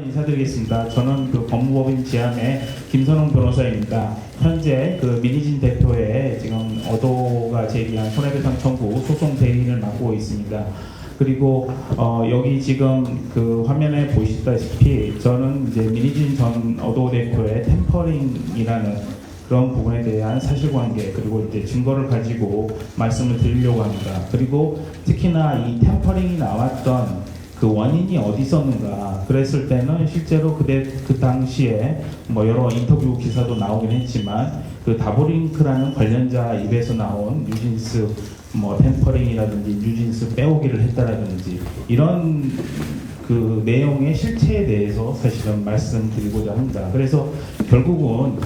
인사드리겠습니다. 저는 그 법무법인 지함의 김선홍 변호사입니다. 현재 그 민희진 대표의 지금 어도가 제기한 손해배상 청구 소송 대리인을 맡고 있습니다. 그리고 여기 지금 그 화면에 보시다시피 저는 이제 민희진 전 어도 대표의 템퍼링이라는 그런 부분에 대한 사실관계 그리고 이제 증거를 가지고 말씀을 드리려고 합니다. 그리고 특히나 이 템퍼링이 나왔던 그 원인이 어디 있었는가 그랬을 때는 실제로 그 당시에 뭐 여러 인터뷰 기사도 나오긴 했지만 그 다보링크라는 관련자 입에서 나온 뉴진스 뭐 템퍼링이라든지 뉴진스 빼오기를 했다라든지 이런 그 내용의 실체에 대해서 사실은 말씀드리고자 합니다. 그래서 결국은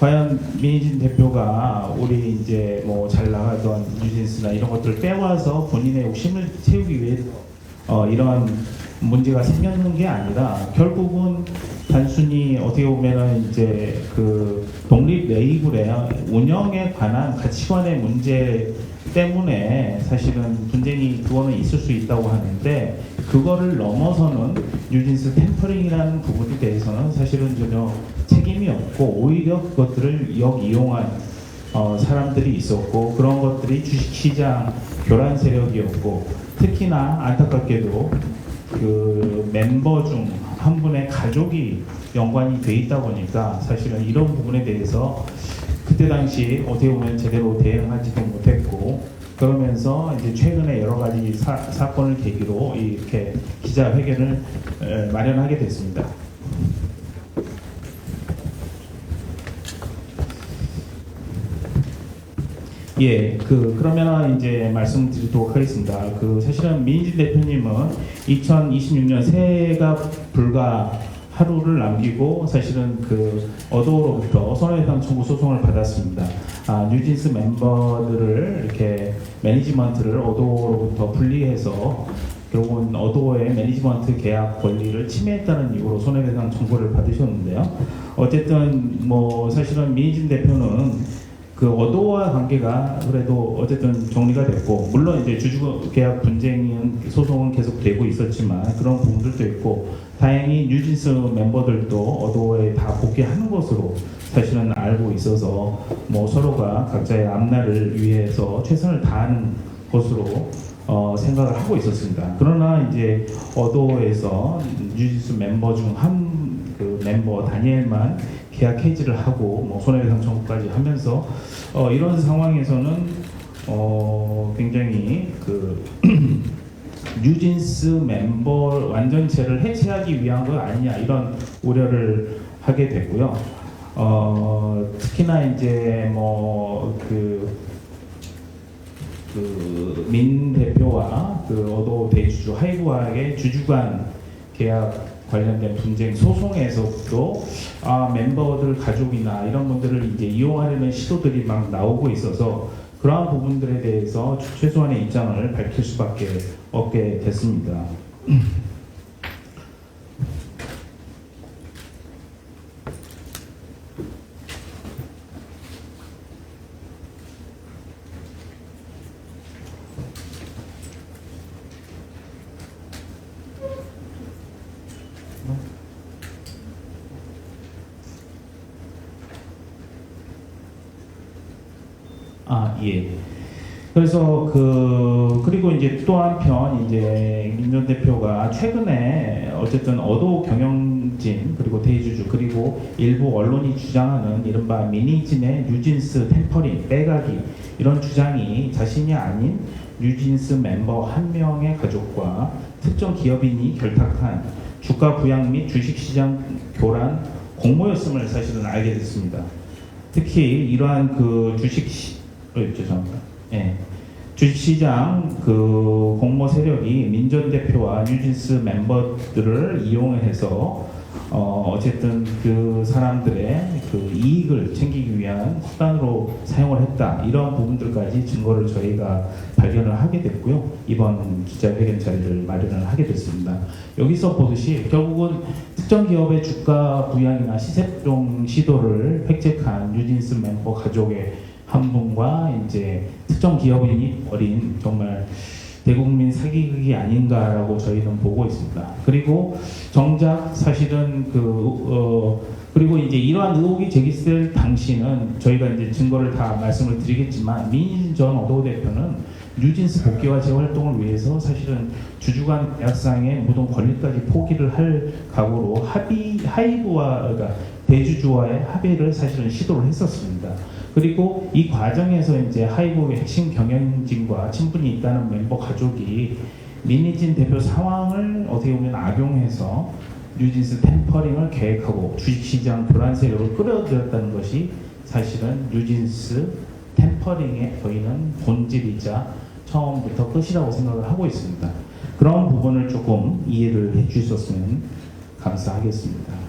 과연 민희진 대표가 우리 이제 뭐 잘 나가던 뉴진스나 이런 것들을 빼와서 본인의 욕심을 채우기 위해 이런 문제가 생겼는 게 아니라 결국은 단순히 어떻게 보면은 이제 그 독립 레이블의 운영에 관한 가치관의 문제 때문에 사실은 분쟁이 그거는 있을 수 있다고 하는데 그거를 넘어서는 뉴진스 템퍼링이라는 부분에 대해서는 사실은 전혀 책임이 없고 오히려 그것들을 역이용한 사람들이 있었고 그런 것들이 주식시장 교란 세력이었고 특히나 안타깝게도 그 멤버 중 한 분의 가족이 연관이 돼 있다 보니까 사실은 이런 부분에 대해서 그때 당시 어떻게 보면 제대로 대응하지도 못했고 그러면서 이제 최근에 여러 가지 사건을 계기로 이렇게 기자회견을 마련하게 됐습니다. 예, 그러면 이제 말씀드리도록 하겠습니다. 사실은 민희진 대표님은 2026년 새해가 불과 하루를 남기고 사실은 어도로부터 손해배상 청구 소송을 받았습니다. 뉴진스 멤버들을 이렇게 매니지먼트를 어도로부터 분리해서 결국은 어도의 매니지먼트 계약 권리를 침해했다는 이유로 손해배상 청구를 받으셨는데요. 어쨌든 뭐 사실은 민희진 대표는 어도와 관계가 그래도 어쨌든 정리가 됐고 물론 이제 주주 계약 분쟁은 소송은 계속 되고 있었지만 그런 부분들도 있고 다행히 뉴진스 멤버들도 어도에 다 복귀하는 것으로 사실은 알고 있어서 뭐 서로가 각자의 앞날을 위해서 최선을 다하는 것으로 생각을 하고 있었습니다. 그러나 이제 어도에서 뉴진스 멤버 중 한 멤버 다니엘만 계약 해지를 하고 뭐 손해배상 청구까지 하면서 이런 상황에서는 굉장히 뉴진스 멤버 완전체를 해체하기 위한 거 아니냐 이런 우려를 하게 됐고요. 특히나 이제 뭐 민 대표와 어도 대주주 하이브와의 주주간 계약 관련된 분쟁 소송에서도 멤버들 가족이나 이런 분들을 이제 이용하려는 시도들이 막 나오고 있어서 그러한 부분들에 대해서 최소한의 입장을 밝힐 수밖에 없게 됐습니다. 예. 그래서 그리고 이제 또 한편 이제 민 전 대표가 최근에 어쨌든 어도 경영진 그리고 대주주 그리고 일부 언론이 주장하는 이른바 민희진의 뉴진스 템퍼링 빼가기 이런 주장이 자신이 아닌 뉴진스 멤버 한 명의 가족과 특정 기업인이 결탁한 주가 부양 및 주식시장 교란 공모였음을 사실은 알게 됐습니다. 특히 이러한 죄송합니다. 예. 주식시장 공모 세력이 민 전 대표와 뉴진스 멤버들을 이용해서 어쨌든 그 사람들의 이익을 챙기기 위한 수단으로 사용을 했다 이런 부분들까지 증거를 저희가 발견을 하게 됐고요. 이번 기자회견 자리를 마련을 하게 됐습니다. 여기서 보듯이 결국은 특정 기업의 주가 부양이나 시세조정 시도를 획책한 뉴진스 멤버 가족의 한 분과 이제 특정 기업인이 벌인 정말 대국민 사기극이 아닌가라고 저희는 보고 있습니다. 그리고 정작 사실은 그리고 이제 이러한 의혹이 제기될 당시는 저희가 이제 증거를 다 말씀을 드리겠지만 민희진 전 어도우 대표는 뉴진스 복귀와 재활동을 위해서 사실은 주주간 계약상의 모든 권리까지 포기를 할 각오로 하이브와 그러니까 대주주와의 합의를 사실은 시도를 했었습니다. 그리고 이 과정에서 이제 하이브의 핵심 경영진과 친분이 있다는 멤버 가족이 민희진 대표 상황을 어떻게 보면 악용해서 뉴진스 템퍼링을 계획하고 주식시장 교란 세력을 끌어들였다는 것이 사실은 뉴진스 템퍼링에 보이는 본질이자 처음부터 끝이라고 생각을 하고 있습니다. 그런 부분을 조금 이해를 해주셨으면 감사하겠습니다.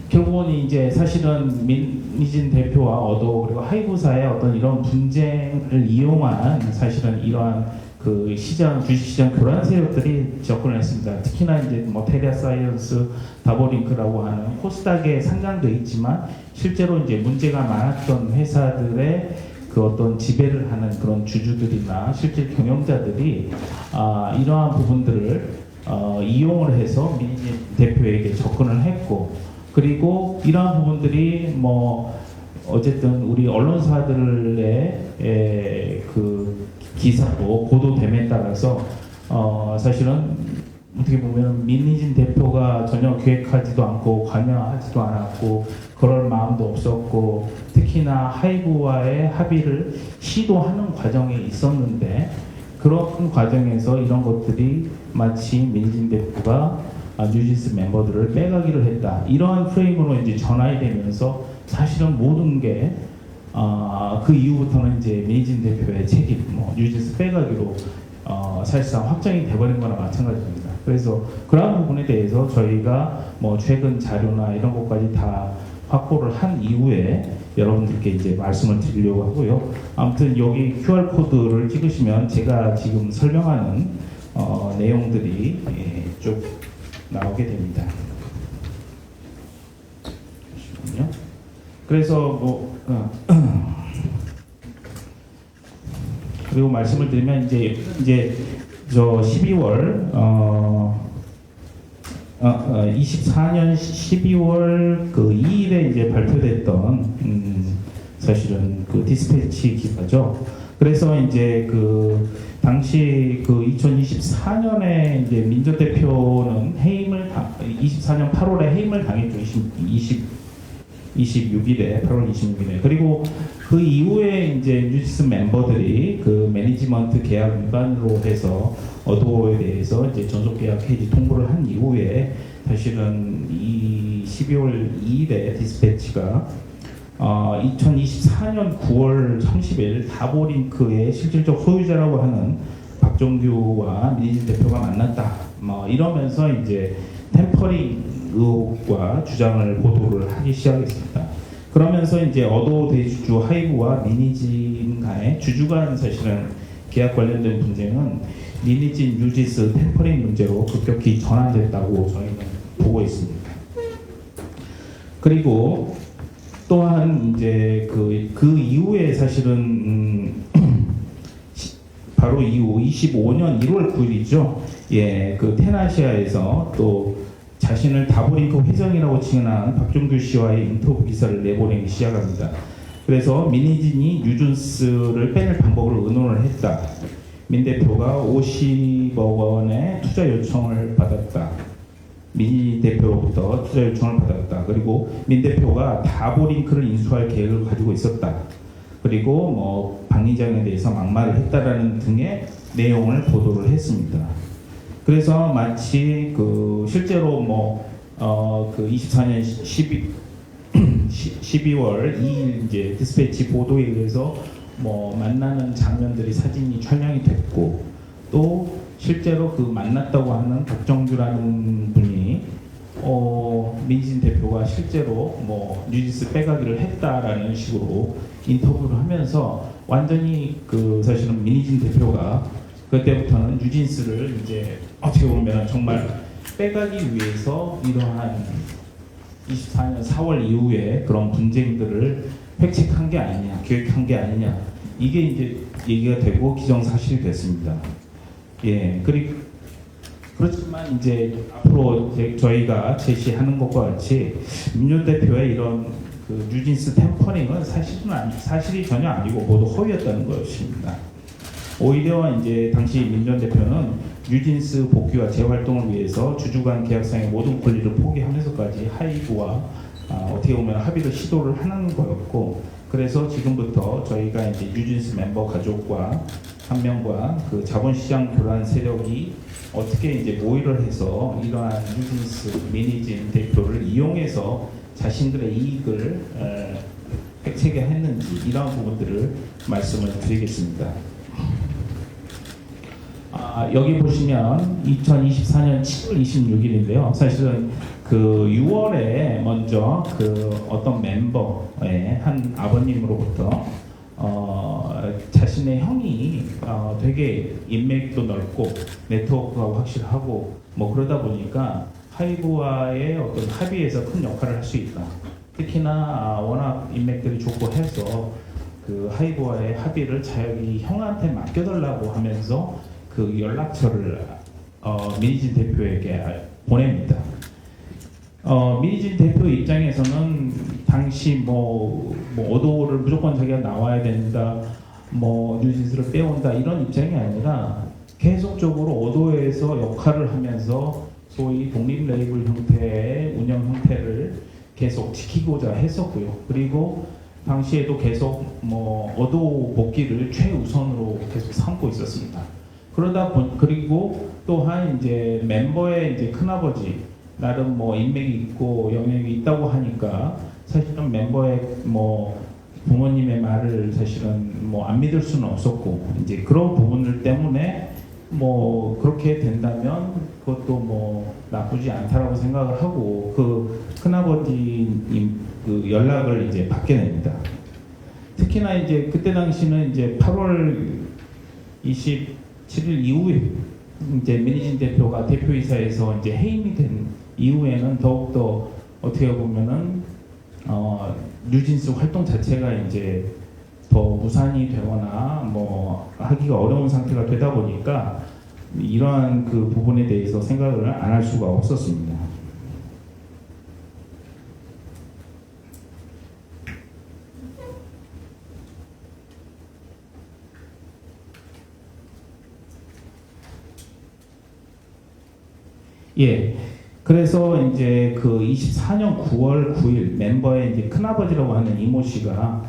결국은 이제 사실은 민희진 대표와 어도우 그리고 하이브사의 어떤 이런 분쟁을 이용한 사실은 이러한 그 시장 주식시장 교란 세력들이 접근을 했습니다. 특히나 이제 뭐 테리아 사이언스, 다보링크라고 하는 코스닥에 상장돼 있지만 실제로 이제 문제가 많았던 회사들의 그 어떤 지배를 하는 그런 주주들이나 실질 경영자들이 이러한 부분들을 이용을 해서 민희진 대표에게 접근을 했고, 그리고 이러한 부분들이 뭐 어쨌든 우리 언론사들의 그 기사도 보도됨에 따라서 사실은 어떻게 보면 민희진 대표가 전혀 계획하지도 않고 관여하지도 않았고 그럴 마음도 없었고, 특히나 하이브와의 합의를 시도하는 과정에 있었는데 그런 과정에서 이런 것들이 마치 민희진 대표가 뉴진스 멤버들을 빼가기를 했다, 이러한 프레임으로 이제 전환이 되면서 사실은 모든 게 그 이후부터는 이제 민희진 대표의 책임, 뭐 뉴진스 빼가기로 사실상 확정이 돼버린 거나 마찬가지입니다. 그래서 그러한 부분에 대해서 저희가 뭐 최근 자료나 이런 것까지 다 확보를 한 이후에 여러분들께 이제 말씀을 드리려고 하고요. 아무튼 여기 QR 코드를 찍으시면 제가 지금 설명하는 내용들이 쭉 나오게 됩니다. 잠시만요. 그래서 뭐 그리고 말씀을 드리면 이제 저 12월 24년 12월 그 2일에 이제 발표됐던 사실은 그 디스패치 기사죠. 그래서 이제 그 당시 그 2024년에 이제 민저 대표는 24년 8월에 해임을 당했죠. 26일에 8월 26일에. 그리고 그 이후에 이제 뉴진스 멤버들이 그 매니지먼트 계약 위반으로 해서 어도우에 대해서 이제 전속 계약 해지 통보를 한 이후에 사실은 이 12월 2일에 디스패치가 2024년 9월 30일 다보링크의 실질적 소유자라고 하는 박종규와 민희진 대표가 만났다, 뭐 이러면서 이제 템퍼링 의혹과 주장을 보도를 하기 시작했습니다. 그러면서 이제 어도우 대주주 하이브와 민희진 간의 주주 간 사실은 계약 관련된 분쟁은 민희진 뉴진스 템퍼링 문제로 급격히 전환됐다고 저희는 보고 있습니다. 그리고 또한 이제 그 이후에 사실은 바로 이후 25년 1월 9일이죠. 예, 그 테나시아에서 또 자신을 다보링크 회장이라고 칭한 박종규 씨와의 인터뷰 기사를 내보내기 시작합니다. 그래서 민희진이 뉴진스를 빼낼 방법을 의논을 했다. 민 대표가 50억 원의 투자 요청을 받았다. 민 대표로부터 투자 요청을 받았다. 그리고 민 대표가 다보링크를 인수할 계획을 가지고 있었다. 그리고 뭐 박리장에 대해서 막말을 했다라는 등의 내용을 보도를 했습니다. 그래서 마치 그 실제로 뭐 그 24년 12월 2일 이제 디스패치 보도에 의해서 뭐 만나는 장면들이 사진이 촬영이 됐고, 또 실제로 그 만났다고 하는 박정규라는 분이 민희진 대표가 실제로 뭐 뉴진스 빼가기를 했다라는 식으로 인터뷰를 하면서 완전히 그 사실은 민희진 대표가 그때부터는 뉴진스를 이제 어떻게 보면 정말 빼가기 위해서 이러한 24년 4월 이후에 그런 분쟁들을 획책한 게 아니냐, 기획한 게 아니냐, 이게 이제 얘기가 되고 기정사실이 됐습니다. 예, 그렇지만 이제 앞으로 저희가 제시하는 것과 같이 민준 대표의 이런 그 뉴진스 템퍼링은 사실이 전혀 아니고 모두 허위였다는 것입니다. 오히려 이제 당시 민준 대표는 뉴진스 복귀와 재활동을 위해서 주주간 계약상의 모든 권리를 포기하면서까지 하이브와 어떻게 보면 합의를 시도를 하는 거였고, 그래서 지금부터 저희가 이제 뉴진스 멤버 가족과 한 명과 그 자본시장 교란 세력이 어떻게 이제 모의를 해서 이러한 뉴진스 미니진 대표를 이용해서 자신들의 이익을 획책에 했는지, 이러한 부분들을 말씀을 드리겠습니다. 여기 보시면 2024년 7월 26일인데요. 사실은 그 6월에 먼저 그 어떤 멤버의 한 아버님으로부터 자신의 형이 되게 인맥도 넓고 네트워크가 확실하고 뭐 그러다 보니까 하이브와의 어떤 합의에서 큰 역할을 할 수 있다. 특히나 워낙 인맥들이 좋고 해서 그 하이브와의 합의를 자기 형한테 맡겨달라고 하면서 그 연락처를 민희진 대표에게 보냅니다. 민희진 대표 입장에서는 당시 뭐 어도를 무조건 자기가 나와야 된다, 뭐 뉴진스를 빼온다, 이런 입장이 아니라 계속적으로 어도에서 역할을 하면서 소위 독립 레이블 형태의 운영 형태를 계속 지키고자 했었고요. 그리고 당시에도 계속 뭐 어도 복귀를 최우선으로 계속 삼고 있었습니다. 그리고 또한 이제 멤버의 이제 큰아버지, 나름 뭐 인맥이 있고 영향이 있다고 하니까 사실은 멤버의 뭐 부모님의 말을 사실은 뭐 안 믿을 수는 없었고, 이제 그런 부분들 때문에 뭐 그렇게 된다면 그것도 뭐 나쁘지 않다라고 생각을 하고, 그 큰아버지님 그 연락을 이제 받게 됩니다. 특히나 이제 그때 당시는 이제 8월 27일 이후에 이제 민희진 대표가 대표이사에서 이제 해임이 된 이후에는 더욱더 어떻게 보면은 뉴진스 활동 자체가 이제 더 무산이 되거나 뭐 하기가 어려운 상태가 되다 보니까 이러한 그 부분에 대해서 생각을 안 할 수가 없었습니다. 예. 그래서 이제 그 24년 9월 9일 멤버의 이제 큰아버지라고 하는 이모 씨가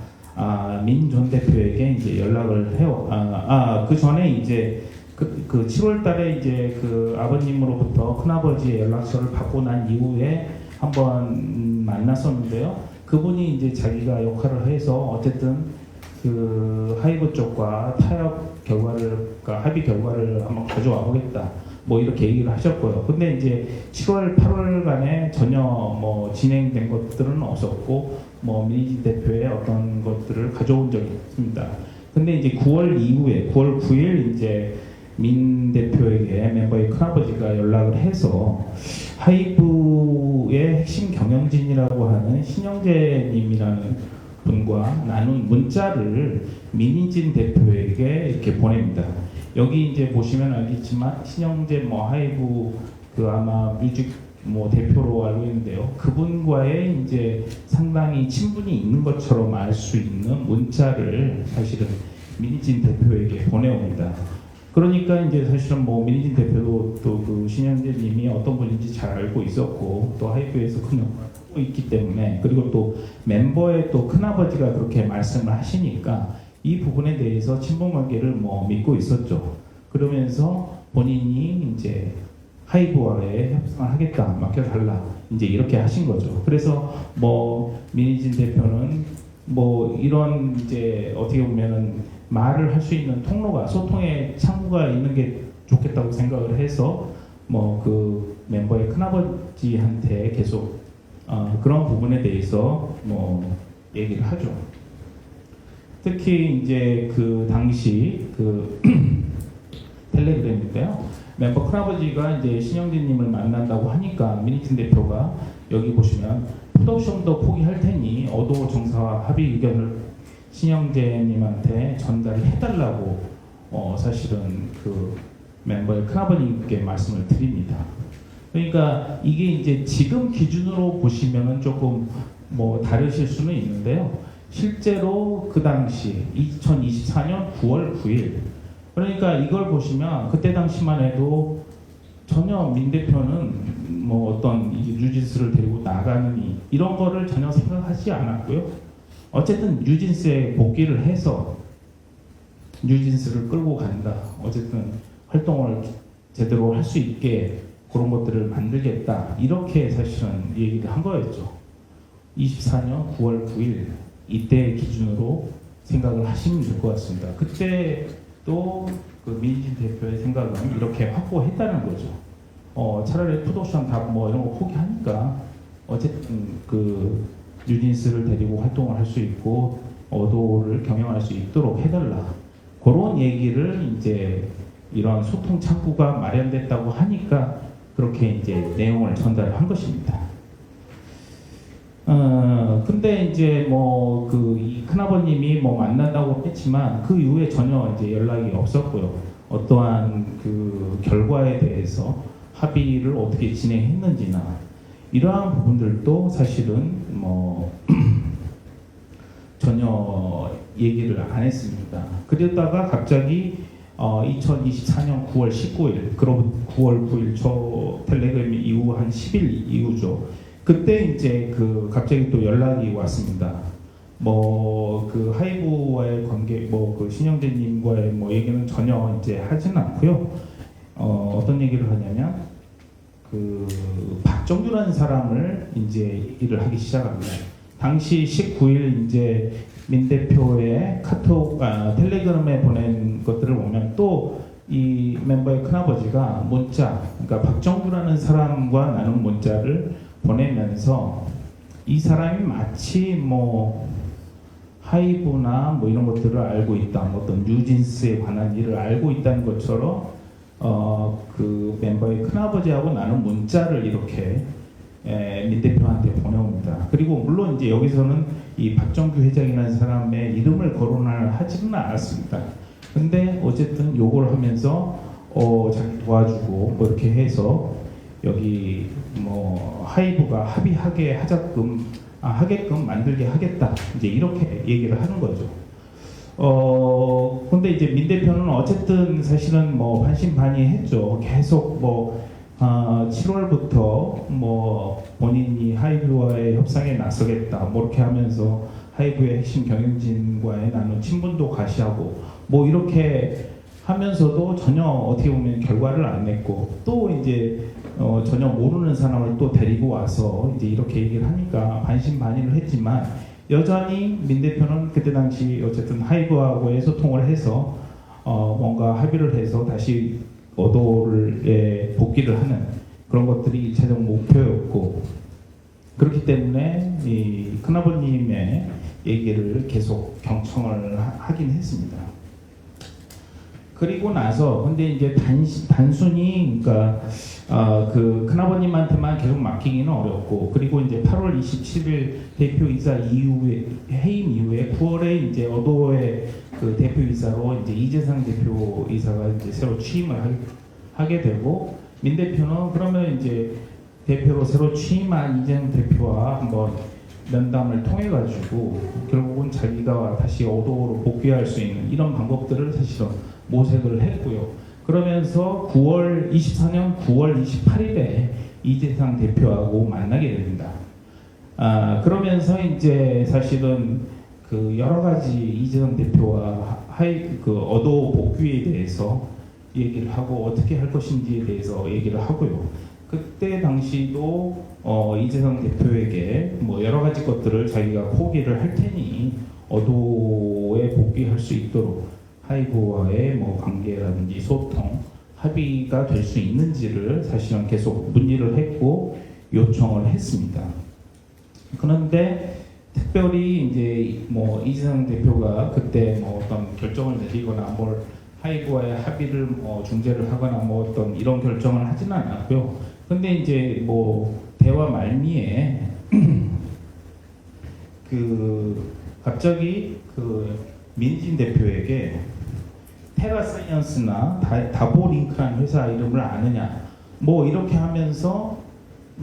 민 전 대표에게 이제 연락을 해요. 그 전에 이제 그 7월 달에 이제 그 아버님으로부터 큰아버지의 연락처를 받고 난 이후에 한번 만났었는데요. 그분이 이제 자기가 역할을 해서 어쨌든 그 하이브 쪽과 타협 결과를, 그러니까 합의 결과를 한번 가져와 보겠다, 뭐 이렇게 얘기를 하셨고요. 근데 이제 7월, 8월간에 전혀 뭐 진행된 것들은 없었고, 뭐 민희진 대표의 어떤 것들을 가져온 적이 없습니다. 근데 이제 9월 이후에 9월 9일 이제 민 대표에게 멤버의 큰아버지가 연락을 해서 하이브의 핵심 경영진이라고 하는 신영재님이라는 분과 나눈 문자를 민희진 대표에게 이렇게 보냅니다. 여기 이제 보시면 알겠지만 신영재 뭐 하이브 그 아마 뮤직 뭐 대표로 알고 있는데요. 그분과의 이제 상당히 친분이 있는 것처럼 알 수 있는 문자를 사실은 민희진 대표에게 보내옵니다. 그러니까 이제 사실은 뭐 민희진 대표도 또 그 신영재님이 어떤 분인지 잘 알고 있었고, 또 하이브에서 큰 역할을 하고 있기 때문에, 그리고 또 멤버의 또 큰아버지가 그렇게 말씀을 하시니까 이 부분에 대해서 친분 관계를 뭐 믿고 있었죠. 그러면서 본인이 이제 하이브와의 협상을 하겠다, 맡겨달라, 이제 이렇게 하신 거죠. 그래서 뭐 민희진 대표는 뭐 이런 이제 어떻게 보면은 말을 할 수 있는 통로가, 소통의 창구가 있는 게 좋겠다고 생각을 해서 뭐 그 멤버의 큰아버지한테 계속 그런 부분에 대해서 뭐 얘기를 하죠. 특히 이제 그 당시 그 텔레그램인데요. 멤버 큰아버지가 이제 신영진님을 만난다고 하니까 민희진 대표가 여기 보시면 풋옵션도 포기할 테니 어도 정사와 합의 의견을 신영재님한테 전달을 해달라고 사실은 그 멤버의 큰아버님께 말씀을 드립니다. 그러니까 이게 이제 지금 기준으로 보시면은 조금 뭐 다르실 수는 있는데요. 실제로 그 당시 2024년 9월 9일 그러니까 이걸 보시면 그때 당시만 해도 전혀 민 대표는 뭐 어떤 뉴진스를 데리고 나가느니 이런 거를 전혀 생각하지 않았고요. 어쨌든 뉴진스에 복귀를 해서 뉴진스를 끌고 간다. 어쨌든 활동을 제대로 할 수 있게 그런 것들을 만들겠다. 이렇게 사실은 얘기를 한 거였죠. 24년 9월 9일 이때 기준으로 생각을 하시면 될 것 같습니다. 그때 또 그 민희진 대표의 생각은 이렇게 확고했다는 거죠. 차라리 풋옵션 다 뭐 이런 거 포기하니까 어쨌든 그 뉴진스를 데리고 활동을 할 수 있고 어도를 경영할 수 있도록 해달라. 그런 얘기를 이제 이런 소통 창구가 마련됐다고 하니까 그렇게 이제 내용을 전달한 것입니다. 근데 이제 뭐 이 큰아버님이 뭐 만난다고 했지만 그 이후에 전혀 이제 연락이 없었고요. 어떠한 그 결과에 대해서 합의를 어떻게 진행했는지나 이러한 부분들도 사실은 뭐 전혀 얘기를 안 했습니다. 그러다가 갑자기 2024년 9월 19일, 그럼 9월 9일 저 텔레그램 이후 한 10일 이후죠. 그때 이제 그 갑자기 또 연락이 왔습니다. 뭐 그 하이브와의 관계, 뭐 그 신영재님과의 뭐 얘기는 전혀 이제 하진 않고요. 어떤 얘기를 하냐면 그 박정규라는 사람을 이제 일을 하기 시작합니다. 당시 19일 이제 민 대표의 카톡, 텔레그램에 보낸 것들을 보면 또 이 멤버의 큰아버지가 문자, 그러니까 박정규라는 사람과 나눈 문자를 보내면서 이 사람이 마치 뭐 하이브나 뭐 이런 것들을 알고 있다, 뭐 어떤 뉴진스에 관한 일을 알고 있다는 것처럼 그 멤버의 큰아버지하고 나눈 문자를 이렇게 민 대표한테 보내옵니다. 그리고 물론 이제 여기서는 이 박정규 회장이라는 사람의 이름을 거론을 하지는 않았습니다. 근데 어쨌든 요걸 하면서 자기 도와주고 뭐 이렇게 해서 여기 뭐 하이브가 합의하게 하게끔 만들게 하겠다. 이제 이렇게 얘기를 하는 거죠. 근데 이제 민 대표는 어쨌든 사실은 뭐 반신반의했죠. 계속 뭐 7월부터 뭐 본인이 하이브와의 협상에 나서겠다 뭐 이렇게 하면서 하이브의 핵심 경영진과의 나눈 친분도 가시하고 뭐 이렇게 하면서도 전혀 어떻게 보면 결과를 안 냈고 또 이제 전혀 모르는 사람을 또 데리고 와서 이제 이렇게 얘기를 하니까 반신반의를 했지만 여전히 민 대표는 그때 당시 어쨌든 하이브하고의 소통을 해서 뭔가 합의를 해서 다시 어도에 복귀를 하는 그런 것들이 최종 목표였고 그렇기 때문에 이 큰아버님의 얘기를 계속 경청을 하긴 했습니다. 그리고 나서 근데 이제 단순히 그러니까 그 큰아버님한테만 계속 맡기기는 어렵고 그리고 이제 8월 27일 대표이사 이후에 해임 이후에 9월에 이제 어도의 그 대표이사로 이제 이재상 대표이사가 이제 새로 취임을 하게 되고 민 대표는 그러면 이제 대표로 새로 취임한 이재상 대표와 한번 면담을 통해 가지고 결국은 자기가 다시 어도로 복귀할 수 있는 이런 방법들을 사실은 모색을 했고요. 그러면서 24년 9월 28일에 이재상 대표하고 만나게 됩니다. 그러면서 이제 사실은 그 여러 가지 이재상 대표와 그 어도 복귀에 대해서 얘기를 하고 어떻게 할 것인지에 대해서 얘기를 하고요. 그때 당시도 이재상 대표에게 뭐 여러 가지 것들을 자기가 포기를 할 테니 어도에 복귀할 수 있도록 하이브와의 뭐 관계라든지 소통, 합의가 될 수 있는지를 사실은 계속 문의를 했고 요청을 했습니다. 그런데 특별히 이제 뭐 이재상 대표가 그때 뭐 어떤 결정을 내리거나 뭘 하이브와의 합의를 중재를 하거나 뭐 어떤 이런 결정을 하지는 않았고요. 근데 이제 뭐 대화 말미에 그 갑자기 그 민진 대표에게 테라사이언스나 다보링크라는 회사 이름을 아느냐 뭐 이렇게 하면서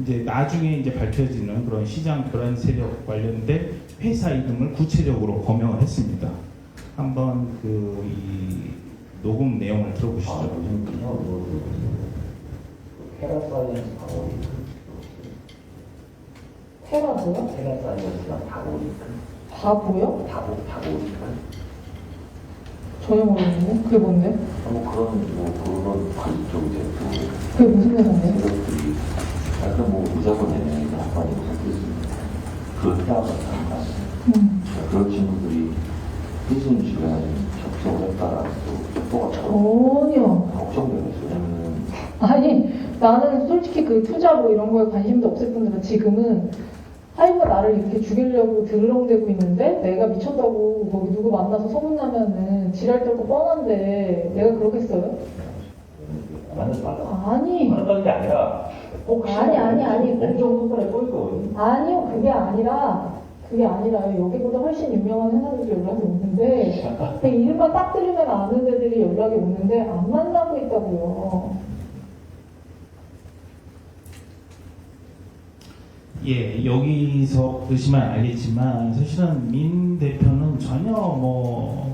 이제 나중에 이제 밝혀지는 그런 시장 교란 세력 관련된 회사 이름을 구체적으로 거명을 했습니다. 한번 그 이 녹음 내용을 들어보시죠. 테라사이언스 다보링크. 테라고요? 테라사이언스랑 다보링크. 바보요? 다보링크. 전혀 모르겠네. 그게 뭔데? 그런 그쪽 이제 그게 무슨 회사인데? 세력들이 약간 무자본의 합반이고 섞였습니다. 그런 회사가 있습니다. 그런 친구들이 비즈니스 주변에 접촉을 했다라는 또 첩보가 전혀. 걱정되겠어요. 아니, 나는 솔직히 그 투자 뭐 이런 거에 관심도 없을 뿐더러 지금은 하이브가 나를 이렇게 죽이려고 드르렁대고 있는데 내가 미쳤다고 거기 누구 만나서 소문나면은 지랄 떨고 뻔한데 내가 그러겠어요? 만나지 말라. 아니. 만나는 게 아니라 아니. 엄청 손가락에 꼬일 거거든요. 아니요, 그게 아니라요. 여기보다 훨씬 유명한 회사들이 연락이 오는데 그냥 이름만 딱 들으면 아는 애들이 연락이 오는데 안 만나고 있다고요. 예, 여기서 보시면 알겠지만 사실은 민 대표는 전혀 뭐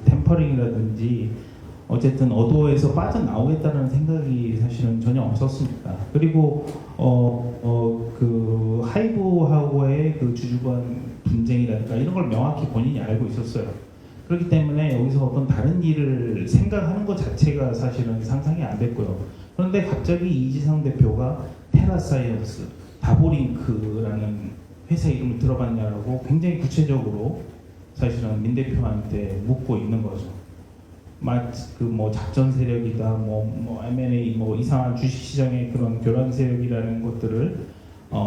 템퍼링이라든지 어쨌든 어도에서 빠져나오겠다는 생각이 사실은 전혀 없었습니다. 그리고 그 하이브하고의 그 주주관 분쟁이랄까 이런 걸 명확히 본인이 알고 있었어요. 그렇기 때문에 여기서 어떤 다른 일을 생각하는 것 자체가 사실은 상상이 안 됐고요. 그런데 갑자기 이지상 대표가 테라사이언스, 다보링크라는 회사 이름을 들어봤냐라고 굉장히 구체적으로 사실은 민 대표한테 묻고 있는 거죠. 뭐 작전 세력이다, 뭐 M&A, 뭐 이상한 주식시장의 그런 교란 세력이라는 것들을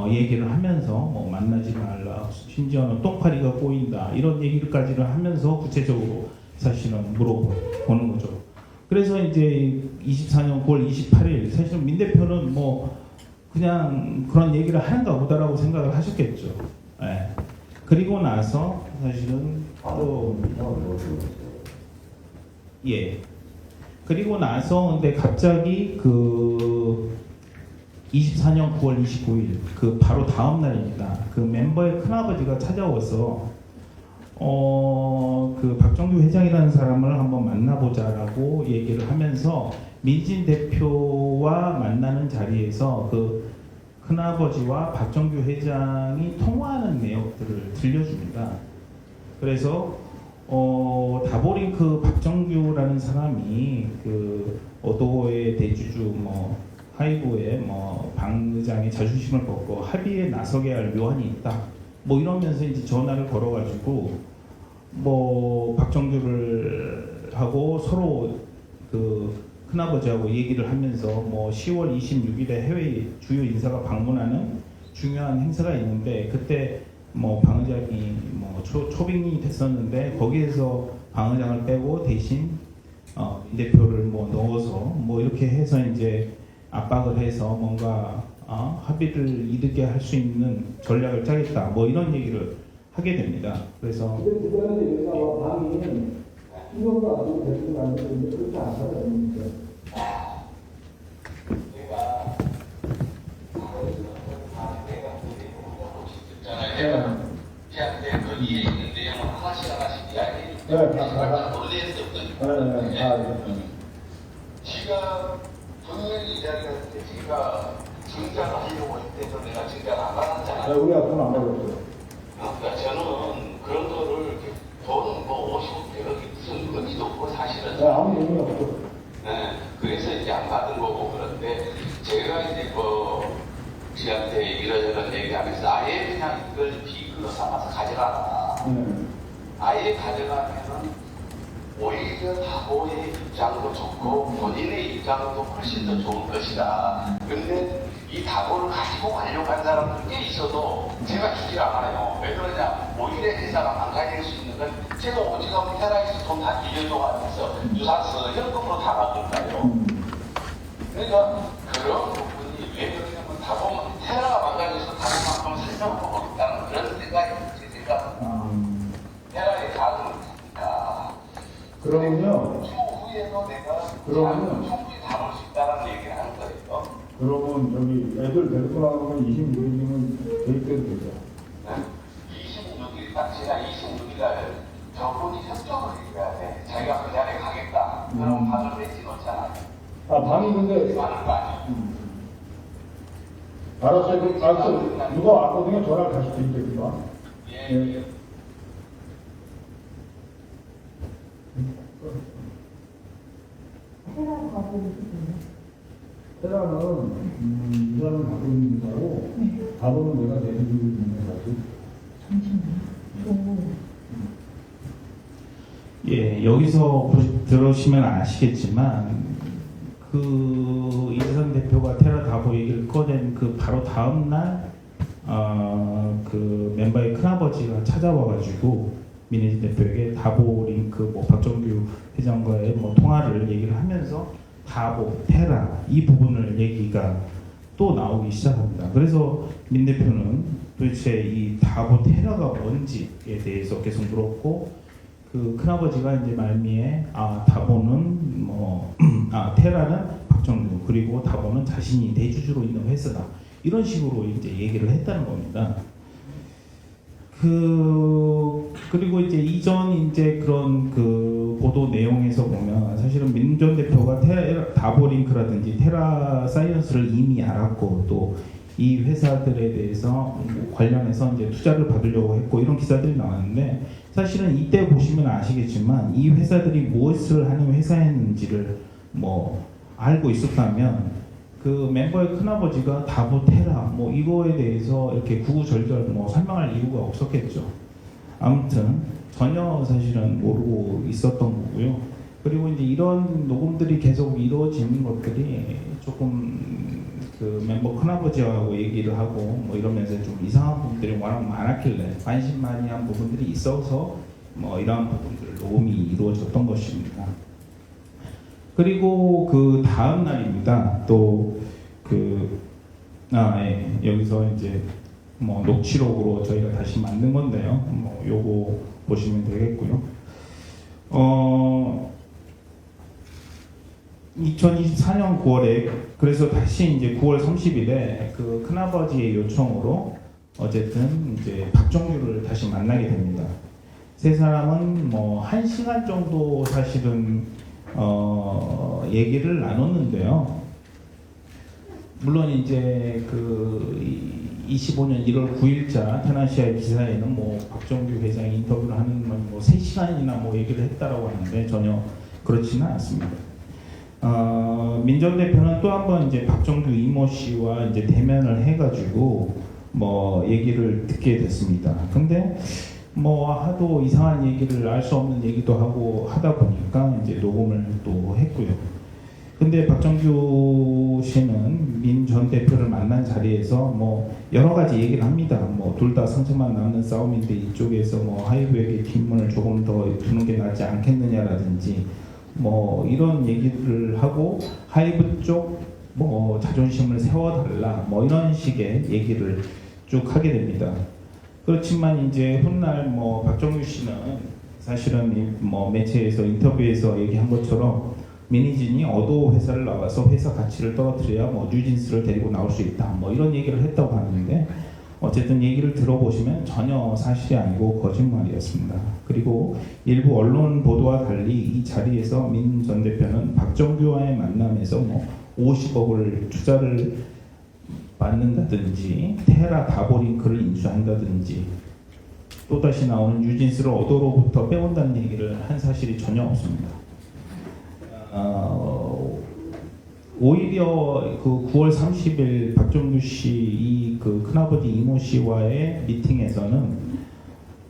얘기를 하면서 뭐 만나지 말라, 심지어는 똥파리가 꼬인다 이런 얘기까지를 하면서 구체적으로 사실은 물어보는 거죠. 그래서 이제 24년 9월 28일 사실은 민 대표는 뭐 그냥 그런 얘기를 하는가 보다라고 생각을 하셨겠죠. 예. 그리고 나서 사실은 그리고 나서 근데 갑자기 그 24년 9월 29일 그 바로 다음 날입니다. 그 멤버의 큰아버지가 찾아와서 그 박정규 회장이라는 사람을 한번 만나보자라고 얘기를 하면서 민진 대표와 만나는 자리에서 그 큰아버지와 박정규 회장이 통화하는 내역들을 들려줍니다. 그래서 다보링크 박정규라는 사람이 그 어도의 대주주 뭐 하이브의 뭐 방 의장의 자존심을 걷고 합의에 나서게 할 묘안이 있다. 뭐 이러면서 이제 전화를 걸어가지고 뭐 박정규를 하고 서로 그 큰아버지하고 얘기를 하면서 뭐 10월 26일에 해외 주요 인사가 방문하는 중요한 행사가 있는데 그때 뭐 방 의장이 뭐 초빙이 됐었는데 거기에서 방 의장을 빼고 대신 민 대표를 뭐 넣어서 뭐 이렇게 해서 이제 압박을 해서 뭔가 합의를 이르게 할 수 있는 전략을 짜겠다 뭐 이런 얘기를 하게 됩니다. 그래서 방이 신경도 안 쓰고 대충 안 되는데 그렇게 안 하거든요. 거기에 있는 내용을 하나씩 이야기해 제가 분명히 이야기할 때 제가 증자를 하려고 했대서 내가 증자를 안 받았잖아요. 우리가 돈 안 받았어요. 그러니까 저는 그런 거를 돈은 뭐 50억 100억이 무슨 의미도 없고 사실은 아무 의미 없어. 그래서 이제 안 받은 거고 그런데 제가 이제 지한테 이러저런 얘기하면서 아예 그냥 이걸 비글로 삼아서 가져가라. 아예 가져가면은 오히려 다보의 입장도 좋고 본인의 입장도 훨씬 더 좋은 것이다. 근데 이 다보를 가지고 가려고 한 사람들 꽤 있어도 제가 주질 않아요. 왜 그러냐? 오히려 회사가 망가질 수 있는 건 제가 오직하면 테라에서 돈 다 빌려줘가면서 유산서 현금으로 다 받을까요? 그러니까 그런 부분이 왜 그러냐면 다 보면 테라가 망가져서 다른 만큼 설명하고 있다는 그런 생각이 제 생각은 테라의 가능을 테니까 그러면요. 추후에도 내가 그러면- 충분히 담을 수 있다는 얘기를 하는 거예요. 그러면 저기 애들 데리고 나가면 26일이면 계획대로 되죠. 26일 딱 제가 26일 날 저분이 협정을 해줘야 돼. 자기가 그 자리에 가겠다. 그럼 방을 내지 놓잖아요. 아, 방이 근데, 가는 거 아니에요. 알았어요. 알았어. 누가 왔거든요. 전화를 다시 드릴게요. 예. 테라를 갖고 있거든요. 테라는, 이사를 갖고 있는 거고, 답은 내가 내주고 있는 거지. 잠시만요. 예, 여기서 들으시면 아시겠지만 그 이재선 대표가 테라 다보 얘기를 꺼낸 그 바로 다음 날 그 멤버의 큰아버지가 찾아와가지고 민혜진 대표에게 다보 링크 뭐 박정규 회장과의 뭐 통화를 얘기를 하면서 다보 테라 이 부분을 얘기가 또 나오기 시작합니다. 그래서 민 대표는 도대체 이 다보 테라가 뭔지에 대해서 계속 물었고 그 큰아버지가 이제 말미에 다보는 뭐 테라는 박정규 그리고 다보는 자신이 대주주로 있는 회사다 이런 식으로 이제 얘기를 했다는 겁니다. 그리고 이제 이전 이제 그런 그 보도 내용에서 보면 사실은 민 전 대표가 다보링크라든지 테라 사이언스를 이미 알았고 또 이 회사들에 대해서 관련해서 이제 투자를 받으려고 했고 이런 기사들이 나왔는데 사실은 이때 보시면 아시겠지만 이 회사들이 무엇을 하는 회사였는지를 뭐 알고 있었다면 그 멤버의 큰아버지가 다보 테라 뭐 이거에 대해서 이렇게 구구절절 뭐 설명할 이유가 없었겠죠. 아무튼 전혀 사실은 모르고 있었던 거고요. 그리고 이제 이런 녹음들이 계속 이루어지는 것들이 조금 그 멤버 큰아버지하고 얘기를 하고 뭐 이러면서 좀 이상한 부분들이 워낙 많았길래 관심 많이 한 부분들이 있어서 뭐 이러한 부분들 녹음이 이루어졌던 것입니다. 그리고 그 다음 날입니다. 또 여기서 이제 뭐 녹취록으로 저희가 다시 만든 건데요. 뭐 요거 보시면 되겠고요. 2024년 9월에 그래서 다시 이제 9월 30일에 그 큰아버지의 요청으로 어쨌든 이제 박정규를 다시 만나게 됩니다. 세 사람은 뭐 1시간 정도 사실은 얘기를 나눴는데요. 물론 이제 그 25년 1월 9일자 테나시아의 기사에는 뭐 박정규 회장이 인터뷰를 하는 건 뭐 3시간이나 뭐 얘기를 했다라고 하는데 전혀 그렇지는 않습니다. 민 전 대표는 또 한 번 이제 박정규 이모 씨와 이제 대면을 해가지고 뭐 얘기를 듣게 됐습니다. 근데 뭐 하도 이상한 얘기를 알 수 없는 얘기도 하고 하다 보니까 이제 녹음을 또 했고요. 근데 박정규 씨는 민 전 대표를 만난 자리에서 뭐 여러 가지 얘기를 합니다. 뭐 둘 다 상처만 남는 싸움인데 이쪽에서 뭐 하이브에게 뒷문을 조금 더 두는 게 낫지 않겠느냐라든지 뭐 이런 얘기를 하고 하이브 쪽 뭐 자존심을 세워달라 뭐 이런 식의 얘기를 쭉 하게 됩니다. 그렇지만 이제 훗날 뭐 박정규 씨는 사실은 뭐 매체에서 인터뷰에서 얘기한 것처럼 민희진이 어도 회사를 나와서 회사 가치를 떨어뜨려야 뭐 뉴진스를 데리고 나올 수 있다 뭐 이런 얘기를 했다고 하는데 어쨌든 얘기를 들어보시면 전혀 사실이 아니고 거짓말이었습니다. 그리고 일부 언론 보도와 달리 이 자리에서 민 전 대표는 박정규와의 만남에서 뭐 50억을 투자를 받는다든지 테라 다보링크를 인수한다든지 또다시 나오는 뉴진스를 어도로부터 빼온다는 얘기를 한 사실이 전혀 없습니다. 오히려 그 9월 30일 박정규 씨 그 큰아버지 이모 씨와의 미팅에서는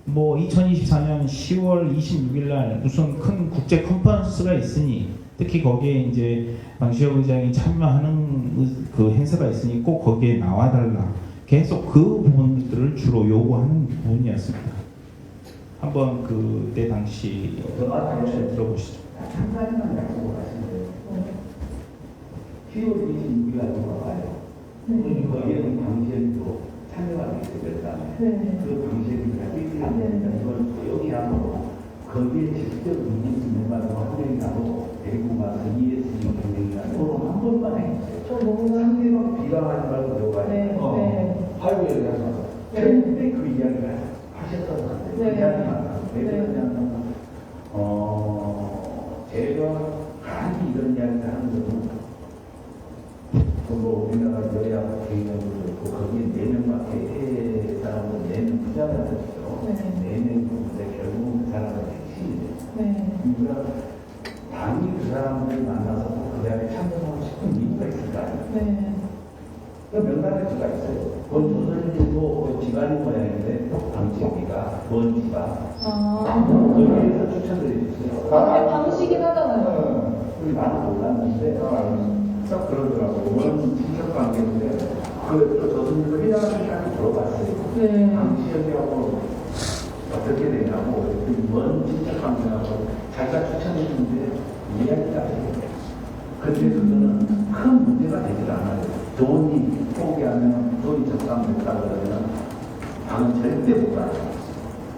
뭐 2024년 10월 26일 날 무슨 큰 국제 컨퍼런스가 있으니 특히 거기에 이제 방시혁 의장이 참여하는 그 행사가 있으니 꼭 거기에 나와달라 계속 그 부분들을 주로 요구하는 부분이었습니다. 한번 그때 당시 들어보시죠. 한 가지만 여쭤보겠습니다. 10월 26일에 들어와요. 거기에는 방시혁도 참여하게 되었다며. 네. 그 방시혁이가 삐삐하니까 이걸 조용히 하고 거기에 직접 이기는 바로 한 명이라도 데리고 가서 ESG 경쟁이라도 한 번만 해주세요. 저 너무 상대방 비방하지 말고 들어가요. 네. 하이브에 대해서. 근데 그 이야기를 하셨던 것 같아요. 그 네. 이야기만. 왜 네. 그러냐면, 제가 간이 이런 이야기를 하는 거는 뭐 우리나라 여야 개인적으로 있고 거기에 4명밖에 해 사람들 4명 투자를 하죠. 네. 4명이 근데 결국은 그 사람은 핵심이에요. 네. 그러니까 당이 그 사람들을 만나서 그 자리에 참여하고 싶은 이유가 있을 거 아니에요. 네. 그 명단의 수가 있어요. 본 조선일보 집안인 모양인데 방식이가 본 집안 거기에서 추천을 해주세요. 방식이긴 하잖아요. 우리 나는 몰랐는데 딱 그러더라고요. 원 친척 관계인데 그 조선일보 회장한테 물어봤어요. 네. 방식이하고 어떻게 되냐고 원 친척 관계하고 자기가 추천했는데 이야기가 해요. 근데 그거는 큰 문제가 되질 않아요. 돈이 포기하면 돈이 적당됐다 그러면 방은 절대 못 가요.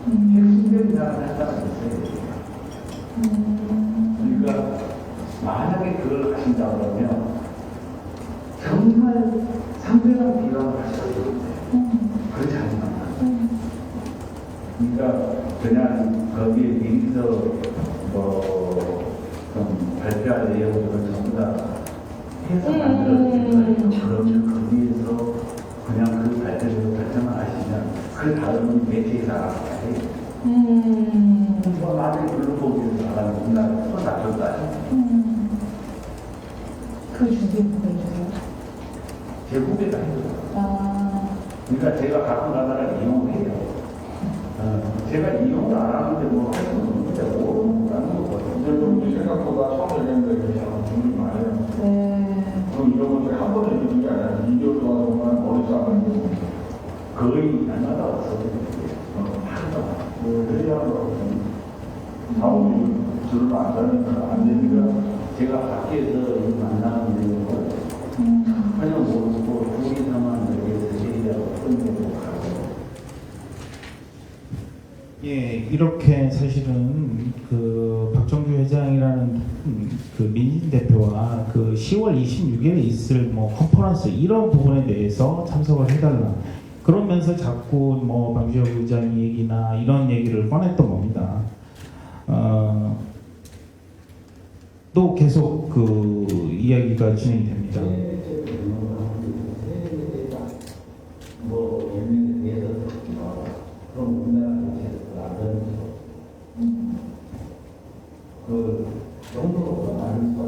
핵심적인 사람을 한 사람이 있어야 돼요. 그러니까 만약에 그걸 하신다 그러면 정말 상대방 비방을 하셔도 돼요. 그렇지 않으면 그러니까 그냥 거기에 미리서 좀 발표할 내용들을 전부 다 해서 만들어주는 거예요. 그러면 거기에서 그냥 그 발표를 결정을 하시면 그 다음은 매체에서 알아서 해요. 뭐 나중에 블루보기에서 나가는 순간 또 놔둘까요? 그 준비 보내주세요. 제 후배가 해요. 그러니까 제가 가끔 가다가 이용을 해요. 제가 이용을 안 하는데 뭐 할 수는 없는데 뭐라는 거거든요. 근데 생각보다 처음 얘기했는데 그게 참 준비 많이 해요. 네. 그럼 이런 것들이 한 번에 이루는 게 아니라 2개월 동안 정말 머리 싸가지고 거의 날마다 없어요. 하루도. 그래야 사업이 줄을 안 다니까 안 되니까 제가 밖에서 이 만나는 내용을 전혀 모르고 둘이서만 여기에서 얘기하고 끝내고 가고. 예, 이렇게 사실은 그 박정규 회장이라는 그 민진 대표와 그 10월 26일에 있을 뭐 컨퍼런스 이런 부분에 대해서 참석을 해달라. 그러면서 자꾸 뭐 방지혁 의장 얘기나 이런 얘기를 꺼냈던 겁니다. 또 계속 그 이야기가 진행됩니다. 뭐 예명에 대해서 그럼 우리나라 정치에서 안 되는 그 정도로 많은 것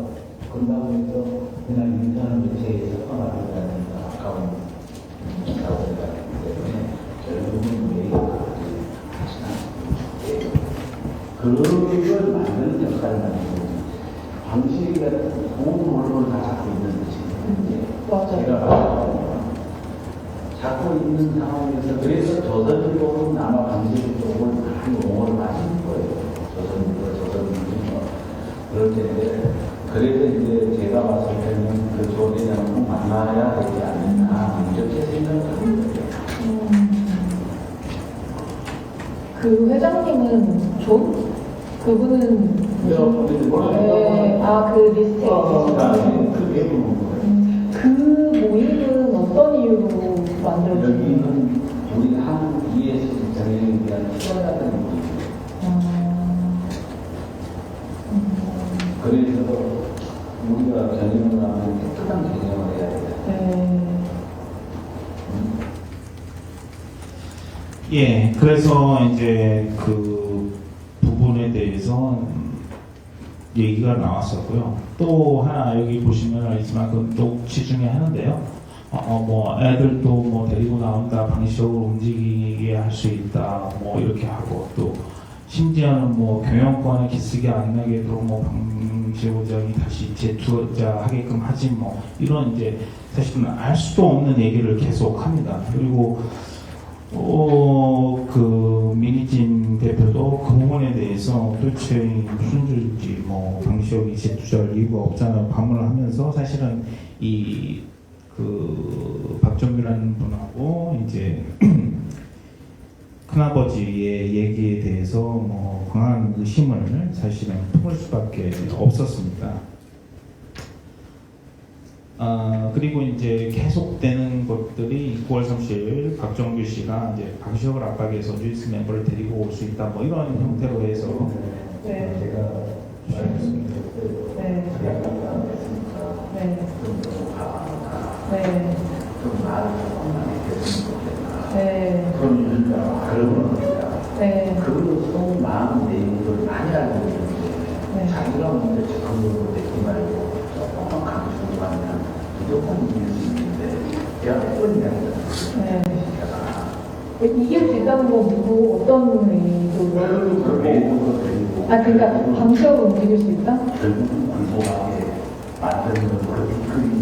그러다 보니까 그냥 인사하는 매체에서 떠나가니까 아까운 사고가 있기 때문에 결국은 매일 그걸 만드는 역할을 하고 방식이 좋은 언론을 다 잡고 있는 것이 맞아요. 제가 잡고 있는 상황에서 그래서 조선일보는 아마 방식 쪽을 많이 옹호를 하시는 거예요. 조선일보 그럴 텐데 그래서 이제 제가 봤을 때는 그 조대장을 꼭 만나야 되지 않나 이렇게 생각을 하는 거예요. 그 회장님은 존? 그분은 네, 그 리스트에 있으신 그 내용은 거예요. 그 모임은 어떤 이유로 만들어진 거예요? 여기는 우리 한국 ESG 정책에 대한 투자자들이 그래서 우리가 경영을 하면 깨끗한 경영을 해야 돼요. 네. 예, 그래서 이제 그 부분에 대해서 얘기가 나왔었고요. 또 하나 여기 보시면 알지만 그건 녹취 중에 하는데요. 뭐 애들도 뭐 데리고 나온다, 방식적으로 움직이게 할 수 있다, 뭐 이렇게 하고 또 심지어는 뭐 경영권에 기스게 안 나게도 뭐 방지부장이 다시 재투자하게끔 하지 뭐 이런 이제 사실은 알 수도 없는 얘기를 계속 합니다. 그리고 그 민희진 대표도 그 부분에 대해서 도대체 무슨 일인지 뭐 방시혁이 재투자할 이유가 없잖아요. 반문을 하면서 사실은 그 박정규라는 분하고 이제 큰아버지의 얘기에 대해서 뭐 강한 의심을 사실은 품을 수밖에 없었습니다. 그리고 이제 계속되는 것들이 9월 30일 박정규 씨가 이제 방시혁을 압박해서 뉴스 멤버를 데리고 올 수 있다 뭐 이런 형태로 해서 네. 제가 말했습니다. 네. 네. 네. 좀 말을 조금만 했으면 좋겠다. 네. 그런 그런 네. 그 속마음 내용을 많이 알고 있는데 자기가 먼저 적극적으로 내지 말고 조금만 강조를 하면 무조건 이길 수 있는데 내가 어떤 이야기를 네. 이길 수 있다는 건 누구 어떤 의도로? 그러니까 방시혁을 움직일 수 있다? 결국은 굴복하게 만드는 그 그림이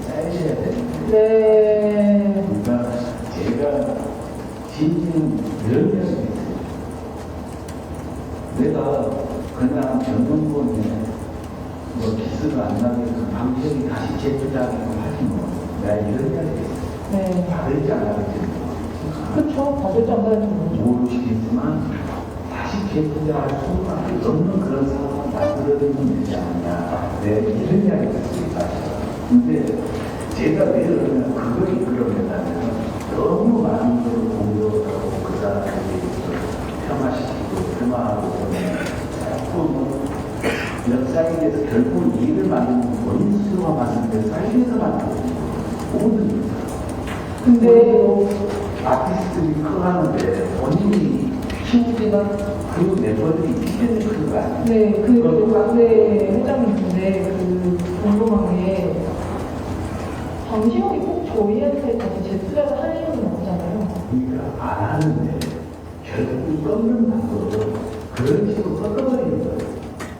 짜여져야 되는데 네. 그러니까 제가 진진 이런 수 있어요. 내가 그냥 변동권에 뭐 기스가 안 나게 그 방식이 다시 재투자하고 하지 뭐 내가 이런 이야기 했어요. 네. 받을지 안 받을지 그렇죠. 받을지 안 받을지 모르죠. 모르시겠지만 다시 재투자할 수밖에 없는 그런 상황을 만들어내면 되지 않느냐. 네, 이런 이야기를 했습니다. 근데 제가 왜 그러면 그걸 이끌어낸다면 너무 많은 걸 공유하고 그 사람들이 폄하시키고 폄하하고 자꾸 뭐 역사에 대해서 결국 일을 만드는 원수가 만드는데 사이에서 만드는 모든 일. 근데 아티스트들이 커가는데 본인이 키우지만 그 멤버들이 피드는 그거 아니에요? 네, 네, 회장님인데 궁금한 게 방시혁이 꼭 저희한테 다시 재투자를 할 이유는 없잖아요. 그러니까 안 하는데 결국 꺾는 방법은 그런 식으로 꺾어버리는 거예요.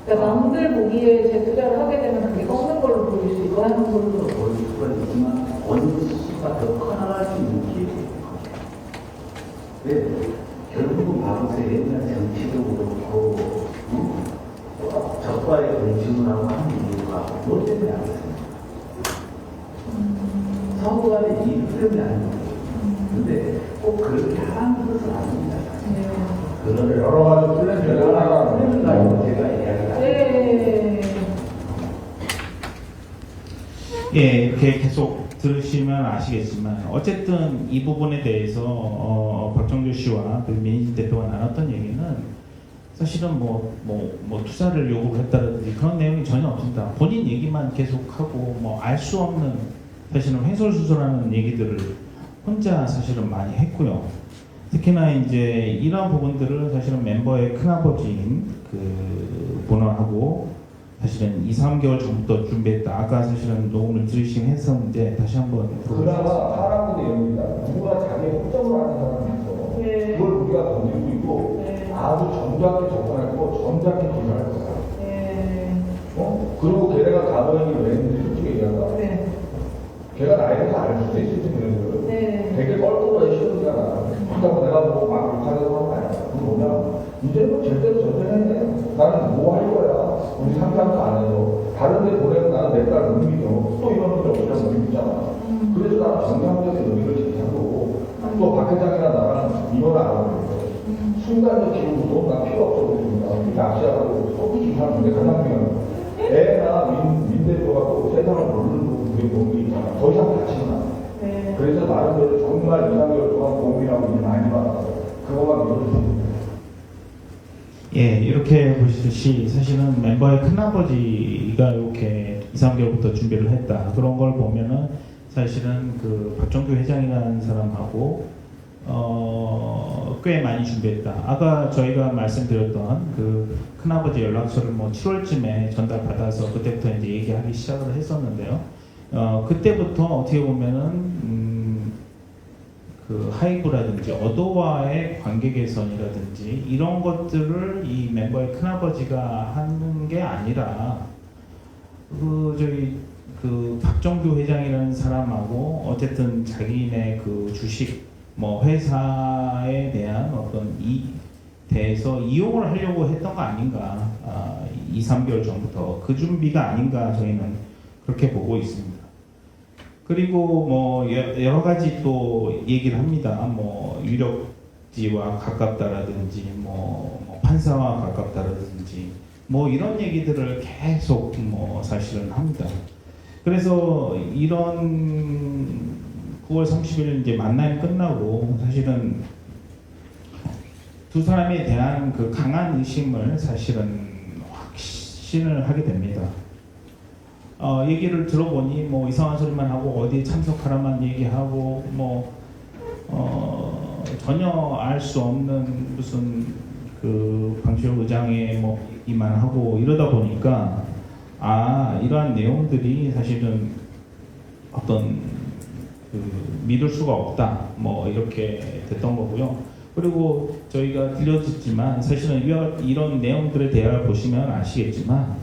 그러니까 남들 보기에 재투자를 하게 되면 그게 꺾는 걸로 보일 수 있다. 하는 걸로 보일 수가 있지만 원수가 더 커나갈 수 있는 기회예요. 네, 결국은 봐보세요. 옛날 정치도 그렇고 적과의 권심을 하고 하는 이유가 뭐 때문에 안 했습니까? 서로 간의 이익 때문에 안 했어요. 근데 꼭 그렇게 하는 것은 아닙니다. 그런 여러 가지 플랜 중에 하나가 제가 이야기를 네. 예, 이렇게 계속 들으시면 아시겠지만 어쨌든 이 부분에 대해서 박정규 씨와 그 민희진 대표가 나눴던 얘기는 사실은 뭐 투자를 요구를 했다든지 그런 내용이 전혀 없습니다. 본인 얘기만 계속하고 뭐 알 수 없는 사실은 횡설수설하는 얘기들을 혼자 사실은 많이 했고요. 특히나 이제 이런 부분들을 사실은 멤버의 큰아버지인 그 분하고 사실은 2, 3개월 전부터 준비했다. 아까 사실은 녹음을 들으시긴 했었는데 다시 한번 그나마 사람의 내용이다. 누가 자기 혹정을 하는 사람이 있어. 네. 그걸 우리가 건드리고 있고 네. 아주 점잖게 접근할 거고 점잖게 조사할 거야. 네. 그리고 걔네가 가면이 왜 했는지 솔직히 얘기한다. 네. 걔가 나에 대해서 알 수도 있을지 모르겠어요. 네. 되게 껄끄러워 싫으잖아. 그렇다고 내가 막 욕하려고 하는 거 아니야. 그건 뭐냐? 이제 뭐 제대로 전쟁했네. 나는 뭐 할 거야. 우리 상담도 안 해도. 다른 데 보내면 나는 내 딸 못 믿어. 또 이런 분들 없잖아. 못 믿잖아. 그래서 나는 정상적인 의미를 제시한 거고. 또 박 회장이나 나랑 이혼을 안 하고 있어. 순간적 기록도 나 필요 없어 보입니다. 낚시하고 소비지 사는 게 가장 중요한 거. 애나 민 대표가 또 세상을 모르는 우리 몸이 있잖아. 더 이상 다치면 안 돼. 네. 그래서 나름대로 정말 2, 3개월 동안 고민하고 일 많이 받았어요. 그거만 믿어주세요. 예, 이렇게 보시듯이 사실은 멤버의 큰아버지가 이렇게 2, 3개월부터 준비를 했다. 그런 걸 보면은 사실은 그 박정규 회장이라는 사람하고 꽤 많이 준비했다. 아까 저희가 말씀드렸던 그 큰아버지 연락처를 뭐 7월쯤에 전달받아서 그때부터 이제 얘기하기 시작을 했었는데요. 그때부터 어떻게 보면은 그 하이브라든지 어도와의 관계 개선이라든지 이런 것들을 이 멤버의 큰아버지가 하는 게 아니라 그 박정규 회장이라는 사람하고 어쨌든 자기네 그 주식 뭐 회사에 대한 어떤 대해서 이용을 하려고 했던 거 아닌가, 2, 3개월 전부터 그 준비가 아닌가 저희는 그렇게 보고 있습니다. 그리고 뭐 여러 가지 또 얘기를 합니다. 뭐 유력지와 가깝다라든지 뭐 판사와 가깝다라든지 뭐 이런 얘기들을 계속 뭐 사실은 합니다. 그래서 이런 9월 30일 이제 만남이 끝나고 사실은 두 사람에 대한 그 강한 의심을 사실은 확신을 하게 됩니다. 얘기를 들어보니 뭐 이상한 소리만 하고 어디에 참석하라만 얘기하고 뭐 전혀 알 수 없는 무슨 그 방시혁 의장의 뭐 얘기만 하고 이러다 보니까 이러한 내용들이 사실은 어떤 그 믿을 수가 없다 뭐 이렇게 됐던 거고요. 그리고 저희가 들려줬지만 사실은 이런 내용들에 대해 보시면 아시겠지만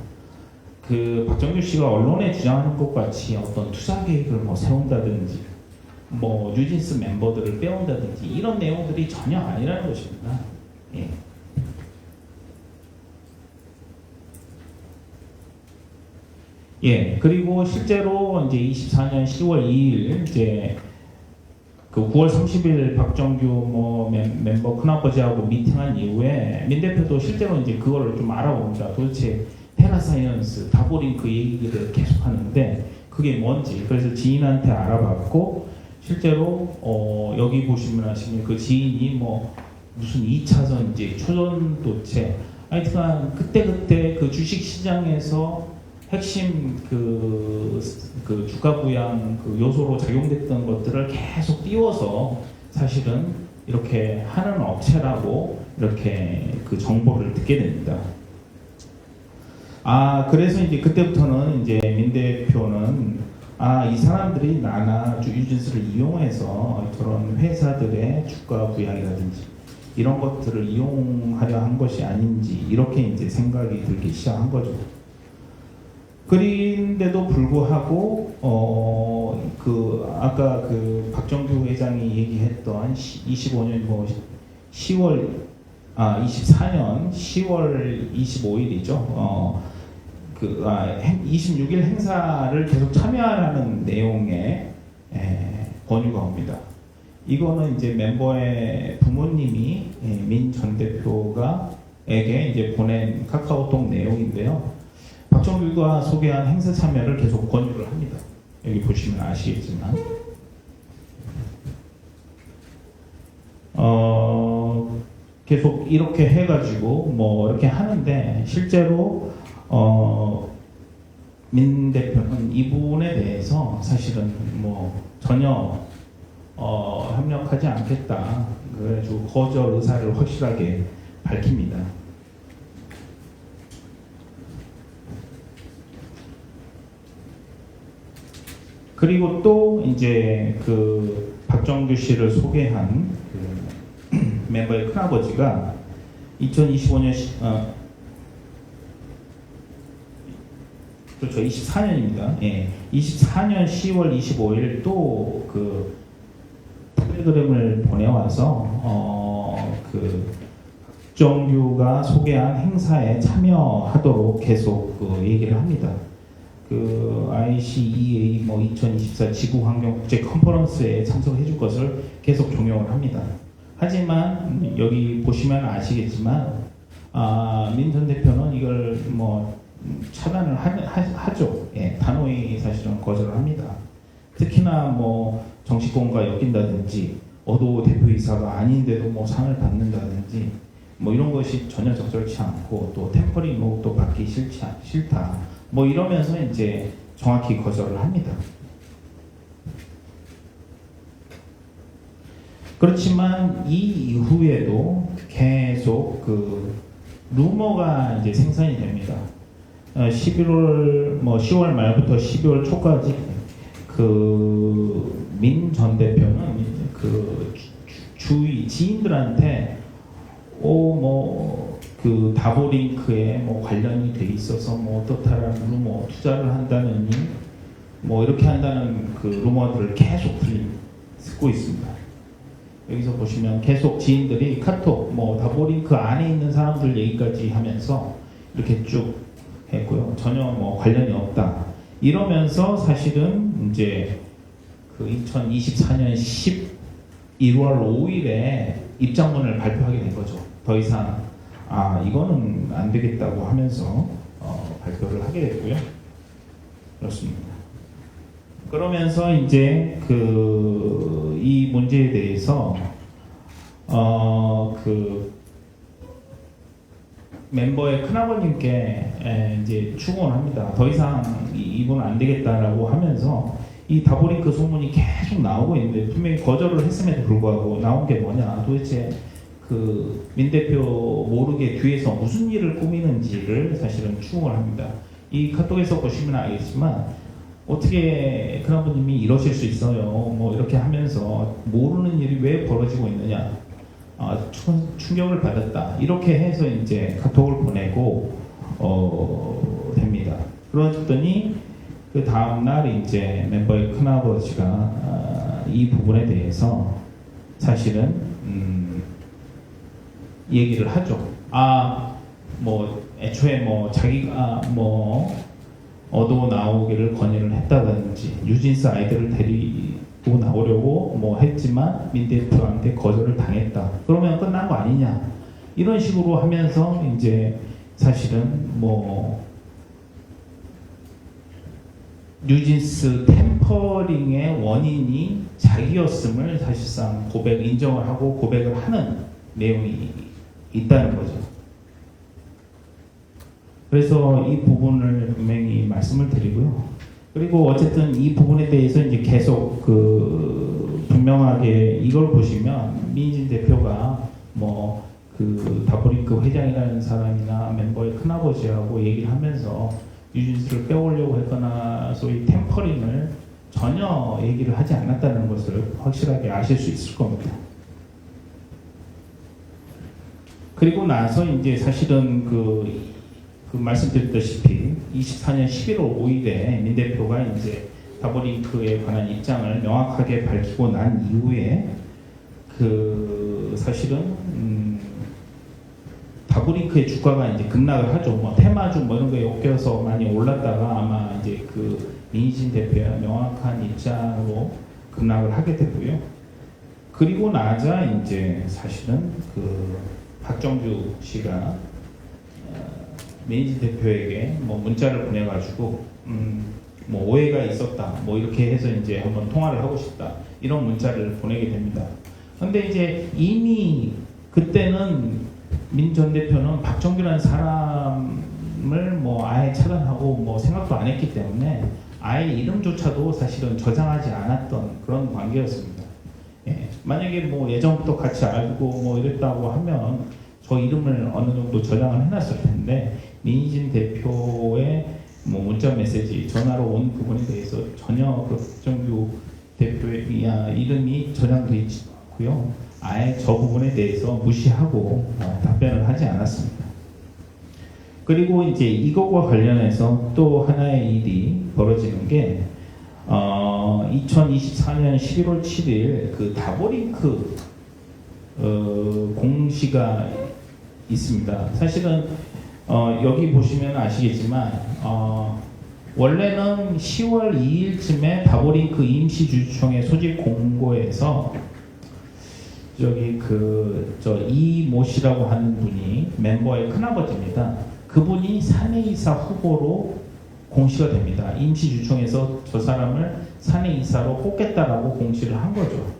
그 박정규 씨가 언론에 주장하는 것 같이 어떤 투자 계획을 뭐 세운다든지 뭐 뉴진스 멤버들을 빼온다든지 이런 내용들이 전혀 아니라는 것입니다. 예. 예, 그리고 실제로 이제 24년 10월 2일 이제 그 9월 30일 박정규 뭐 멤버 큰아버지하고 미팅한 이후에 민 대표도 실제로 이제 그거를 좀 알아봅니다. 도대체 테라사이언스, 다보링크 얘기를 계속 하는데 그게 뭔지. 그래서 지인한테 알아봤고 실제로 여기 보시면 아시면 그 지인이 뭐 무슨 2차전 이제 초전도체 하여튼간 그때 그 주식 시장에서 핵심 그 주가 부양 그 요소로 작용됐던 것들을 계속 띄워서 사실은 이렇게 하는 업체라고 이렇게 그 정보를 듣게 됩니다. 그래서 이제 그때부터는 이제 민 대표는 이 사람들이 나나 유진스를 이용해서 저런 회사들의 주가 부양이라든지 이런 것들을 이용하려 한 것이 아닌지 이렇게 이제 생각이 들기 시작한 거죠. 그런데도 불구하고 아까 그 박정규 회장이 얘기했던 25년 뭐 24년 10월 25일이죠. 26일 행사를 계속 참여하라는 내용의 권유가 옵니다. 이거는 이제 멤버의 부모님이 민 전 대표가에게 이제 보낸 카카오톡 내용인데요. 박정규가 소개한 행사 참여를 계속 권유를 합니다. 여기 보시면 아시겠지만 계속 이렇게 해가지고 뭐 이렇게 하는데 실제로 민 대표는 이 부분에 대해서 사실은 뭐 전혀 협력하지 않겠다. 그래가지고 거절 의사를 확실하게 밝힙니다. 그리고 또 이제 그 박정규 씨를 소개한 그 멤버의 큰아버지가 2025년 그렇죠. 24년입니다. 예. 24년 10월 25일 또 그 텔레그램을 보내와서 그 박정규가 소개한 행사에 참여하도록 계속 그 얘기를 합니다. 그 ICEA 뭐 2024 지구환경국제 컨퍼런스에 참석해 줄 것을 계속 종용을 합니다. 하지만 여기 보시면 아시겠지만 민 전 대표는 이걸 뭐 차단을 하죠. 예, 단호히 사실은 거절을 합니다. 특히나 뭐 정치권과 엮인다든지 어도 대표이사가 아닌데도 뭐 상을 받는다든지 뭐 이런 것이 전혀 적절치 않고 또 템퍼링 의혹도 받기 싫다. 뭐 이러면서 이제 정확히 거절을 합니다. 그렇지만 이 이후에도 계속 그 루머가 이제 생산이 됩니다. 11월 뭐 10월 말부터 12월 초까지 그 민 전 대표는 그 주위 지인들한테 뭐 그 다보링크에 뭐 관련이 돼 있어서 뭐 어떻다라는 루머, 투자를 한다느니 뭐 이렇게 한다는 그 루머들을 계속 듣고 있습니다. 여기서 보시면 계속 지인들이 카톡, 뭐 다보링크 안에 있는 사람들 얘기까지 하면서 이렇게 쭉 했고요. 전혀 뭐 관련이 없다. 이러면서 사실은 이제 그 2024년 11월 5일에 입장문을 발표하게 된 거죠. 더 이상 이거는 안 되겠다고 하면서 발표를 하게 됐고요. 그렇습니다. 그러면서 이제 이 문제에 대해서 그 멤버의 큰아버님께 이제 추궁을 합니다. 더 이상 이분은 안 되겠다라고 하면서 이 다보링크 소문이 계속 나오고 있는데 분명히 거절을 했음에도 불구하고 나온 게 뭐냐, 도대체 그 민 대표 모르게 뒤에서 무슨 일을 꾸미는지를 사실은 추궁을 합니다. 이 카톡에서 보시면 알겠지만 어떻게 큰아버님이 이러실 수 있어요, 뭐 이렇게 하면서 모르는 일이 왜 벌어지고 있느냐, 충격을 받았다, 이렇게 해서 이제 카톡을 보내고 됩니다. 그러더니 그 다음날 이제 멤버의 큰아버지가 이 부분에 대해서 사실은 얘기를 하죠. 뭐 애초에 뭐 자기가 뭐 어두워 나오기를 권유를 했다든지 뉴진스 아이들을 데리고 나오려고 뭐 했지만 민 대표한테 거절을 당했다. 그러면 끝난 거 아니냐. 이런 식으로 하면서 이제 사실은 뭐 뉴진스 템퍼링의 원인이 자기였음을 사실상 인정을 하고 고백을 하는 내용이 있다는 거죠. 그래서 이 부분을 분명히 말씀을 드리고요. 그리고 어쨌든 이 부분에 대해서 이제 계속 분명하게 이걸 보시면 민진 대표가 뭐 다보링크 회장이라는 사람이나 멤버의 큰아버지하고 얘기를 하면서 뉴진스를 빼오려고 했거나 소위 템퍼링을 전혀 얘기를 하지 않았다는 것을 확실하게 아실 수 있을 겁니다. 그리고 나서 이제 사실은 말씀드렸다시피 24년 11월 5일에 민 대표가 이제 다보링크에 관한 입장을 명확하게 밝히고 난 이후에 사실은 다보링크의 주가가 이제 급락을 하죠. 뭐 테마주 뭐 이런 거에 엮여서 많이 올랐다가 아마 이제 민희진 대표의 명확한 입장으로 급락을 하게 되고요. 그리고 나자 이제 사실은 박정주 씨가 민희진 대표에게 뭐 문자를 보내가지고 뭐 오해가 있었다, 뭐 이렇게 해서 이제 한번 통화를 하고 싶다, 이런 문자를 보내게 됩니다. 근데 이제 이미 그때는 민 전 대표는 박정규라는 사람을 뭐 아예 차단하고 뭐 생각도 안 했기 때문에 아예 이름조차도 사실은 저장하지 않았던 그런 관계였습니다. 예, 만약에 뭐 예전부터 같이 알고 뭐 이랬다고 하면 저 이름을 어느 정도 저장을 해놨을 텐데 민희진 대표의 뭐 문자 메시지, 전화로 온 부분에 대해서 전혀 박정규 대표의 이름이 저장되어 있지 않고요. 아예 저 부분에 대해서 무시하고 답변을 하지 않았습니다. 그리고 이제 이것과 관련해서 또 하나의 일이 벌어지는 게 2024년 11월 7일 다보링크 공시가 있습니다. 사실은 여기 보시면 아시겠지만 원래는 10월 2일쯤에 다보링크 임시주주총회 소집 공고에서 이모 씨라고 하는 분이 멤버의 큰아버지입니다. 그분이 사내이사 후보로 공시가 됩니다. 임시주총에서 저 사람을 사내이사로 뽑겠다라고 공시를 한 거죠.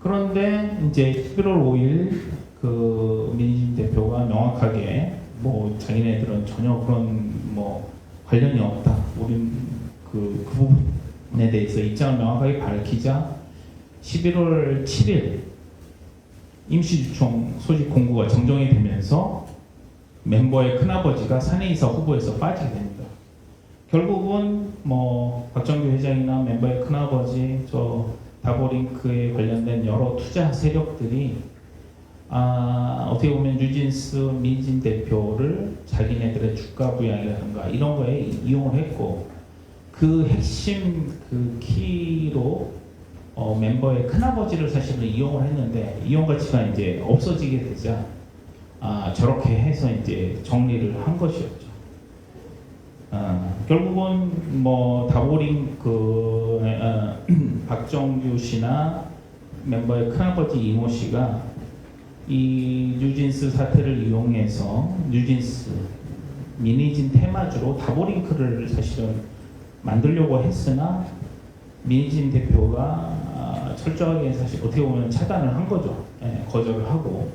그런데 이제 11월 5일 민희진 대표가 명확하게 뭐 자기네들은 전혀 그런 뭐 관련이 없다, 우린 그 부분에 대해서 입장을 명확하게 밝히자 11월 7일 임시주총 소집 공고가 정정이 되면서 멤버의 큰아버지가 사내이사 후보에서 빠지게 됩니다. 결국은 뭐 박정규 회장이나 멤버의 큰아버지, 다보링크에 관련된 여러 투자 세력들이 어떻게 보면 뉴진스 민진 대표를 자기네들의 주가 부양이라든가 이런 거에 이용을 했고, 그 핵심 키로 멤버의 큰아버지를 사실은 이용을 했는데 이용 가치가 이제 없어지게 되자 저렇게 해서 이제 정리를 한 것이었죠. 결국은 뭐 다보링 박정규 씨나 멤버의 큰아버지 이모 씨가 이 뉴진스 사태를 이용해서 뉴진스 미니진 테마주로 다보링크를 사실은 만들려고 했으나 미니진 대표가 철저하게 사실 어떻게 보면 차단을 한 거죠. 거절을 하고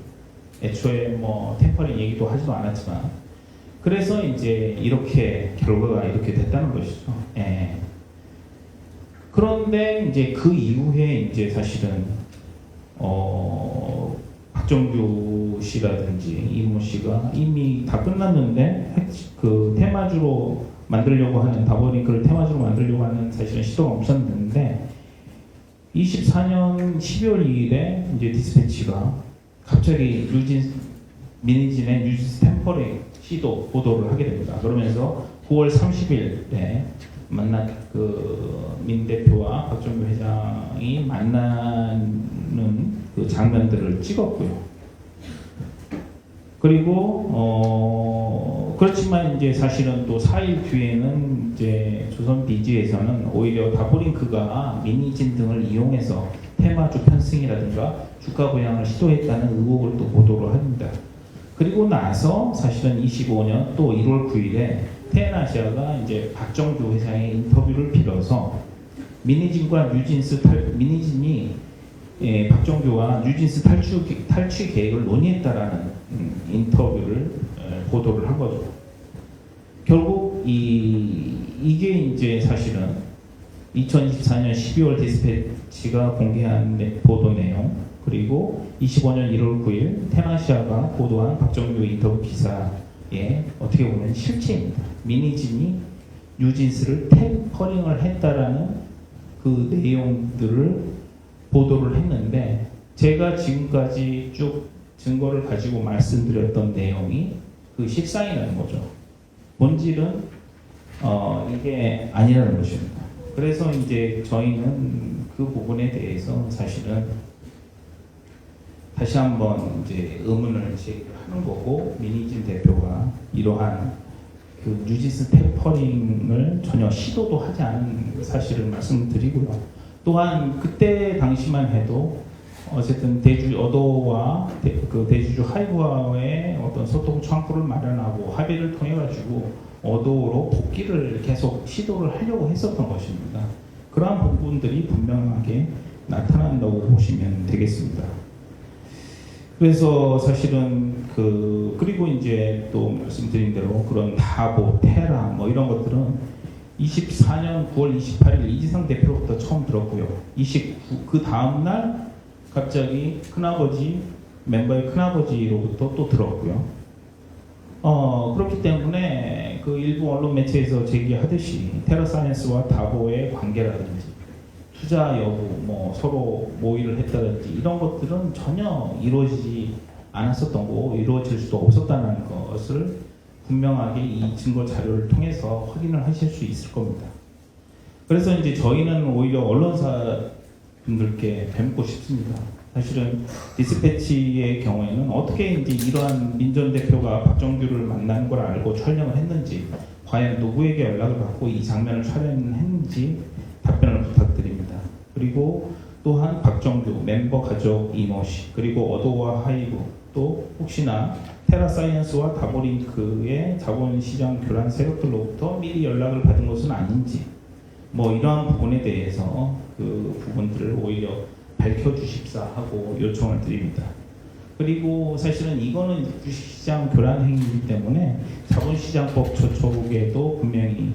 애초에 뭐 템퍼링 얘기도 하지도 않았지만 그래서 이제 이렇게 결과가 이렇게 됐다는 것이죠. 그런데 이제 그 이후에 이제 사실은 박정규 씨라든지 이모 씨가 이미 다 끝났는데 그 테마주로 만들려고 하는 다보링크를 테마주로 만들려고 하는 사실은 시도가 없었는데 24년 12월 2일에 이제 디스패치가 갑자기 미니진의 뉴진스 템퍼링 시도 보도를 하게 됩니다. 그러면서 9월 30일에 만난 민 대표와 박정규 회장이 만나는 그 장면들을 찍었고요. 그리고 그렇지만 이제 사실은 또 4일 뒤에는 이제 조선 비지에서는 오히려 다보링크가 미니진 등을 이용해서 테마주 편승이라든가 주가 부양을 시도했다는 의혹을 또 보도를 합니다. 그리고 나서 사실은 25년 또 1월 9일에 TN아시아가 이제 박정규 회장의 인터뷰를 빌어서 미니진과 미니진이 박정규와 뉴진스 탈취 계획을 논의했다라는 인터뷰를 보도를 한 거죠. 결국 이게 이제 사실은 2024년 12월 디스패치가 공개한 보도 내용 그리고 25년 1월 9일 테나시아가 보도한 박정규 인터뷰 기사의 어떻게 보면 실체입니다. 미니진이 뉴진스를 템퍼링을 했다라는 그 내용들을 보도를 했는데 제가 지금까지 쭉 증거를 가지고 말씀드렸던 내용이 그 실상이라는 거죠. 본질은 이게 아니라는 것입니다. 그래서 이제 저희는 그 부분에 대해서 사실은 다시 한번 이제 의문을 제기하는 거고 미니진 대표가 이러한 그 뉴진스 템퍼링을 전혀 시도도 하지 않은 사실을 말씀드리고요. 또한 그때 당시만 해도 어쨌든 대주 어도와 대주주 하이브와의 어떤 소통 창구를 마련하고 합의를 통해 가지고 어도로 복귀를 계속 시도를 하려고 했었던 것입니다. 그러한 부분들이 분명하게 나타난다고 보시면 되겠습니다. 그래서 사실은 그리고 이제 또 말씀드린 대로 그런 다보, 테라 뭐 이런 것들은 24년 9월 28일 이지상 대표로부터 처음 들었고요. 그 다음 날 갑자기 큰아버지 멤버의 큰아버지로부터 또 들었고요. 그렇기 때문에 그 일부 언론 매체에서 제기하듯이 테라사이언스와 다보의 관계라든지 투자 여부, 뭐 서로 모의를 했다든지 이런 것들은 전혀 이루어지지 않았었던 거고 이루어질 수도 없었다는 것을 분명하게 이 증거 자료를 통해서 확인을 하실 수 있을 겁니다. 그래서 이제 저희는 오히려 언론사 분들께 뵙고 싶습니다. 사실은 디스패치의 경우에는 어떻게 이제 이러한 민 전 대표가 박정규를 만난 걸 알고 촬영을 했는지, 과연 누구에게 연락을 받고 이 장면을 촬영했는지 답변을 부탁드립니다. 그리고 또한 박정규 멤버 가족 이모 씨, 그리고 어도와 하이브, 또 혹시나 테라사이언스와 다보링크의 자본시장 교란 세력들로부터 미리 연락을 받은 것은 아닌지, 뭐 이러한 부분에 대해서 그 부분들을 오히려 밝혀주십사 하고 요청을 드립니다. 그리고 사실은 이거는 주식시장 교란 행위이기 때문에 자본시장법 저촉에도 분명히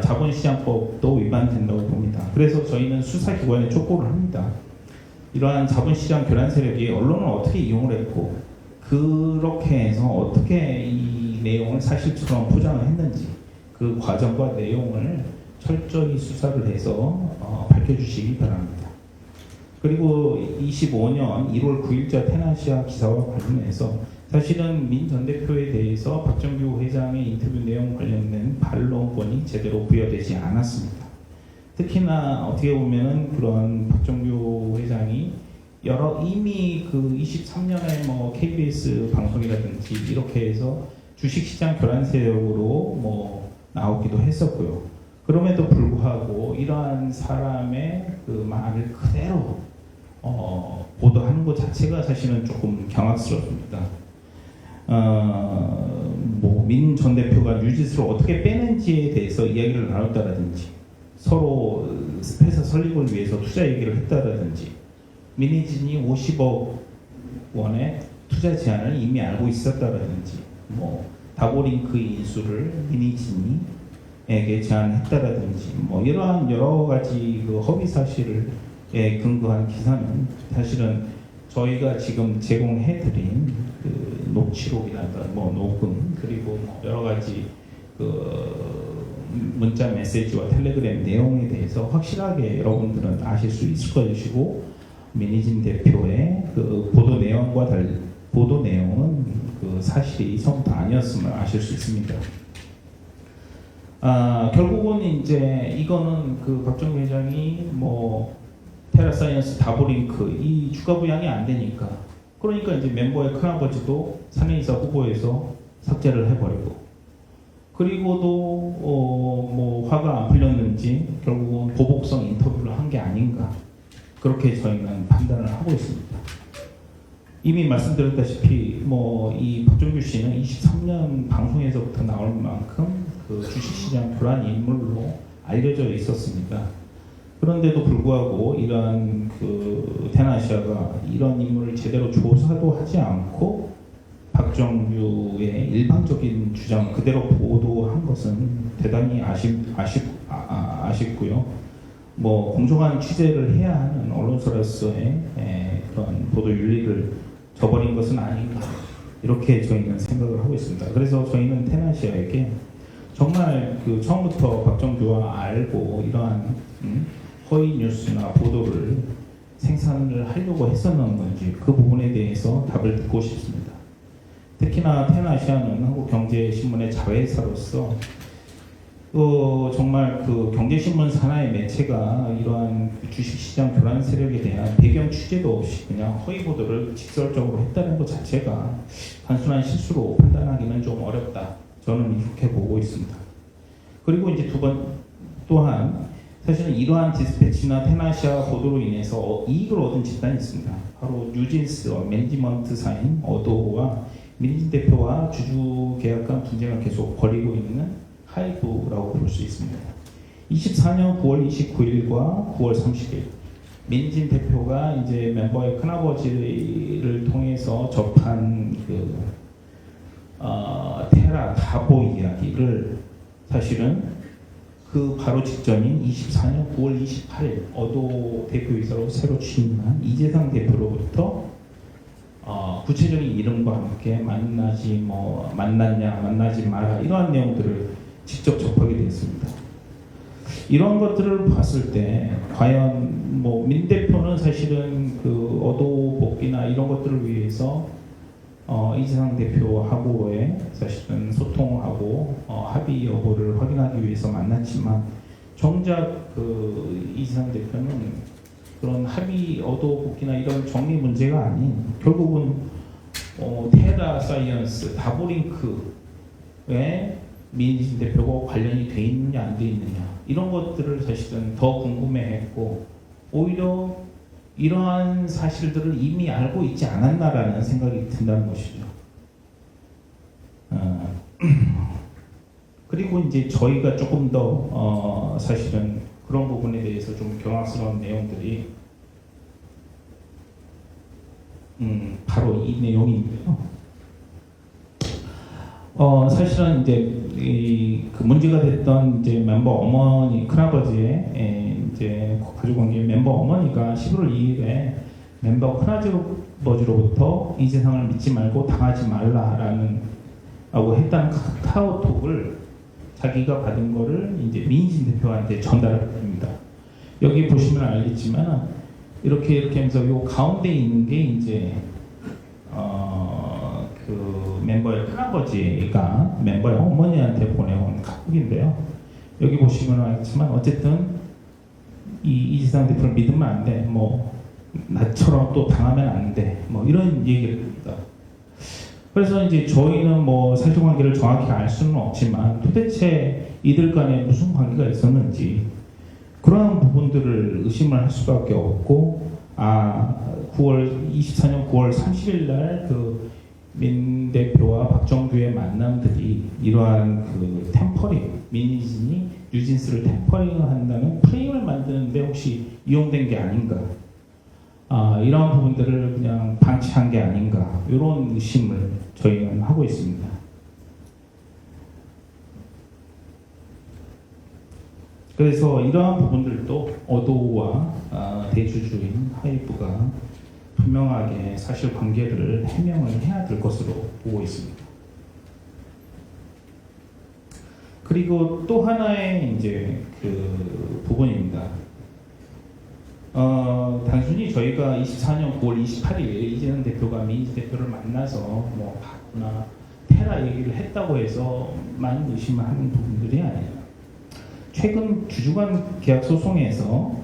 자본시장법도 위반된다고 봅니다. 그래서 저희는 수사기관에 촉구를 합니다. 이러한 자본시장 교란 세력이 언론을 어떻게 이용을 했고 그렇게 해서 어떻게 이 내용을 사실처럼 포장을 했는지 그 과정과 내용을 철저히 수사를 해서 밝혀주시기 바랍니다. 그리고 25년 1월 9일자 테나시아 기사와 관련해서 사실은 민 전 대표에 대해서 박정규 회장의 인터뷰 내용 관련된 반론권이 제대로 부여되지 않았습니다. 특히나 어떻게 보면은 그런 박정규 회장이 이미 그 23년에 뭐 KBS 방송이라든지 이렇게 해서 주식시장 교란 세력으로 뭐 나오기도 했었고요. 그럼에도 불구하고 이러한 사람의 그 말을 그대로 보도하는 것 자체가 사실은 조금 경악스럽습니다. 뭐 민 전 대표가 뉴짓을 어떻게 빼는지에 대해서 이야기를 나눴다라든지, 서로 회사 설립을 위해서 투자 얘기를 했다라든지, 미니진이 50억 원의 투자 제안을 이미 알고 있었다라든지, 뭐 다보링크 인수를 미니진이에게 제안했다라든지, 뭐 이러한 여러 가지 그 허위 사실을 근거한 기사는 사실은 저희가 지금 제공해드린 그 녹취록이라든가 뭐 녹음, 그리고 뭐 여러 가지 그 문자 메시지와 텔레그램 내용에 대해서 확실하게 여러분들은 아실 수 있을 것이고, 민희진 대표의 그 보도 내용은 그 사실이 전부 다 아니었음을 아실 수 있습니다. 결국은 이제 이거는 그 박정희 회장이 뭐 테라사이언스, 다보링크 이 주가 부양이 안 되니까, 그러니까 이제 멤버의 큰아버지도 사내이사 후보에서 삭제를 해버리고, 그리고도 뭐 화가 안 풀렸는지 결국은 보복성 인터뷰를 한 게 아닌가, 그렇게 저희는 판단을 하고 있습니다. 이미 말씀드렸다시피 뭐 이 박정규 씨는 23년 방송에서부터 나올 만큼 그 주식시장 불안 인물로 알려져 있었습니다. 그런데도 불구하고 이러한 그 테나시아가 이런 인물을 제대로 조사도 하지 않고 박정규의 일방적인 주장 그대로 보도한 것은 대단히 아쉽고요. 뭐 공정한 취재를 해야 하는 언론사로서의 그런 보도 윤리를 저버린 것은 아닌가, 이렇게 저희는 생각을 하고 있습니다. 그래서 저희는 테나시아에게 정말 그 처음부터 박정규와 알고 이러한 허위 뉴스나 보도를 생산을 하려고 했었는 건지 그 부분에 대해서 답을 듣고 싶습니다. 특히나 테나시아는 한국경제신문의 자회사로서 정말 그 경제신문 산하의 매체가 이러한 주식시장 교란 세력에 대한 배경 취재도 없이 그냥 허위 보도를 직설적으로 했다는 것 자체가 단순한 실수로 판단하기는 좀 어렵다, 저는 이렇게 보고 있습니다. 그리고 이제 또한 사실은 이러한 디스패치나 테나시아 보도로 인해서 이익을 얻은 집단이 있습니다. 바로 뉴진스와 매니지먼트사인 어도와 민희진 대표와 주주 계약 간 분쟁을 계속 벌이고 있는 하이브라고 볼 수 있습니다. 24년 9월 29일과 9월 30일 민희진 대표가 이제 멤버의 큰아버지를 통해서 접한 그 테라 다보 이야기를 사실은 그 바로 직전인 24년 9월 28일 어도 대표이사로 새로 취임한 이재상 대표로부터 구체적인 이름과 함께 만났냐 만나지 마라 이러한 내용들을 직접 접하게 되었습니다. 이런 것들을 봤을 때 과연 뭐 민 대표는 사실은 그 어도 복귀나 이런 것들을 위해서 이재상 대표하고의 사실은 소통하고 합의 여부를 확인하기 위해서 만났지만, 정작 그 이재상 대표는 그런 합의 어도 복귀나 이런 정리 문제가 아닌 결국은 테라 사이언스, 다보링크에 민희진 대표가 관련이 돼 있느냐 안 돼 있느냐 이런 것들을 사실은 더 궁금해했고, 오히려 이러한 사실들을 이미 알고 있지 않았나라는 생각이 든다는 것이죠. 그리고 이제 저희가 조금 더 사실은 그런 부분에 대해서 좀 경악스러운 내용들이 바로 이 내용인데요. 사실은 이제 그 문제가 됐던 이제 멤버 어머니, 큰아버지의 이제 가족관계 멤버 어머니가 11월 2일에 멤버 큰아버지로부터 이재상을 믿지 말고 당하지 말라라는 라고 했다는 카카오톡을 자기가 받은 거를 이제 민희진 대표한테 전달합니다. 여기 보시면 알겠지만 이렇게 하면서 요 가운데 있는 게 이제 그 멤버의 큰아버지가 멤버의 어머니한테 보내온 카톡인데요. 여기 보시면 알겠지만 어쨌든 이재상 대표를 믿으면 안 돼. 뭐 나처럼 또 당하면 안 돼. 뭐 이런 얘기를 합니다. 그래서 이제 저희는 뭐 사실관계를 정확히 알 수는 없지만 도대체 이들 간에 무슨 관계가 있었는지 그러한 부분들을 의심을 할 수밖에 없고 24년 9월 30일 날 그 민 대표와 박정규의 만남들이 이러한 그 템퍼링, 민희진이 뉴진스를 템퍼링을 한다는 프레임을 만드는데 혹시 이용된 게 아닌가? 이러한 부분들을 그냥 방치한 게 아닌가? 이런 의심을 저희는 하고 있습니다. 그래서 이러한 부분들도 어도우와 대주주인 하이브가 분명하게 사실관계를 해명을 해야 될 것으로 보고 있습니다. 그리고 또 하나의 이제 그 부분입니다. 단순히 저희가 24년 9월 28일에 이재명 대표가 민희진 대표를 만나서 뭐 바꾸나 테라 얘기를 했다고 해서 많은 의심을 하는 부분들이 아니에요. 최근 주주간 계약 소송에서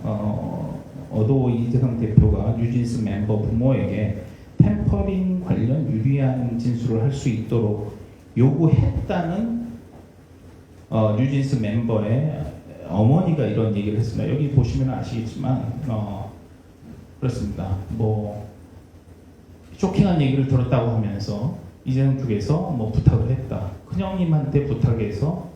어도우 이재상 대표가 뉴진스 멤버 부모에게 템퍼링 관련 유리한 진술을 할 수 있도록 요구했다는 뉴진스 멤버의 어머니가 이런 얘기를 했습니다. 여기 보시면 아시겠지만 그렇습니다. 뭐 쇼킹한 얘기를 들었다고 하면서 이재상 쪽에서 뭐 부탁을 했다. 큰형님한테 부탁해서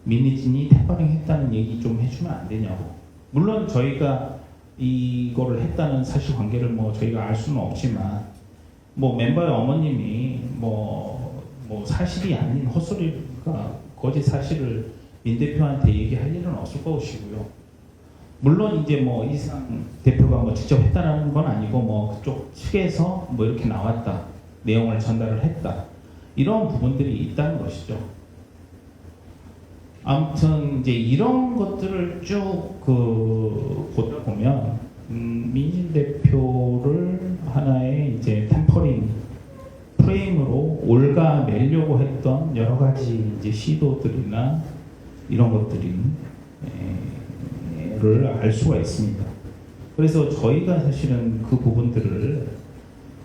민희진이 템퍼링 했다는 얘기 좀 해주면 안 되냐고. 물론 저희가 이거를 했다는 사실관계를 뭐 저희가 알 수는 없지만 뭐 멤버의 어머님이 뭐 사실이 아닌 헛소리가 거짓 사실을 민 대표한테 얘기할 일은 없을 것이고요. 물론 이제 뭐 이상 대표가 뭐 직접 했다는 건 아니고 뭐 그쪽 측에서 뭐 이렇게 나왔다, 내용을 전달을 했다, 이런 부분들이 있다는 것이죠. 아무튼 이제 이런 것들을 쭉 보다 보면 민희진 대표를 하나의 이제 템퍼링 프레임으로 올가매려고 했던 여러 가지 이제 시도들이나 이런 것들을 알 수가 있습니다. 그래서 저희가 사실은 그 부분들을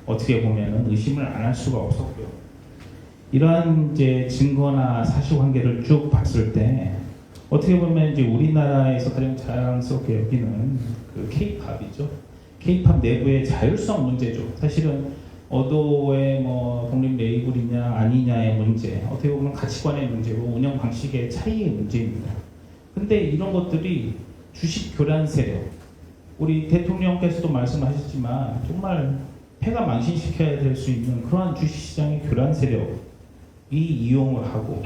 어떻게 보면은 의심을 안 할 수가 없었고요. 이러한 이제 증거나 사실관계를 쭉 봤을 때 어떻게 보면 이제 우리나라에서 가장 자랑스럽게 여기는 그 K-팝이죠. K-팝 내부의 자율성 문제죠. 사실은 어도의 뭐 독립 레이블이냐 아니냐의 문제, 어떻게 보면 가치관의 문제고 운영 방식의 차이의 문제입니다. 근데 이런 것들이 주식 교란 세력, 우리 대통령께서도 말씀하셨지만 정말 폐가 망신시켜야 될 수 있는 그러한 주식시장의 교란 세력이 이용을 하고,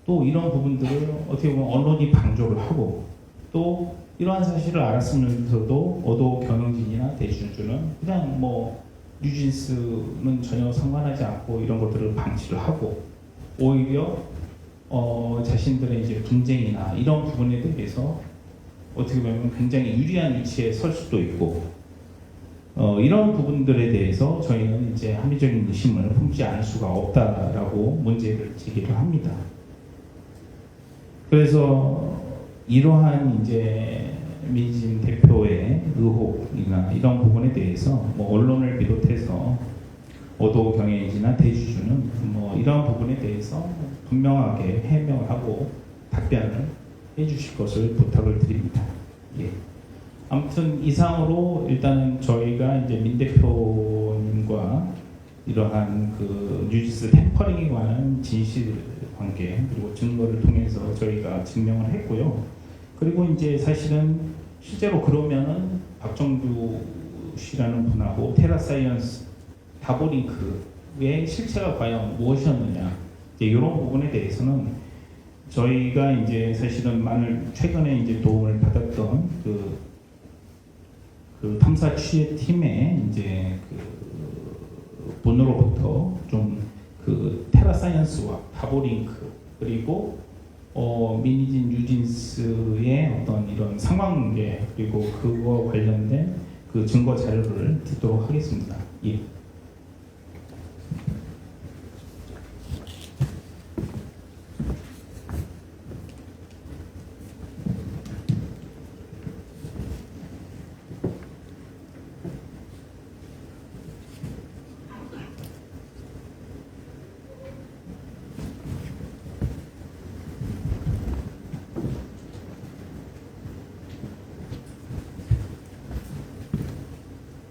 또 이런 부분들을 어떻게 보면 언론이 방조를 하고, 또 이러한 사실을 알았으면서도 어도 경영진이나 대주주는 그냥 뭐 뉴진스는 전혀 상관하지 않고 이런 것들을 방치를 하고, 오히려 자신들의 이제 분쟁이나 이런 부분에 대해서 어떻게 보면 굉장히 유리한 위치에 설 수도 있고, 이런 부분들에 대해서 저희는 이제 합리적인 의심을 품지 않을 수가 없다라고 문제를 제기를 합니다. 그래서 이러한 이제 민희진 대표의 의혹이나 이런 부분에 대해서 뭐 언론을 비롯해서 어도 경영진이나 대주주는 뭐 이러한 부분에 대해서 분명하게 해명을 하고 답변을 해주실 것을 부탁을 드립니다. 예. 아무튼 이상으로 일단은 저희가 이제 민 대표님과 이러한 그 뉴진스 템퍼링에 관한 진실 관계 그리고 증거를 통해서 저희가 증명을 했고요. 그리고 이제 사실은 실제로 그러면은 박정규 씨라는 분하고 테라사이언스 다보링크의 실체가 과연 무엇이었느냐, 이제 이런 부분에 대해서는 저희가 이제 사실은 최근에 이제 도움을 받았던 그 탐사 취재팀의 이제 그 분으로부터 좀 그 테라사이언스와 다보링크 그리고 민희진 뉴진스의 어떤 이런 상관관계 그리고 그거 관련된 그 증거 자료를 듣도록 하겠습니다. 예.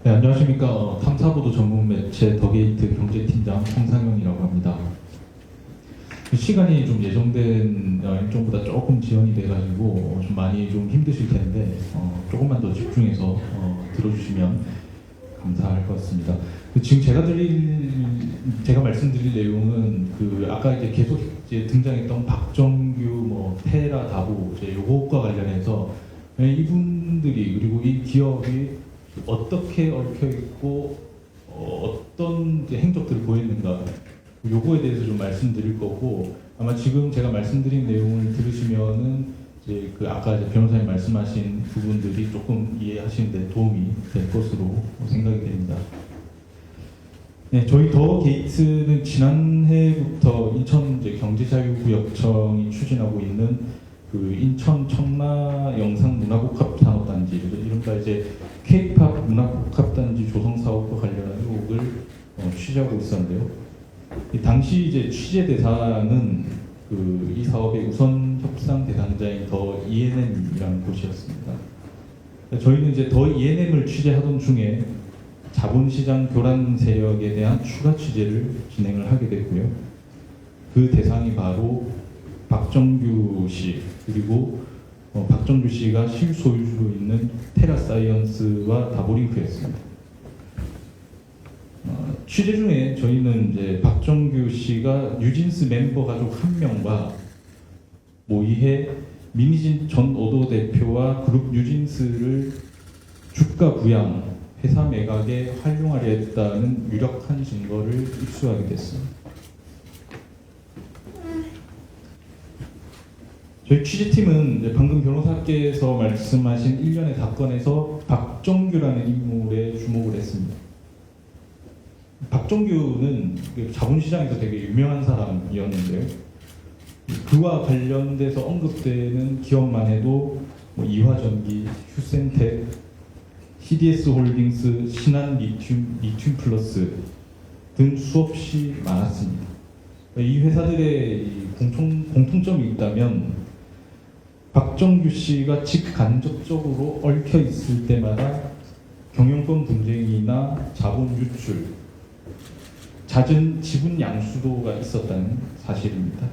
네, 안녕하십니까. 탐사보도 전문 매체 더게이트 경제팀장 홍상영이라고 합니다. 시간이 좀 예정된 일정보다 조금 지연이 돼가지고 좀 많이 좀 힘드실 텐데 조금만 더 집중해서 들어주시면 감사할 것 같습니다. 지금 제가 말씀드릴 내용은 그 아까 이제 계속 이제 등장했던 박정규, 뭐 테라, 다보 이제 요것과 관련해서 이분들이 그리고 이 기업이 어떻게 얽혀 있고 어떤 이제 행적들을 보였는가 요거에 대해서 좀 말씀드릴 거고, 아마 지금 제가 말씀드린 내용을 들으시면은 이제 그 아까 이제 변호사님 말씀하신 부분들이 조금 이해하시는 데 도움이 될 것으로 생각이 됩니다. 네, 저희 더 게이트는 지난해부터 인천 이제 경제자유구역청이 추진하고 있는 그 인천 청라 영상문화복합산업단지, 이른바 이제 K-팝 문화복합단지 조성 사업과 관련한 의혹을 취재하고 있었는데요. 당시 이제 취재 대상은 그 이 사업의 우선 협상 대상자인 더 ENM이라는 곳이었습니다. 저희는 이제 더 ENM을 취재하던 중에 자본시장 교란 세력에 대한 추가 취재를 진행을 하게 됐고요. 그 대상이 바로 박정규 씨, 그리고 박정규 씨가 실소유주로 있는 테라사이언스와 다보링크였습니다. 취재 중에 저희는 이제 박정규 씨가 뉴진스 멤버 가족 한 명과 모의해 민희진 전 오도 대표와 그룹 뉴진스를 주가 부양, 회사 매각에 활용하려 했다는 유력한 증거를 입수하게 됐습니다. 저희 취재팀은 이제 방금 변호사께서 말씀하신 일련의 사건에서 박정규라는 인물에 주목을 했습니다. 박정규는 자본시장에서 되게 유명한 사람이었는데요. 그와 관련돼서 언급되는 기업만 해도 뭐 이화전기, 휴센텍, CDS홀딩스, 신한리튬 플러스 등 수없이 많았습니다. 이 회사들의 공통점이 있다면 박정규 씨가 직간접적으로 얽혀 있을 때마다 경영권 분쟁이나 자본 유출, 잦은 지분 양수도가 있었다는 사실입니다.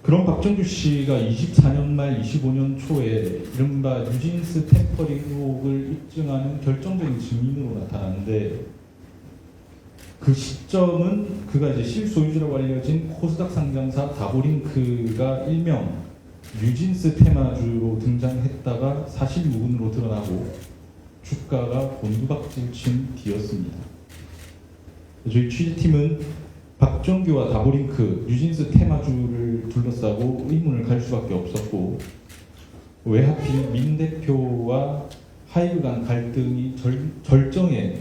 그런 박정규 씨가 24년 말 25년 초에 이른바 뉴진스 템퍼링 의혹을 입증하는 결정적인 증인으로 나타나는데, 그 시점은 그가 이제 실소유주라고 알려진 코스닥 상장사 다보링크가 일명 뉴진스 테마주로 등장했다가 사실무근으로 드러나고 주가가 곤두박질 친 뒤였습니다. 저희 취재팀은 박정규와 다보링크, 뉴진스 테마주를 둘러싸고 의문을 갈 수밖에 없었고, 왜 하필 민 대표와 하이브 간 갈등이 절정에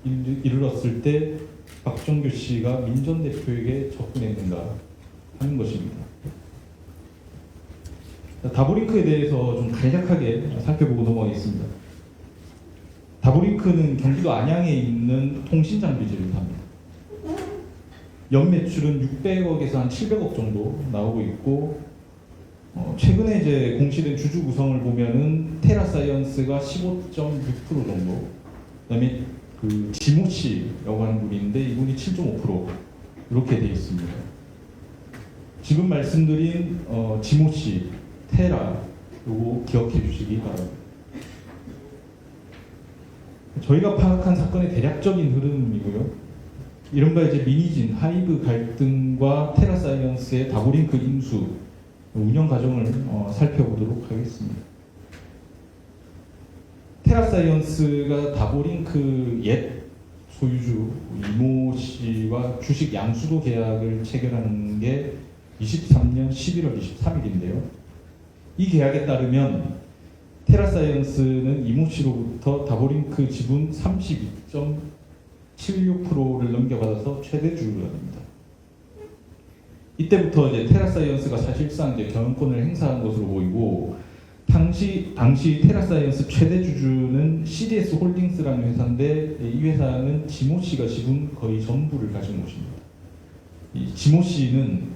이르렀을 때 박정규 씨가 민 전 대표에게 접근했는가 하는 것입니다. 다보링크에 대해서 좀 간략하게 살펴보고 넘어가겠습니다. 다보링크는 경기도 안양에 있는 통신장비지를 합니다. 연매출은 600억에서 한 700억 정도 나오고 있고, 최근에 이제 공시된 주주 구성을 보면은 테라사이언스가 15.6% 정도, 그다음에 그 지모 씨라고 하는 분이 있는데 이분이 7.5% 이렇게 되어 있습니다. 지금 말씀드린 지모 씨, 테라, 요거 기억해 주시기 바랍니다. 저희가 파악한 사건의 대략적인 흐름이고요. 이른바 이제 민희진, 하이브 갈등과 테라사이언스의 다보링크 인수, 운영 과정을 살펴보도록 하겠습니다. 테라사이언스가 다보링크 옛 소유주 이모 씨와 주식 양수도 계약을 체결하는 게 23년 11월 23일인데요. 이 계약에 따르면 테라사이언스는 이모 씨로부터 다보링크 지분 32.76%를 넘겨받아서 최대 주주가 됩니다. 이때부터 이제 테라사이언스가 사실상 이제 경영권을 행사한 것으로 보이고, 당시 테라사이언스 최대 주주는 CDS 홀딩스라는 회사인데, 이 회사는 지모 씨가 지분 거의 전부를 가진 곳입니다. 이 지모 씨는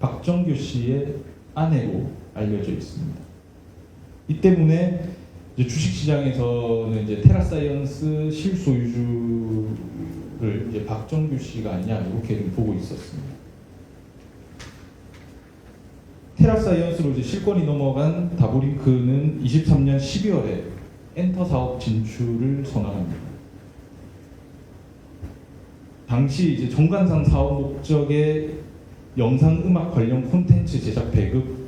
박정규 씨의 아내로 알려져 있습니다. 이 때문에 이제 주식시장에서는 이제 테라사이언스 실소유주를 이제 박정규 씨가 아니냐 이렇게 좀 보고 있었습니다. 테라사이언스로 이제 실권이 넘어간 다보링크는 23년 12월에 엔터 사업 진출을 선언합니다. 당시 이제 정관상 사업 목적의 영상 음악 관련 콘텐츠 제작 배급,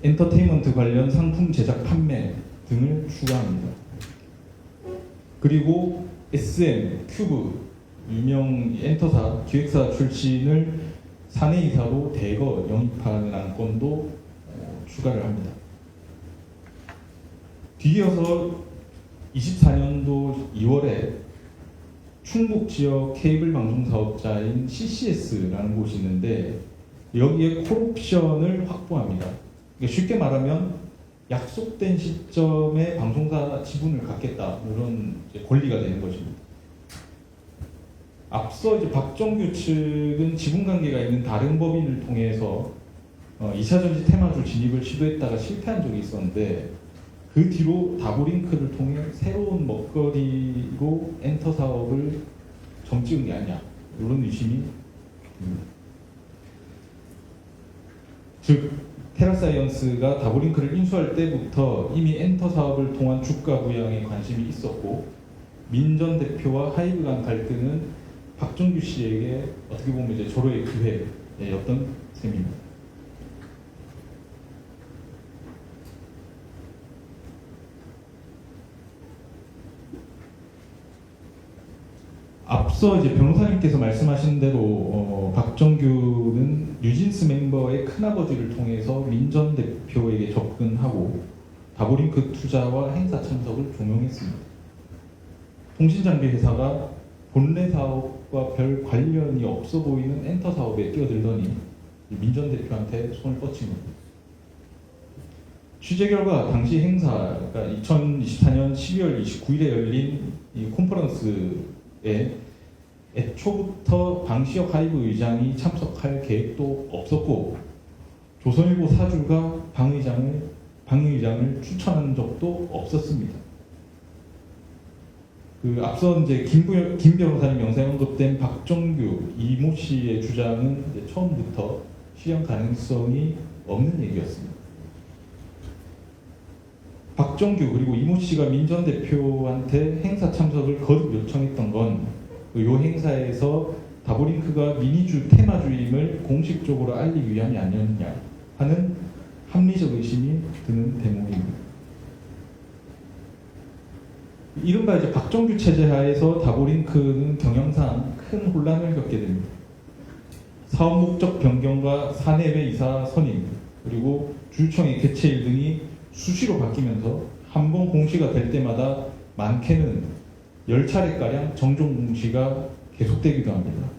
엔터테인먼트 관련 상품 제작 판매 등을 추가합니다. 그리고 SM, 큐브, 유명 엔터사, 기획사 출신을 사내이사로 대거 영입하는 안건도 추가를 합니다. 뒤이어서 24년도 2월에 충북 지역 케이블 방송 사업자인 CCS라는 곳이 있는데 여기에 콜옵션을 확보합니다. 그러니까 쉽게 말하면 약속된 시점에 방송사 지분을 갖겠다 이런 이제 권리가 되는 것입니다. 앞서 이제 박정규 측은 지분 관계가 있는 다른 법인을 통해서 2차 전지 테마주 진입을 시도했다가 실패한 적이 있었는데 그 뒤로 다보링크를 통해 새로운 먹거리로 엔터 사업을 점찍은 게 아니냐 이런 의심이 듭니다. 즉 테라사이언스가 다보링크를 인수할 때부터 이미 엔터 사업을 통한 주가 부양에 관심이 있었고 민 전 대표와 하이브 간 갈등은 박정규 씨에게 어떻게 보면 이제 절호의 기회였던 셈입니다. 앞서 이제 변호사님께서 말씀하신 대로 박정규는 뉴진스 멤버의 큰아버지를 통해서 민 전 대표에게 접근하고 다보링크 투자와 행사 참석을 종용했습니다. 통신장비 회사가 본래 사업과 별 관련이 없어 보이는 엔터 사업에 뛰어들더니 민 전 대표한테 손을 뻗친 겁니다. 취재 결과 당시 행사가 2024년 12월 29일에 열린 이 컨퍼런스에 애초부터 방시혁 하이브 의장이 참석할 계획도 없었고 조선일보 사주가 방 의장을 추천한 적도 없었습니다. 그 앞서 이제 김 변호사님 영상에 언급된 박정규, 이모 씨의 주장은 이제 처음부터 실현 가능성이 없는 얘기였습니다. 박정규 그리고 이모 씨가 민 전 대표한테 행사 참석을 거듭 요청했던 건 이 행사에서 다보링크가 미니주 테마주임을 공식적으로 알리기 위함이 아니었냐 하는 합리적 의심이 드는 대목입니다. 이른바 이제 박정규 체제 하에서 다보링크는 경영상 큰 혼란을 겪게 됩니다. 사업 목적 변경과 사내외 이사 선임 그리고 주주총회 개최일 등이 수시로 바뀌면서 한 번 공시가 될 때마다 많게는 10차례가량 정종 공시가 계속되기도 합니다.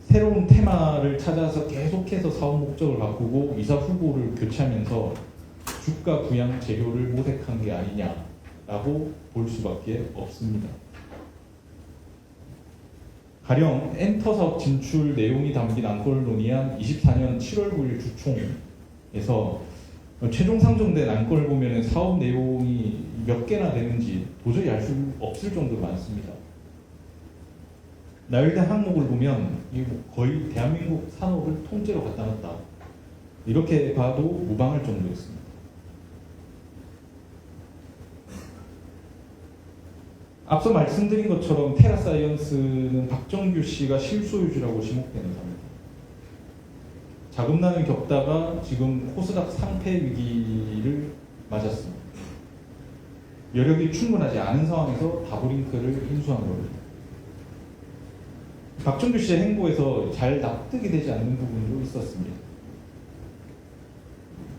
새로운 테마를 찾아서 계속해서 사업 목적을 바꾸고 이사 후보를 교체하면서 주가 부양 재료를 모색한 게 아니냐라고 볼 수밖에 없습니다. 가령 엔터 사업 진출 내용이 담긴 안건을 논의한 24년 7월 9일 주총에서 최종 상정된 안건을 보면 사업 내용이 몇 개나 되는지 도저히 알 수 없을 정도로 많습니다. 나열된 항목을 보면 거의 대한민국 산업을 통째로 갖다 놨다. 이렇게 봐도 무방할 정도였습니다. 앞서 말씀드린 것처럼 테라사이언스는 박정규 씨가 실소유주라고 지목되는 회사입니다. 자금난을 겪다가 지금 코스닥 상패 위기를 맞았습니다. 여력이 충분하지 않은 상황에서 다보링크를 인수한 겁니다. 박정규 씨의 행보에서 잘 납득이 되지 않는 부분도 있었습니다.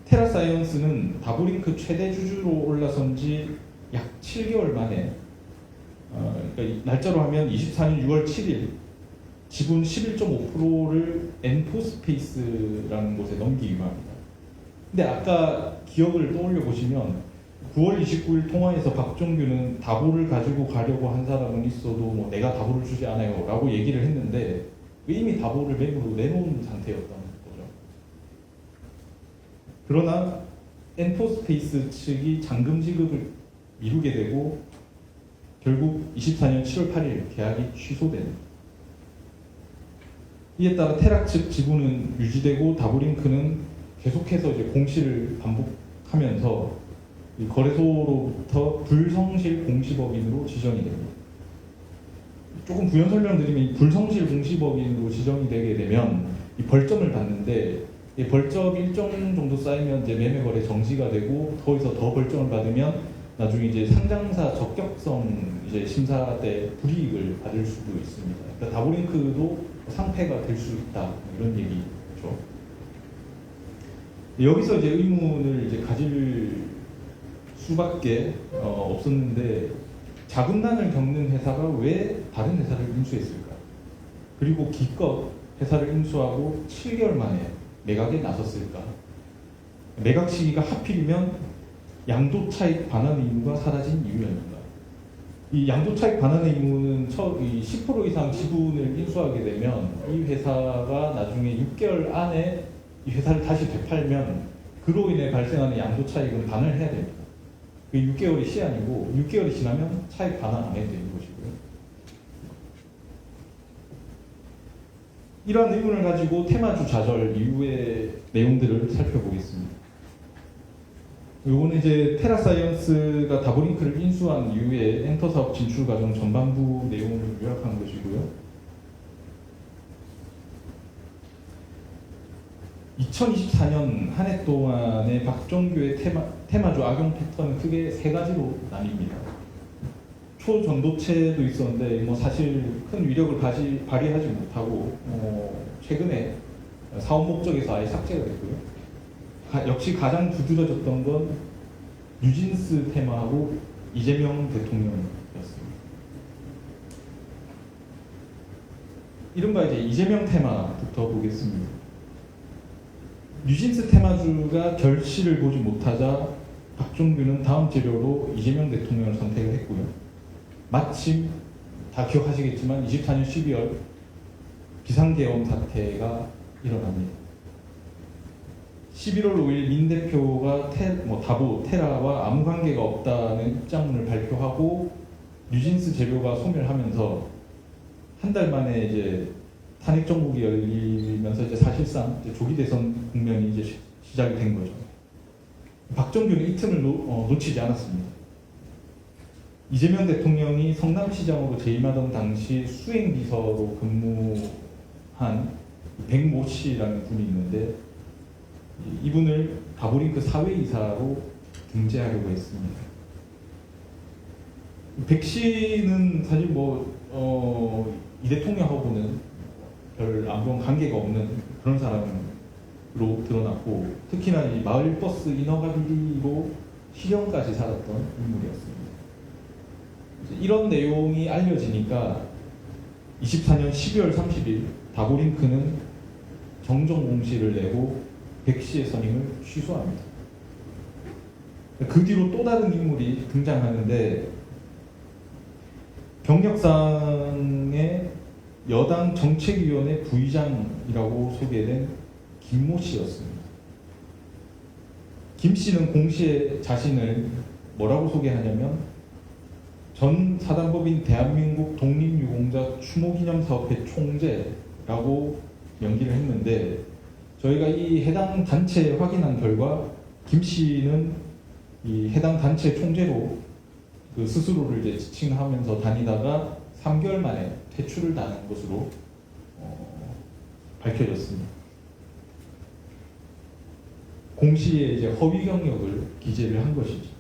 테라사이언스는 다보링크 최대 주주로 올라선 지 약 7개월 만에 그러니까 날짜로 하면 24년 6월 7일 지분 11.5%를 엔포스페이스라는 곳에 넘기기로 합니다. 근데 아까 기억을 떠올려 보시면 9월 29일 통화에서 박정규는 다보를 가지고 가려고 한 사람은 있어도 뭐 내가 다보를 주지 않아요 라고 얘기를 했는데 이미 다보를 매물로 내놓은 상태였다는 거죠. 그러나 엔포스페이스 측이 잔금 지급을 미루게 되고 결국 24년 7월 8일 계약이 취소됩니다. 이에 따라 테라 측 지분은 유지되고 다브링크는 계속해서 이제 공시를 반복하면서 이 거래소로부터 불성실 공시법인으로 지정이 됩니다. 조금 부연 설명드리면 이 불성실 공시법인으로 지정이 되게 되면 이 벌점을 받는데 이 벌점 일정 정도 쌓이면 이제 매매 거래 정지가 되고 거기서 더 벌점을 받으면 나중에 이제 상장사 적격성 이제 심사 때 불이익을 받을 수도 있습니다. 그러니까 다브링크도 상패가 될 수 있다 이런 얘기죠. 여기서 이제 의문을 이제 가질 수밖에 없었는데 자금난을 겪는 회사가 왜 다른 회사를 인수했을까? 그리고 기껏 회사를 인수하고 7개월 만에 매각에 나섰을까? 매각 시기가 하필이면 양도 차익 반환 의무가 사라진 이유였는가? 이 양도 차익 반환 의무는 10% 이상 지분을 인수하게 되면 이 회사가 나중에 6개월 안에 이 회사를 다시 되팔면 그로 인해 발생하는 양도 차익은 반환을 해야 됩니다. 그 6개월이 시한이고 6개월이 지나면 차익 반환 안 해도 되는 것이고요. 이러한 의문을 가지고 테마주 좌절 이후의 내용들을 살펴보겠습니다. 요거는 이제 테라사이언스가 다브링크를 인수한 이후에 엔터 사업 진출 과정 전반부 내용을 요약한 것이고요. 2024년 한 해 동안의 박정규의 테마주 악용 패턴은 크게 세 가지로 나뉩니다. 초전도체도 있었는데 뭐 사실 큰 위력을 발휘하지 못하고 최근에 사업 목적에서 아예 삭제가 됐고요. 역시 가장 두드러졌던 건 뉴진스 테마하고 이재명 대통령이었습니다. 이른바 이제 이재명 테마부터 보겠습니다. 뉴진스 테마주가 결실을 보지 못하자 박종규는 다음 재료로 이재명 대통령을 선택을 했고요. 마침 다 기억하시겠지만 24년 12월 비상계엄 사태가 일어납니다. 11월 5일 민 대표가 다보 테라와 아무 관계가 없다는 입장문을 발표하고 뉴진스 재료가 소멸하면서 한 달 만에 이제 탄핵 정국이 열리면서 이제 사실상 이제 조기 대선 국면이 이제 시작이 된 거죠. 박정규는 이 틈을 놓치지 않았습니다. 이재명 대통령이 성남시장으로 재임하던 당시 수행비서로 근무한 백모 씨라는 분이 있는데 이분을 다브링크 사회이사로 등재하려고 했습니다. 백 씨는 사실 이 대통령하고는 별 아무런 관계가 없는 그런 사람으로 드러났고 특히나 이 마을버스 인허가비리로 실형까지 살았던 인물이었습니다. 이런 내용이 알려지니까 24년 12월 30일 다브링크는 정정 공시를 내고 백 씨의 선임을 취소합니다. 그 뒤로 또 다른 인물이 등장하는데 경력상의 여당 정책위원회 부의장이라고 소개된 김모 씨였습니다. 김 씨는 공시에 자신을 뭐라고 소개하냐면 전 사단법인 대한민국 독립유공자 추모기념사업회 총재라고 연기를 했는데 저희가 이 해당 단체에 확인한 결과 김 씨는 이 해당 단체 총재로 그 스스로를 이제 지칭하면서 다니다가 3개월 만에 퇴출을 당한 것으로 밝혀졌습니다. 공시에 이제 허위 경력을 기재를 한 것이죠.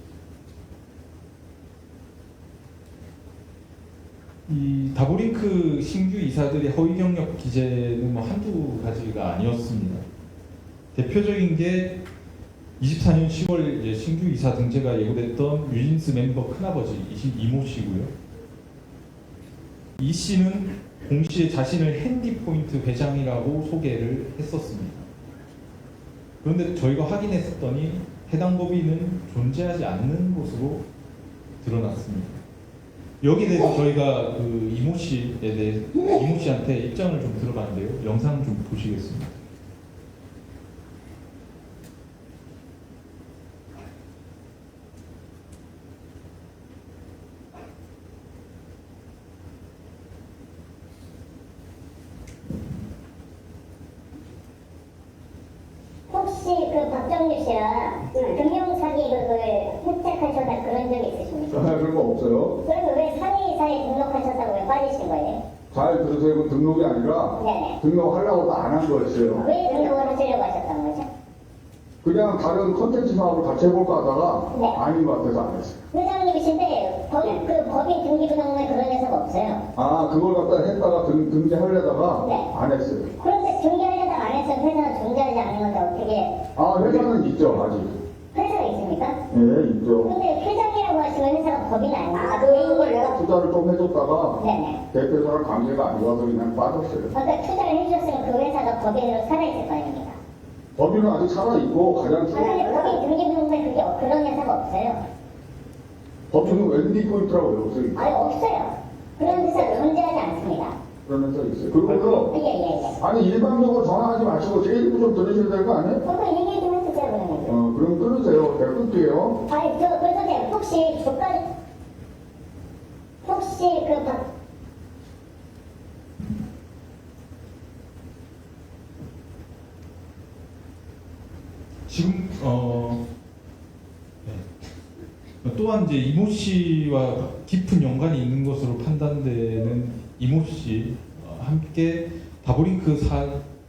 이 다브링크 신규 이사들의 허위 경력 기재는 한두 가지가 아니었습니다. 대표적인 게 24년 10월 이제 신규 이사 등재가 예고됐던 뉴진스 멤버 큰아버지 이모 씨고요. 이 씨는 공시에 자신을 핸디포인트 회장이라고 소개를 했었습니다. 그런데 저희가 확인했더니 해당 법인은 존재하지 않는 것으로 드러났습니다. 여기에 대해서 저희가 그 이모 씨한테 입장을 좀 들어봤는데요. 영상 좀 보시겠습니다. 혹시 그 박정유 씨랑 금융 사기극을 획책하셨다 그런 적 있으십니까? 그런 거 없어요. 그러면 왜 사내이사에 등록하셨다고 왜 빠지신 거예요? 잘 들으세요. 그 등록이 아니라 네네. 등록하려고 안 한 거였어요. 왜 등록을 하시려고 하셨던 거죠? 그냥 다른 컨텐츠 사업을 같이 해볼까 하다가 네. 아닌 것 같아서 안 했어요. 회장님이신데 그 법인 등기부등록에 그런 회사가 없어요. 아, 그걸 갖다 했다가 등재하려다가 네. 안 했어요. 그런데 등기하려다가 안 했으면 회사는 존재하지 않는 건데 어떻게 아, 회사는 있죠, 아직. 회사가 있습니까? 네, 있죠. 근데 회장이라고 하시면 회사가 법인 아닙니까? 개인으로? 투자를 좀 해줬다가 네네. 대표사랑 관계가 안 좋아서 그냥 빠졌어요. 그러니까 투자를 해주셨으면 그 회사가 법인으로 살아있을 거 아닙니까? 법인은 아직 살아있고 가장 근데 법인 등기부등록에 그게 그런 회사가 없어요. 법인은 웬디 포인트라고 외웠어요. 아니 없어요. 그런 회사 존재하지 않습니다. 그런 회사 있어요. 그리고 예예예. 아니 일방적으로 전화하지 마시고 제 얘기도 좀 들으셔야 될 거 아니에요? 그럼 얘기 좀 해주세요 그러면. 그럼 끊으세요. 제가 끊을게요. 아니 저 선생님 혹시 주가 혹시 그 박 지금 또한 이제 이모 씨와 깊은 연관이 있는 것으로 판단되는 이모 씨 함께 다보링크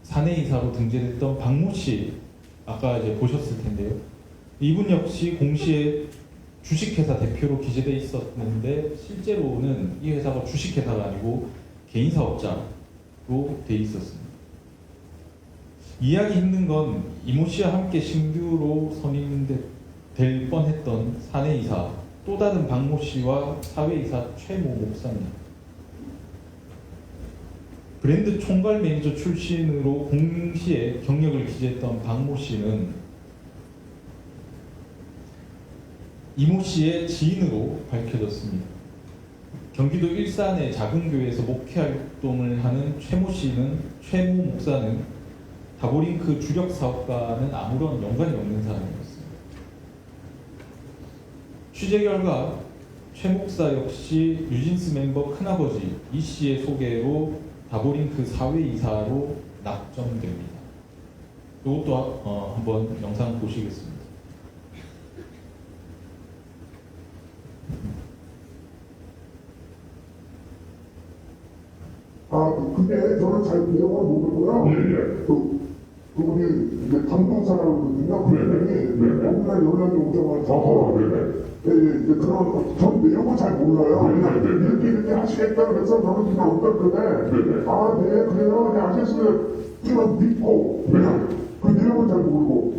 사내이사로 등재됐던 박모 씨 아까 이제 보셨을 텐데요. 이분 역시 공시에 주식회사 대표로 기재돼 있었는데 실제로는 이 회사가 주식회사가 아니고 개인 사업자로 돼 있었습니다. 이해하기 힘든 건 이모 씨와 함께 신규로 선임될 뻔했던 사내이사 또 다른 박모 씨와 사회이사 최모 목사입니다. 브랜드 총괄 매니저 출신으로 공시에 경력을 기재했던 박모 씨는 이모 씨의 지인으로 밝혀졌습니다. 경기도 일산의 작은 교회에서 목회 활동을 하는 최모 목사는 다보링크 주력 사업과는 아무런 연관이 없는 사람이었습니다. 취재 결과 최 목사 역시 뉴진스 멤버 큰아버지 이 씨의 소개로 다보링크 사회이사로 낙점됩니다. 이것도 한번 영상 보시겠습니다. 근데 저는 잘 내용을 모르고요. 그분이 이제 담당사라거든요. 그분이 어느 날 연락이 오셔가지고 이제 그런 전 내용을 잘 몰라요. 그냥 이렇게 하시겠다 그래서 저는 그냥 어떨거든. 아, 네, 그래요. 네, 알겠어요. 그냥 믿고 그냥 그 내용을 잘 모르고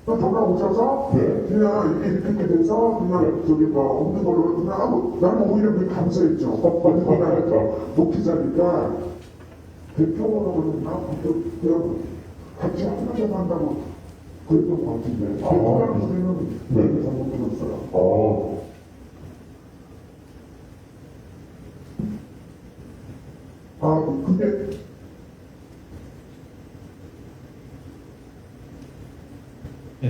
또 전화 오셔서 그냥 이렇게 돼서 그냥 저기 뭐 없는 걸로 그냥 하고 나는 오히려 그게 감사했죠. 그러니까 목회자니까 대표로 그러나 그냥 같이 합쳐서 한다고 그랬던 것 같은데 대표라는 소리는 네, 잘못 들었어요. 근데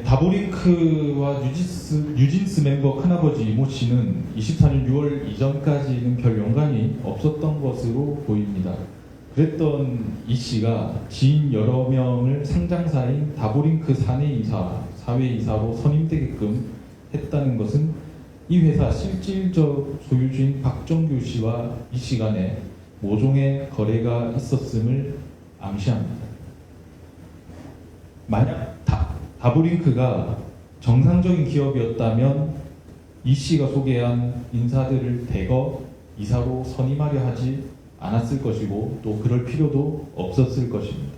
다보링크와 뉴진스 멤버 큰아버지 이모 씨는 24년 6월 이전까지는 별 연관이 없었던 것으로 보입니다. 그랬던 이 씨가 지인 여러 명을 상장사인 다보링크 사회이사로 선임되게끔 했다는 것은 이 회사 실질적 소유주인 박정규 씨와 이 씨 간에 모종의 거래가 있었음을 암시합니다. 만약 다보링크가 정상적인 기업이었다면 이 씨가 소개한 인사들을 대거 이사로 선임하려 하지 않았을 것이고 또 그럴 필요도 없었을 것입니다.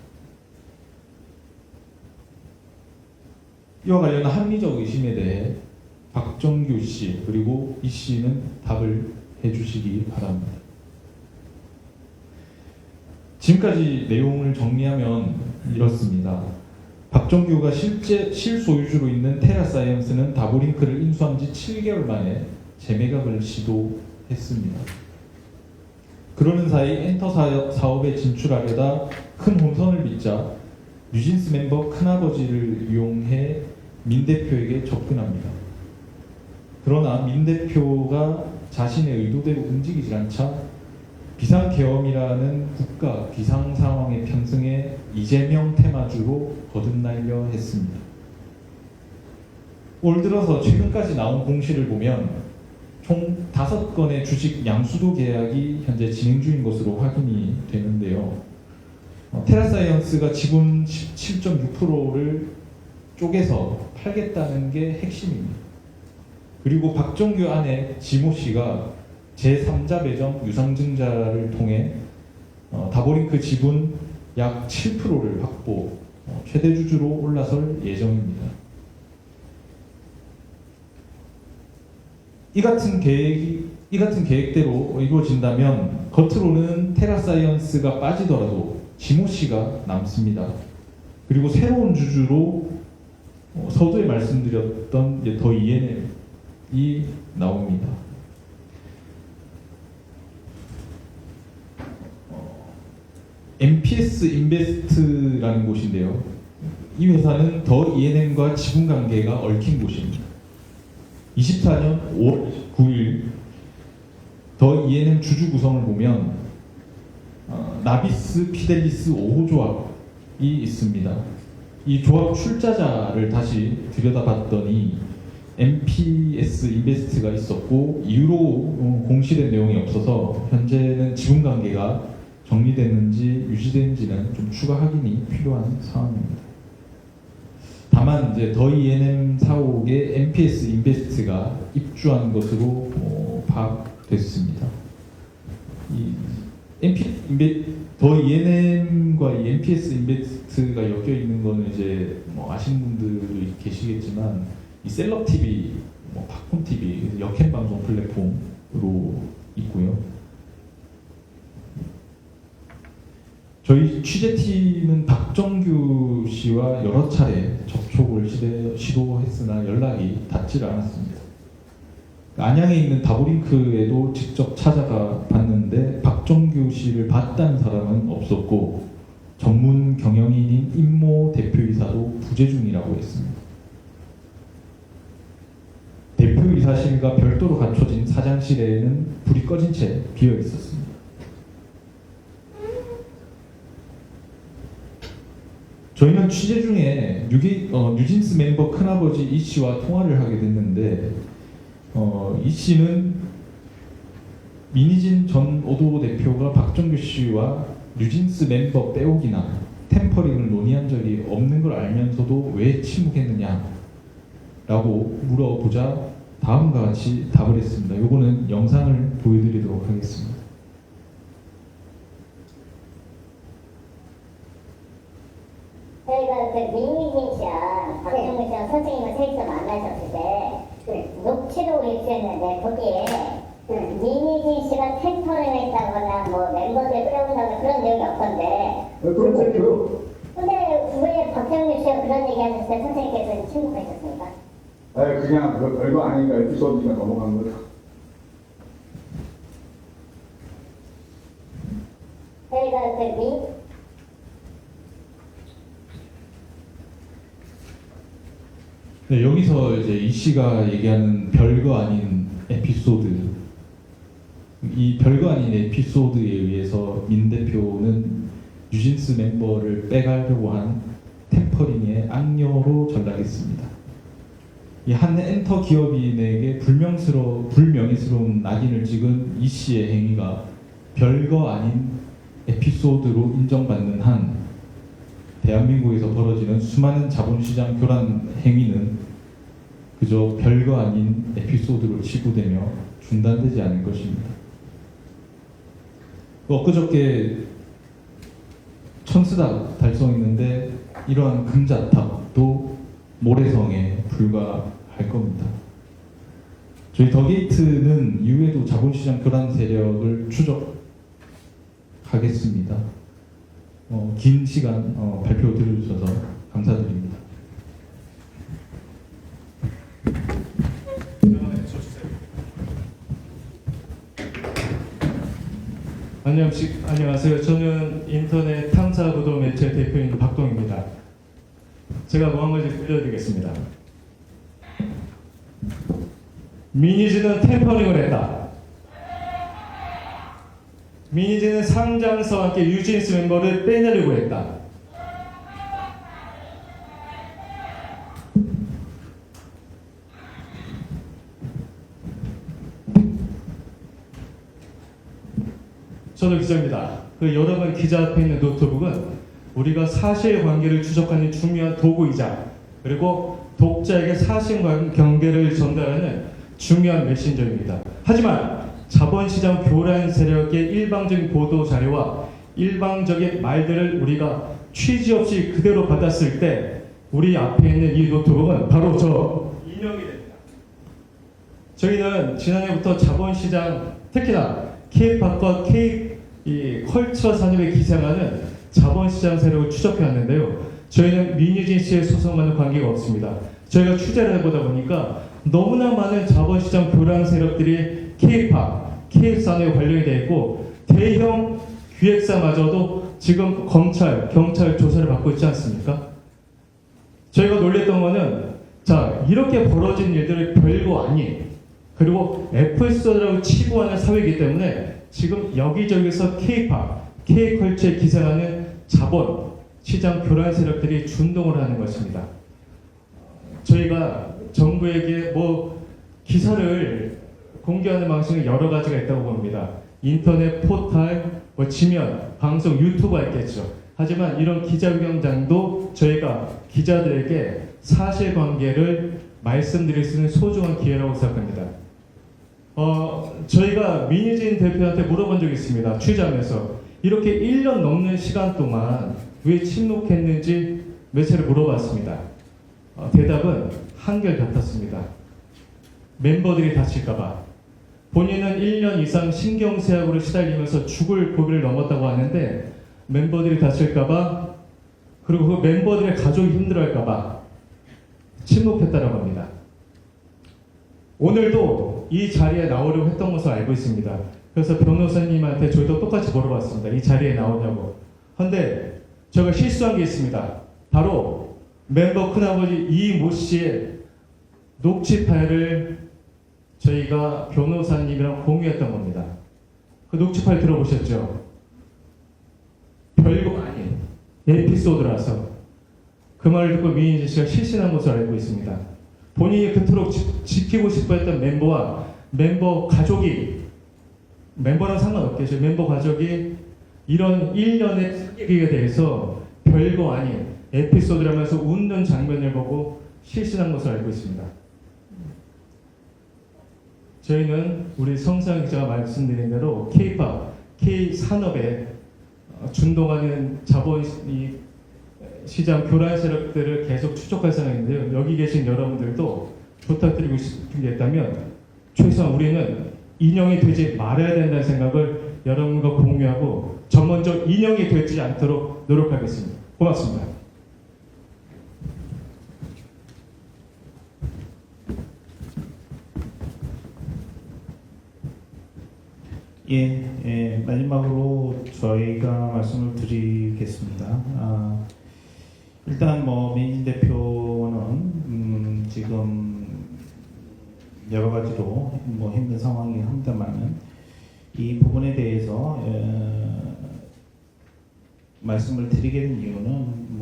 이와 관련한 합리적 의심에 대해 박정규 씨 그리고 이 씨는 답을 해주시기 바랍니다. 지금까지 내용을 정리하면 이렇습니다. 박정규가 실소유주로 있는 테라사이언스는 다보링크를 인수한 지 7개월 만에 재매각을 시도했습니다. 그러는 사이 엔터 사업에 진출하려다 큰 혼선을 빚자 뉴진스 멤버 큰아버지를 이용해 민 대표에게 접근합니다. 그러나 민 대표가 자신의 의도대로 움직이지 않자 비상계엄이라는 국가 비상상황의 편승에 이재명 테마주로 거듭날려 했습니다. 올 들어서 최근까지 나온 공시를 보면 총 5건의 주식 양수도 계약이 현재 진행 중인 것으로 확인이 되는데요. 테라사이언스가 지분 17.6%를 쪼개서 팔겠다는 게 핵심입니다. 그리고 박정규 아내 지모 씨가 제3자 배정 유상증자를 통해 다보링크 지분 약 7%를 확보, 최대 주주로 올라설 예정입니다. 이 같은 계획대로 이루어진다면 겉으로는 테라사이언스가 빠지더라도 지모 씨가 남습니다. 그리고 새로운 주주로 서두에 말씀드렸던 이제 더 ENM이 나옵니다. MPS 인베스트라는 곳인데요. 이 회사는 더 ENM과 지분 관계가 얽힌 곳입니다. 24년 5월 9일 더 ENM 주주 구성을 보면 나비스 피델리스 5호 조합이 있습니다. 이 조합 출자자를 다시 들여다봤더니 MPS 인베스트가 있었고 이후로 공시된 내용이 없어서 현재는 지분 관계가 정리됐는지 유지됐는지는 좀 추가 확인이 필요한 상황입니다. 다만 이제 더 ENM 사옥에 MPS 인베스트가 입주한 것으로 파악됐습니다. 더 ENM과 이 MPS 인베스트가 엮여 있는 거는 이제 아시는 분들이 계시겠지만 이 셀럽 TV, 팝콘 TV, 역행 방송 플랫폼으로 있고요. 저희 취재팀은 박정규 씨와 여러 차례 접촉을 시도했으나 연락이 닿지를 않았습니다. 안양에 있는 다보링크에도 직접 찾아가 봤는데 박정규 씨를 봤다는 사람은 없었고 전문 경영인인 임모 대표이사도 부재 중이라고 했습니다. 대표이사실과 별도로 갖춰진 사장실에는 불이 꺼진 채 비어 있었습니다. 저희는 취재 중에 뉴진스 멤버 큰아버지 이 씨와 통화를 하게 됐는데 이 씨는 민희진 전 오도 대표가 박정규 씨와 뉴진스 멤버 빼오기나 템퍼링을 논의한 적이 없는 걸 알면서도 왜 침묵했느냐라고 물어보자 다음과 같이 답을 했습니다. 요거는 영상을 보여드리도록 하겠습니다. 저희가 그 민희진 씨랑 박정규 씨랑 선생님을 셋이서 만나셨을 때 녹취록을 입수했는데 거기에 민희진 씨가 템퍼링을 했다거나 뭐 멤버들 끌어온다거나 그런 내용이 없던데 그런 거 없어요. 근데 왜 박정규 씨가 그런 얘기 하셨을 때 선생님께서 침묵하셨습니까? 그냥 별거 아니니까 에피소드니까 넘어간 거죠. 저희가 네, 여기서 이제 이 씨가 얘기하는 별거 아닌 에피소드, 이 별거 아닌 에피소드에 의해서 민 대표는 뉴진스 멤버를 빼가려고 한 템퍼링의 악녀로 전락했습니다. 이 한 엔터 기업인에게 불명예스러운 낙인을 찍은 이 씨의 행위가 별거 아닌 에피소드로 인정받는 한 대한민국에서 벌어지는 수많은 자본시장 교란 행위는 그저 별거 아닌 에피소드로 치부되며 중단되지 않을 것입니다. 엊그저께 천스답 달성했는데 이러한 금자탑도 모래성에 불과할 겁니다. 저희 더게이트는 이후에도 자본시장 교란 세력을 추적하겠습니다. 긴 시간 발표 들어주셔서 감사드립니다. 안녕하세요. 저는 인터넷 탐사보도 매체 대표인 박동입니다. 제가 뭐 한 가지 들려드리겠습니다. 민희진은 템퍼링을 했다. 민희진은 상장사와 함께 뉴진스 멤버를 빼내려고 했다. 저도 기자입니다. 그 여러분 기자 앞에 있는 노트북은 우리가 사실관계를 추적하는 중요한 도구이자 그리고 독자에게 사실관계를 전달하는 중요한 메신저입니다. 하지만 자본시장 교란 세력의 일방적인 보도 자료와 일방적인 말들을 우리가 취지 없이 그대로 받았을 때 우리 앞에 있는 이 노트북은 바로 저 인용이 됩니다. 저희는 지난해부터 자본시장, 특히나 K-팝과 K-컬처 산업에 기생하는 자본시장 세력을 추적해 왔는데요. 저희는 민유진 씨의 소송과는 관계가 없습니다. 저희가 취재를 해보다 보니까 너무나 많은 자본시장 교란 세력들이 K-팝, K-산업에 관련이 되어 있고 대형 기획사마저도 지금 검찰, 경찰 조사를 받고 있지 않습니까? 저희가 놀랬던 거는 자 이렇게 벌어진 일들을 별거 아닌 그리고 F스토어라고 치부하는 사회이기 때문에 지금 여기저기서 K-팝, K-컬처에 기생하는 자본, 시장 교란 세력들이 준동을 하는 것입니다. 저희가 정부에게 기사를 공개하는 방식은 여러 가지가 있다고 봅니다. 인터넷 포탈, 지면, 방송, 유튜브가 있겠죠. 하지만 이런 기자회견장도 저희가 기자들에게 사실관계를 말씀드릴 수 있는 소중한 기회라고 생각합니다. 저희가 민유진 대표한테 물어본 적이 있습니다. 취재하면서 이렇게 1년 넘는 시간 동안 왜 침묵했는지 몇 차례 물어봤습니다. 대답은 한결같았습니다. 멤버들이 다칠까봐. 본인은 1년 이상 신경쇠약으로 시달리면서 죽을 고비를 넘었다고 하는데 멤버들이 다칠까봐 그리고 그 멤버들의 가족이 힘들어할까봐 침묵했다라고 합니다. 오늘도 이 자리에 나오려고 했던 것을 알고 있습니다. 그래서 변호사님한테 저희도 똑같이 물어봤습니다. 이 자리에 나오냐고. 그런데 제가 실수한 게 있습니다. 바로 멤버 큰아버지 이모 씨의 녹취 파일을 저희가 변호사님이랑 공유했던 겁니다. 그 녹취 파일 들어보셨죠? 별거 아닌 에피소드라서 그 말을 듣고 민희진 씨가 실신한 것을 알고 있습니다. 본인이 그토록 지키고 싶어 했던 멤버와 멤버 가족이 멤버랑 상관없겠죠. 멤버 가족이 이런 1년의 사기에 대해서 별거 아닌 에피소드라면서 웃는 장면을 보고 실신한 것을 알고 있습니다. 저희는 우리 성상 기자가 말씀드린 대로 K-팝, K-산업에 준동하는 자본 시장 교란 세력들을 계속 추적할 생각인데요. 여기 계신 여러분들도 부탁드리고 싶은 게 있다면 최소한 우리는 인형이 되지 말아야 된다는 생각을 여러분과 공유하고 먼저 인형이 되지 않도록 노력하겠습니다. 고맙습니다. 마지막으로 저희가 말씀을 드리겠습니다. 일단 민희진 대표는 지금 여러 가지로 힘든 상황이긴 합니다만은 이 부분에 대해서 말씀을 드리게 된 이유는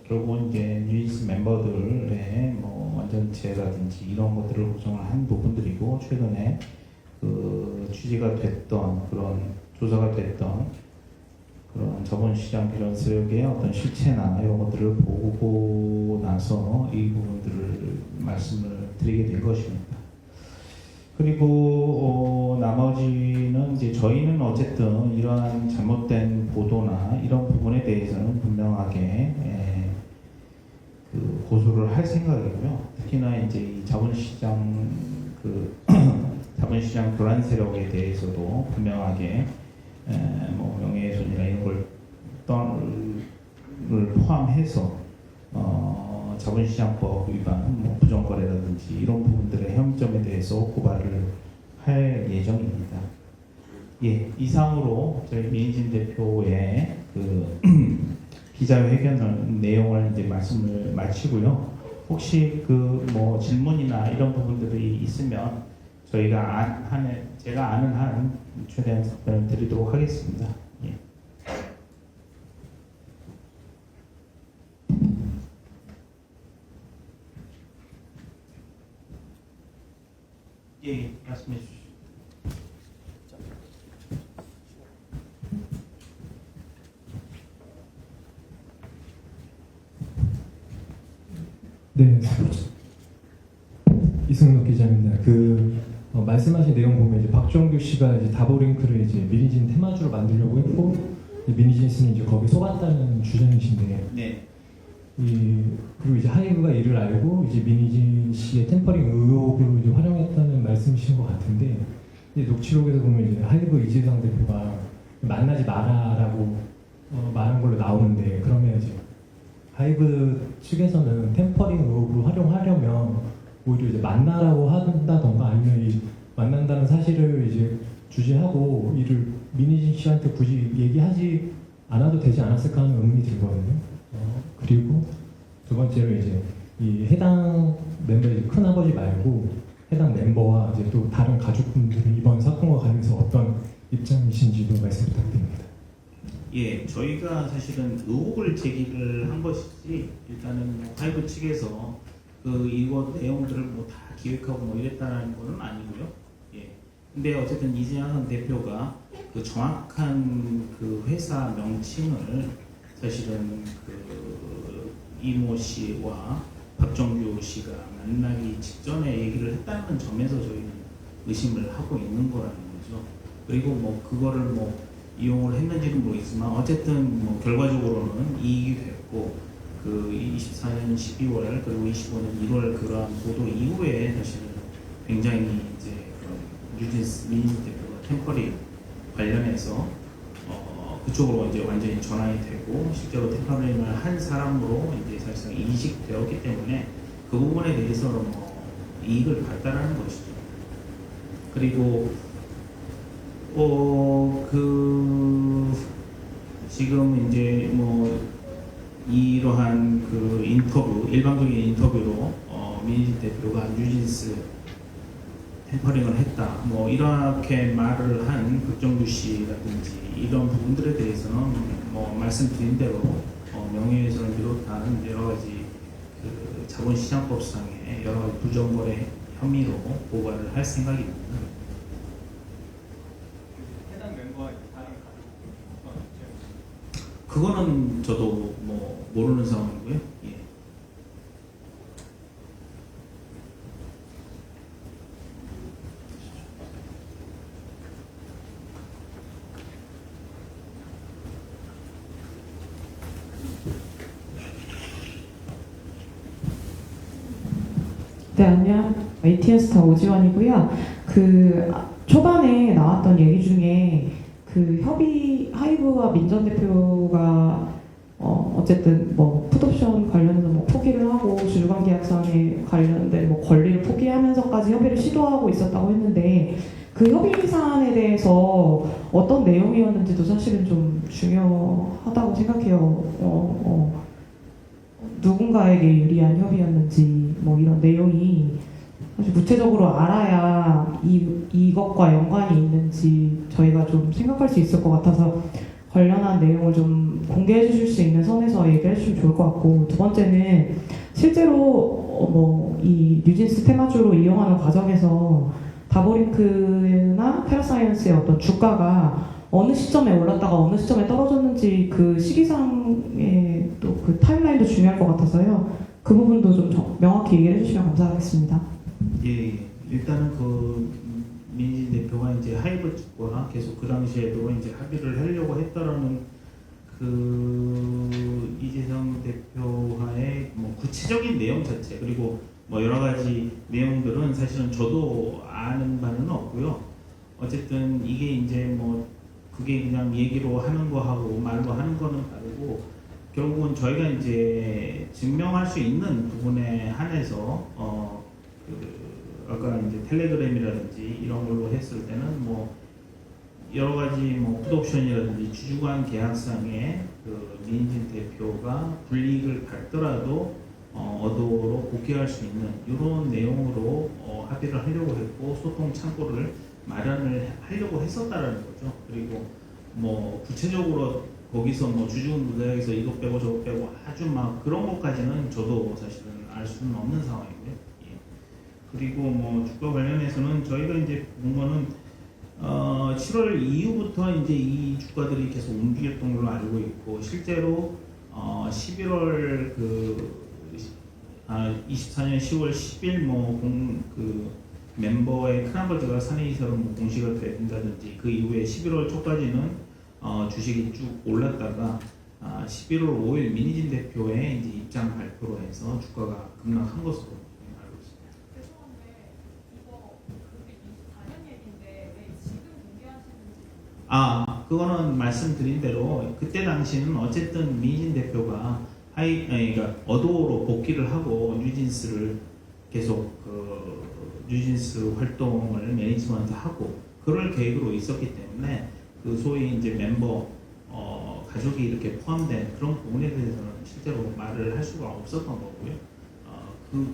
결국은 이제 뉴진스 멤버들의 완전체라든지 이런 것들을 구성을 한 부분들이고 최근에 그 취지가 됐던 그런 조사가 됐던 그런 자본시장 이런 세력의 어떤 실체나 이런 것들을 보고 나서 이 부분들을 말씀을 드리게 된 것입니다. 그리고 나머지는 이제 저희는 어쨌든 이러한 잘못된 보도나 이런 부분에 대해서는 분명하게 그 고소를 할 생각이고요. 특히나 이제 이 자본시장 자본시장 교란 세력에 대해서도 분명하게 명예훼손이나 이런 걸 포함해서 자본시장법 위반, 부정거래라든지 이런 부분들의 혐점에 대해서 고발을 할 예정입니다. 이상으로 저희 민희진 대표의 그 기자회견 내용을 이제 말씀을 마치고요. 혹시 질문이나 이런 부분들이 있으면 저희가 제가 아는 한 최대한 답변을 드리도록 하겠습니다. 예. 예, 말씀해 주시죠. 네, 이승록 기자입니다. 말씀하신 내용 보면 이제 박정규 씨가 이제 다보링크를 이제 미니진 테마주로 만들려고 했고 미니진 씨는 이제 거기 속았다는 주장이신데, 네. 그리고 이제 하이브가 이를 알고 이제 미니진 씨의 템퍼링 의혹으로 이제 활용했다는 말씀이신 것 같은데, 이제 녹취록에서 보면 이제 하이브 이재상 대표가 만나지 마라라고 말한 걸로 나오는데, 그러면 이제 하이브 측에서는 템퍼링 의혹으로 활용하려면 오히려 이제 만나라고 한다던가 아니면 이 만난다는 사실을 이제 주제하고 이를 미니진 씨한테 굳이 얘기하지 않아도 되지 않았을까 하는 의문이 들거든요. 그리고 두 번째로 이제 이 해당 멤버의 큰아버지 말고 해당 멤버와 이제 또 다른 가족분들은 이번 사건과 관련해서 어떤 입장이신지도 말씀 부탁드립니다. 예, 저희가 사실은 의혹을 제기를 한 것이지 일단은 뭐 하이브 측에서 이거 내용들을 뭐 다 기획하고 뭐 이랬다는 거는 아니고요. 예. 근데 어쨌든 이재상 대표가 그 정확한 그 회사 명칭을 사실은 이모 씨와 박정규 씨가 만나기 직전에 얘기를 했다는 점에서 저희는 의심을 하고 있는 거라는 거죠. 그리고 뭐 그거를 뭐 이용을 했는지는 모르겠지만 어쨌든 뭐 결과적으로는 이익이 됐고 24년 12월 그리고 25년 1월 그러한 보도 이후에 사실은 굉장히 이제 뉴진스 미니진 대표가 템퍼링 관련해서 그쪽으로 이제 완전히 전환이 되고 실제로 템퍼링을 한 사람으로 이제 사실상 인식되었기 때문에 그 부분에 대해서는 뭐 이익을 봤다라는 것이죠. 그리고 지금 이제 뭐 이러한 인터뷰, 일방적인 인터뷰로 미니진 대표가 뉴진스 템퍼링을 했다, 뭐 이렇게 말을 한 박정규 씨라든지 이런 부분들에 대해서는 뭐 말씀드린 대로 명예훼손을 비롯한 여러 가지 자본시장법상의 여러 가지 부정거래 혐의로 고발을 할 생각입니다. 그거는 저도 뭐 모르는 상황이고요. 예. 네, 안녕. ATS타 오지원이고요. 초반에 나왔던 얘기 중에 하이브와 민전 대표가 어쨌든 뭐 풋옵션 관련해서 뭐 포기를 하고 주주관 계약상에 관련된 뭐 권리를 포기하면서까지 협의를 시도하고 있었다고 했는데, 그 협의 사안에 대해서 어떤 내용이었는지도 사실은 좀 중요하다고 생각해요. 누군가에게 유리한 협의였는지 뭐 이런 내용이 사실 구체적으로 알아야 이것과 연관이 있는지 저희가 좀 생각할 수 있을 것 같아서 관련한 내용을 좀 공개해 주실 수 있는 선에서 얘기해 주시면 좋을 것 같고, 두 번째는 실제로 이 뉴진스 테마주로 이용하는 과정에서 다보링크나 테라사이언스의 어떤 주가가 어느 시점에 올랐다가 어느 시점에 떨어졌는지 그 시기상의 또 그 타임라인도 중요할 것 같아서요. 그 부분도 좀 명확히 얘기해 주시면 감사하겠습니다. 예, 일단은 민진 대표가 이제 하이브 측과 계속 그 당시에도 이제 합의를 하려고 했다라는 이재상 대표와의 뭐 구체적인 내용 자체, 그리고 뭐 여러 가지 내용들은 사실은 저도 아는 바는 없고요. 어쨌든 이게 이제 뭐 그게 그냥 얘기로 하는 거하고 말로 하는 거는 다르고, 결국은 저희가 이제 증명할 수 있는 부분에 한해서 아까 이제 텔레그램이라든지 이런 걸로 했을 때는 뭐 여러 가지 뭐 풋옵션이라든지 주주관 계약상에 민진 대표가 불이익을 받더라도 어도로 복귀할 수 있는 이런 내용으로 합의를 하려고 했고, 소통 창구를 마련을 하려고 했었다라는 거죠. 그리고 뭐 구체적으로 거기서 뭐 주주금 조작에서 이거 빼고 저거 빼고 아주 막 그런 것까지는 저도 사실은 알 수는 없는 상황이고요. 예. 그리고 뭐 주가 관련해서는 저희가 이제 본 거는 7월 이후부터 이제 이 주가들이 계속 움직였던 걸로 알고 있고 실제로 11월 24년 10월 10일 그 멤버의 큰아버지가 사내이사로 뭐 공시가 된다든지 그 이후에 11월 초까지는 주식이 쭉 올랐다가 11월 5일 민희진 대표의 이제 입장 발표로 해서 주가가 급락한 것으로 알고 있습니다. 그거는 말씀드린 대로 그때 당시는 어쨌든 민희진 대표가 그러니까 어도로 복귀를 하고 뉴진스를 계속 뉴진스 활동을 매니지먼트하고 그럴 계획으로 있었기 때문에 그 소위 이제 멤버 가족이 이렇게 포함된 그런 부분에 대해서는 실제로 말을 할 수가 없었던 거고요.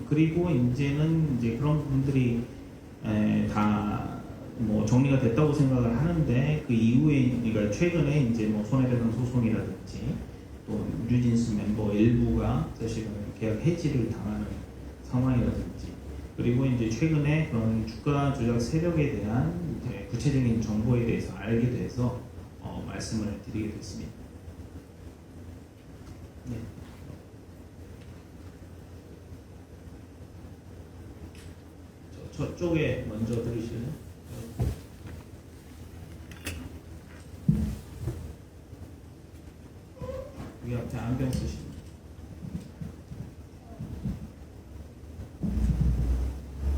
그리고 이제는 이제 그런 부분들이 다 뭐 정리가 됐다고 생각을 하는데 그 이후에 그러니까 최근에 이제 뭐 손해배상 소송이라든지 또 뉴진스 멤버 일부가 사실은 계약 해지를 당하는 상황이라든지 그리고 이제 최근에 그런 주가 조작 세력에 대한 이제 구체적인 정보에 대해서 알게 돼서 말씀을 드리게 됐습니다. 네. 저쪽에 먼저 들으실래요? 여기 앞에 안경 쓰시는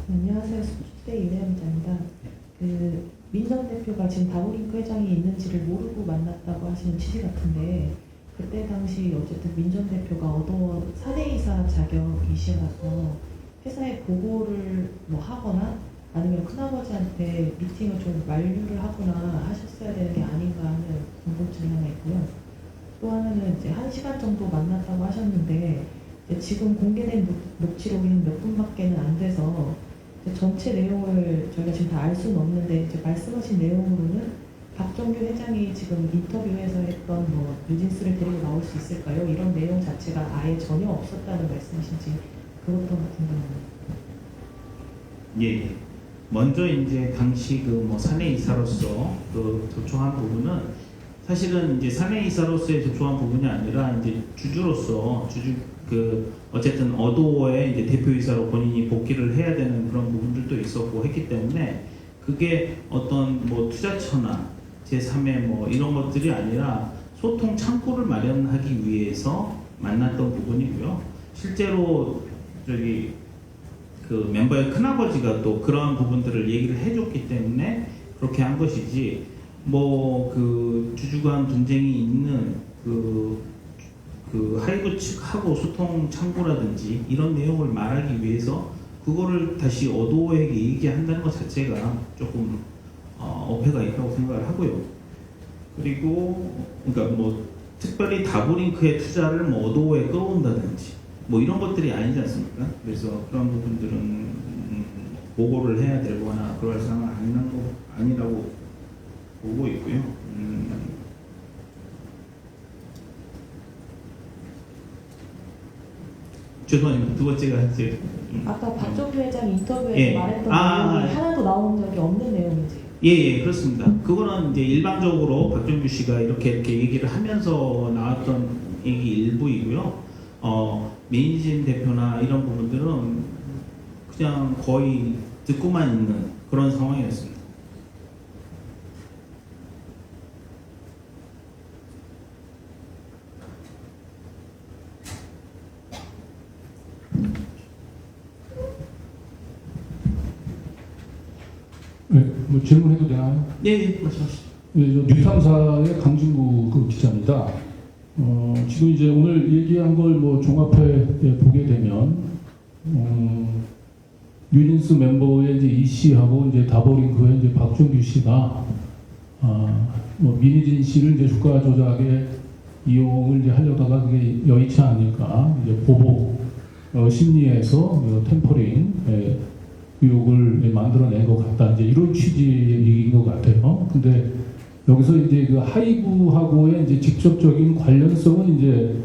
안녕하세요. 수축대 유대현자입니다. 그 민정 대표가 지금 다우링크 회장이 있는지를 모르고 만났다고 하시는 취지 같은데 그때 당시 어쨌든 민정 대표가 사내이사 자격이시라서 회사에 보고를 뭐 하거나 아니면 큰아버지한테 미팅을 좀 만류를 하거나 하셨어야 되는 게 아닌가 하는 궁금증이 하나 있고요. 또 하나는 이제 1시간 정도 만났다고 하셨는데 이제 지금 공개된 녹취록이 몇 분밖에는 안 돼서 전체 내용을 저희가 지금 다 알 수는 없는데 이제 말씀하신 내용으로는 박정규 회장이 지금 인터뷰에서 했던 뭐 뉴진스를 데리고 나올 수 있을까요? 이런 내용 자체가 아예 전혀 없었다는 말씀이신지 그것도 궁금합니다. 예. 먼저 이제 당시 그 뭐 사내이사로서 그 조청한 부분은 사실은 이제 사내이사로서의 조청한 부분이 아니라 이제 주주로서 어쨌든 어도어의 이제 대표이사로 본인이 복귀를 해야 되는 그런 부분들도 있었고 했기 때문에 그게 어떤 뭐 투자처나 제3의 뭐 이런 것들이 아니라 소통 창구를 마련하기 위해서 만났던 부분이고요. 실제로 그 멤버의 큰아버지가 또 그러한 부분들을 얘기를 해줬기 때문에 그렇게 한 것이지 뭐 그 주주 간 분쟁이 있는 그 하이브 측하고 소통 창구라든지 이런 내용을 말하기 위해서 그거를 다시 어도어에게 얘기한다는 것 자체가 조금 어폐가 있다고 생각을 하고요. 그리고 그러니까 뭐 특별히 다브링크의 투자를 뭐 어도어에 끌어온다든지 뭐 이런 것들이 아니지 않습니까? 그래서 그런 부분들은 보고를 해야 되거나 그럴 상황은 아니라고 보고 있고요. 죄송합니다. 두 번째가 이제 아까 박정규 회장 인터뷰에서 예. 말했던 내용이 하나도 나온 적이 없는 내용인지. 예, 그렇습니다. 그거는 이제 일반적으로 박정규 씨가 이렇게 얘기를 하면서 나왔던 얘기 일부이고요. 민희진 대표나 이런 부분들은 그냥 거의 듣고만 있는 그런 상황이었습니다. 네, 뭐 질문해도 되나요? 예, 말씀하시죠. 네, 저 뉴탐사의 강진구 그 기자입니다. 지금 이제 오늘 얘기한 걸 뭐 종합해 보게 되면 뉴진스 멤버의 이제 이 씨하고 이제 다버링크의 이제 박정규 씨가 뭐 민희진 씨를 이제 주가 조작에 이용을 이제 하려다가 그게 여의치 않으니까 이제 보복 심리에서 템퍼링 의혹을 만들어낸 것 같다. 이제 이런 취지의 얘기인 것 같아요. 근데 여기서 이제 그 하이브하고의 이제 직접적인 관련성은 이제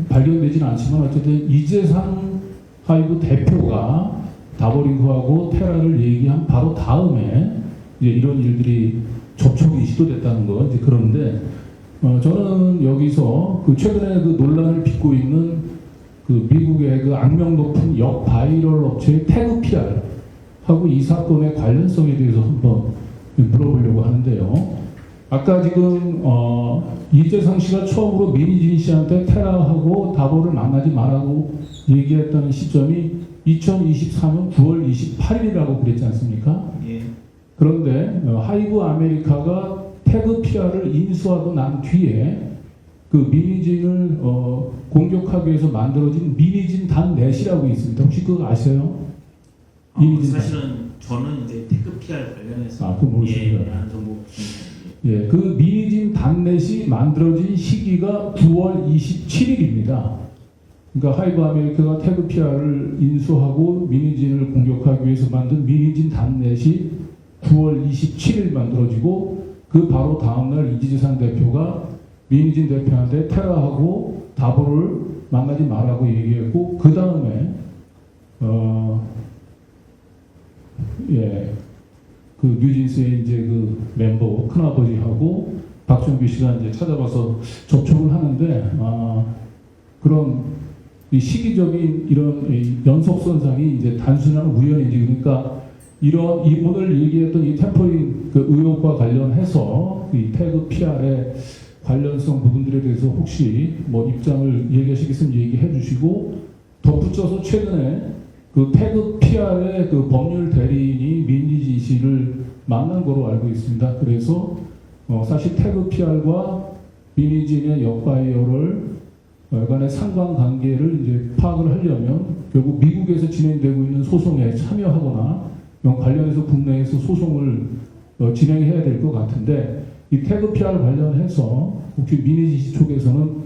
발견되지는 않지만 어쨌든 이재상 하이브 대표가 다버링크하고 테라를 얘기한 바로 다음에 이제 이런 일들이 접촉이 시도됐다는 거 이제 그런데 저는 여기서 그 최근에 그 논란을 빚고 있는 그 미국의 그 악명 높은 역바이럴 업체의 태그 PR 하고 이 사건의 관련성에 대해서 한번 물어보려고 하는데요. 아까 지금 이재상 씨가 처음으로 민희진 씨한테 테라하고 다보를 만나지 말라고 얘기했다는 시점이 2024년 9월 28일이라고 그랬지 않습니까? 예. 그런데 하이브 아메리카가 태그 PR을 인수하고 난 뒤에 그 민희진을 공격하기 위해서 만들어진 민희진 단넷이라고 있습니다. 혹시 그거 아세요? 사실은 저는 이제 태그 PR 관련해서 그거 모르시죠? 예, 그 민희진 단넷이 만들어진 시기가 9월 27일입니다. 그러니까 하이브 아메리카가 태그 PR을 인수하고 민희진을 공격하기 위해서 만든 민희진 단넷이 9월 27일 만들어지고 그 바로 다음날 이재상 대표가 민희진 대표한테 테라하고 다보를 만나지 말라고 얘기했고 그 다음에 그 뉴진스의 이제 그 멤버 큰아버지하고 박준규 씨가 이제 찾아가서 접촉을 하는데 그런 이 시기적인 이런 연속선상이 이제 단순한 우연인지 그러니까 이런 오늘 얘기했던 이 템퍼링 그 의혹과 관련해서 이 태그 PR의 관련성 부분들에 대해서 혹시 뭐 입장을 얘기하시겠으면 얘기해 주시고 덧붙여서 최근에 그 태그 PR의 그 법률 대리인이 민희진 씨를 만난 거로 알고 있습니다. 그래서 사실 태그 PR과 민희진의 역바이어를 간의 상관관계를 이제 파악을 하려면 결국 미국에서 진행되고 있는 소송에 참여하거나 관련해서 국내에서 소송을 진행해야 될 것 같은데 이 태그 PR 관련해서 혹시 민희진 씨 쪽에서는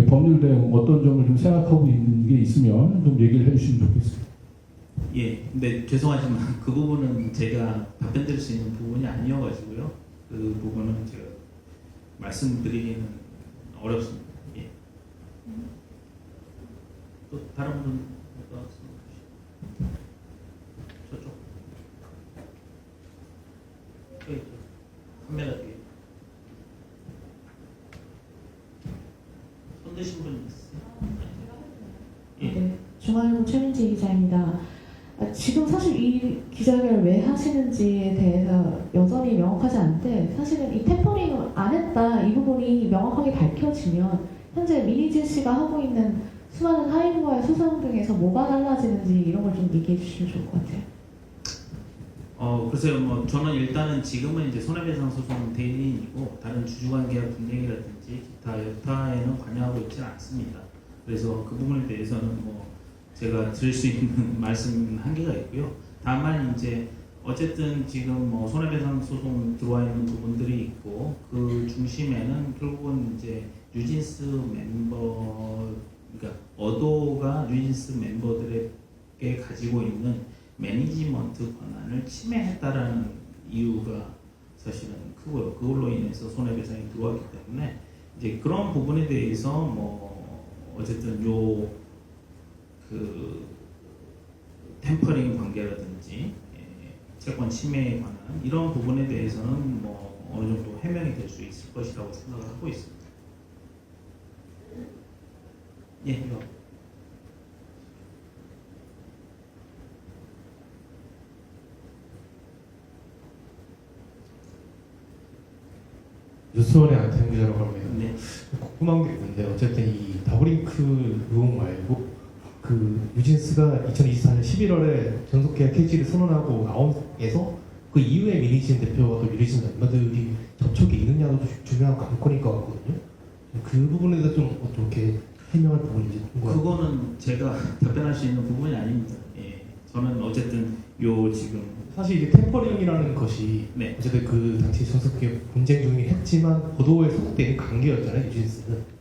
법률 대응 어떤 점을 좀 생각하고 있는 게 있으면 좀 얘기를 해주시면 좋겠습니다. 예, 근데 죄송하지만 그 부분은 제가 답변드릴 수 있는 부분이 아니어가지고요. 그 부분은 제가 말씀드리기는 어렵습니다. 예. 또 다른 분 저쪽 카메라 뒤에 손 드신 분 있으세요? 예. 네, 중앙일보 최민지 기자입니다. 지금 사실 이 기자회견을 왜 하시는지에 대해서 여전히 명확하지 않은데 사실은 이 템퍼링을 안 했다 이 부분이 명확하게 밝혀지면 현재 민희진 씨가 하고 있는 수많은 하이브와의 소송 등에서 뭐가 달라지는지 이런 걸 좀 얘기해 주시면 좋을 것 같아요. 글쎄요, 뭐 저는 일단은 지금은 이제 손해배상 소송 대리인이고 다른 주주관계와 분쟁이라든지 기타 여타에는 관여하고 있지는 않습니다. 그래서 그 부분에 대해서는 뭐 제가 드릴 수 있는 말씀 한계가 있고요. 다만 이제 어쨌든 지금 뭐 손해배상 소송 들어와 있는 부분들이 있고 그 중심에는 결국은 이제 뉴진스 멤버, 그러니까 어도가 뉴진스 멤버들에게 가지고 있는 매니지먼트 권한을 침해했다라는 이유가 사실은 크고요. 그걸로 인해서 손해배상이 들어왔기 때문에 이제 그런 부분에 대해서 뭐 어쨌든 그 템퍼링 관계라든지 채권 침해에 관한 이런 부분에 대해서는 뭐 어느 정도 해명이 될 수 있을 것이라고 생각을 하고 있습니다. 예, 이거. 뉴스원의 안태현 기자라고 합니다. 네. 궁금한 게 있는데 어쨌든 이 다브링크 의혹 말고 그 뉴진스가 2024년 11월에 전속계약 해지를 선언하고 나온에서 그 이후에 민희진 대표와 또 민희진 멤버들이 접촉이 있느냐도 중요한 관건일 것 같거든요. 그 부분에 대해서 좀 어떻게 해명할 부분인지 궁금합니다. 그거는 제가 답변할 수 있는 부분이 아닙니다. 예, 저는 어쨌든 지금 사실 이제 템퍼링이라는 것이 네. 어쨌든 그 당시 전속계 분쟁 중이긴 했지만 보도에 소속되는 관계였잖아요, 뉴진스는.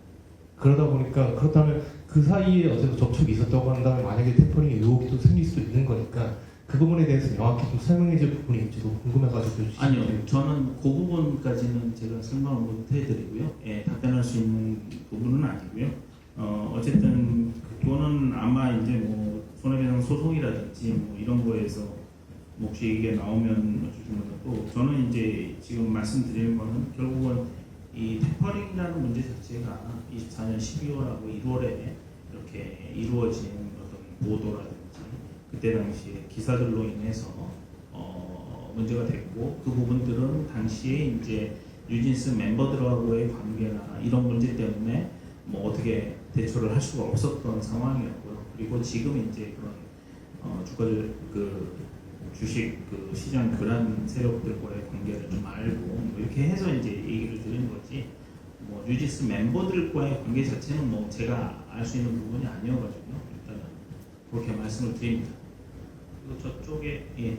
그러다 보니까 그렇다면 그 사이에 어쨌든 접촉이 있었다고 한다면 만약에 템퍼링 의혹이 또 생길 수도 있는 거니까 그 부분에 대해서 명확히 좀 설명해 줄 부분이 있지도 궁금해가지고 아니요, 저는 그 부분까지는 제가 설명을 못 해드리고요. 예, 답변할 수 있는 부분은 아니고요. 어쨌든 그거는 아마 이제 뭐 손해배상 소송이라든지 뭐 이런 거에서 뭐 혹시 얘기가 나오면 어쩌면 또 저는 이제 지금 말씀드리는 거는 결국은 이 테퍼링이라는 문제 자체가 24년 12월하고 1월에 이렇게 이루어진 어떤 보도라든지 그때 당시에 기사들로 인해서 문제가 됐고 그 부분들은 당시에 이제 뉴진스 멤버들하고의 관계나 이런 문제 때문에 뭐 어떻게 대처를 할 수가 없었던 상황이었고요. 그리고 지금 이제 그런 주가를 주식 시장 교란 세력들과의 관계를 좀 알고 뭐 이렇게 해서 이제 얘기를 드리는 거지. 뭐 뉴진스 멤버들과의 관계 자체는 뭐 제가 알 수 있는 부분이 아니어가지고요. 일단은 그렇게 말씀을 드립니다. 그리고 저쪽에 예.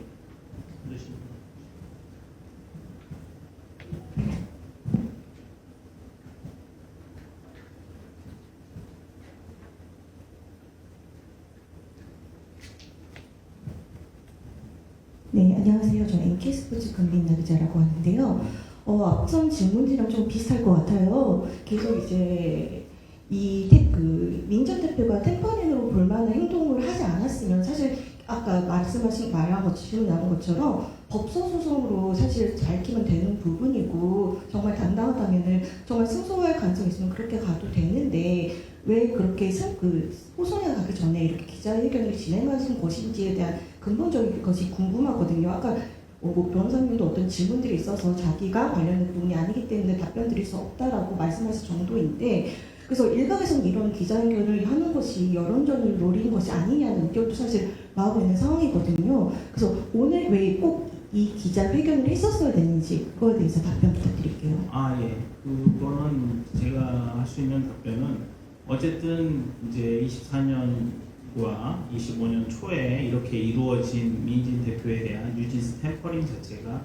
네, 안녕하세요. 저는 NK스포츠 금빈나 기자라고 하는데요. 앞선 질문이랑 좀 비슷할 것 같아요. 계속 이제 민전 대표가 템퍼링으로 볼만한 행동을 하지 않았으면 사실 아까 말한 것처럼 법소 소송으로 사실 밝히면 되는 부분이고 정말 당당하다면은 정말 승소할 가능성이 있으면 그렇게 가도 되는데 왜 그렇게 소송에 가기 전에 이렇게 기자회견을 진행하신 것인지에 대한 근본적인 것이 궁금하거든요. 아까 뭐 변호사님도 어떤 질문들이 있어서 자기가 관련된 부분이 아니기 때문에 답변 드릴 수 없다라고 말씀하실 정도인데 그래서 일각에서는 이런 기자회견을 하는 것이 여론전을 노리는 것이 아니냐는 의견도 사실 나오고 있는 상황이거든요. 그래서 오늘 왜 꼭 이 기자회견을 했었어야 되는지 그거에 대해서 답변 부탁드릴게요. 예. 그거는 제가 할 수 있는 답변은 어쨌든 이제 24년과 25년 초에 이렇게 이루어진 민진 대표에 대한 뉴진스 템퍼링 자체가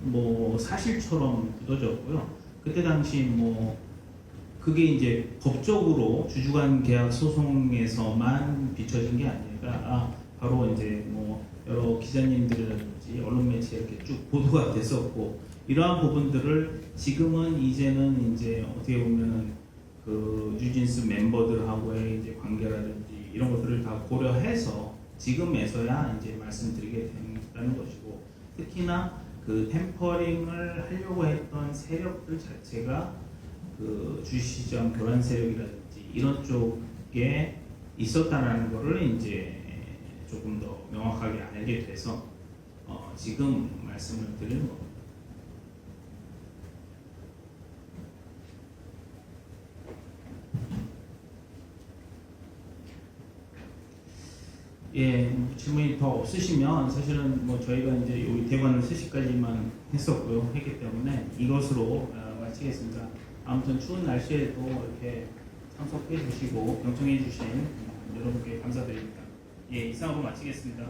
뭐 사실처럼 굳어졌고요. 그때 당시 뭐 그게 이제 법적으로 주주간 계약 소송에서만 비춰진 게 아니라 바로 이제 뭐 여러 기자님들이라든지 언론 매체에 이렇게 쭉 보도가 됐었고 이러한 부분들을 지금은 이제는 이제 어떻게 보면은 그 뉴진스 멤버들하고의 이제 관계라든지 이런 것들을 다 고려해서 지금에서야 이제 말씀드리게 된다는 것이고 특히나 그 템퍼링을 하려고 했던 세력들 자체가 그 주식시장 교란 세력이라든지 이런 쪽에 있었다는 거를 이제 조금 더 명확하게 알게 돼서 지금 말씀을 드리는 겁니다. 예, 질문이 더 없으시면 사실은 뭐 저희가 이제 여기 대관을 3시까지만 했었고요. 했기 때문에 이것으로 마치겠습니다. 아무튼 추운 날씨에도 이렇게 참석해 주시고 경청해 주신 여러분께 감사드립니다. 예, 이상으로 마치겠습니다.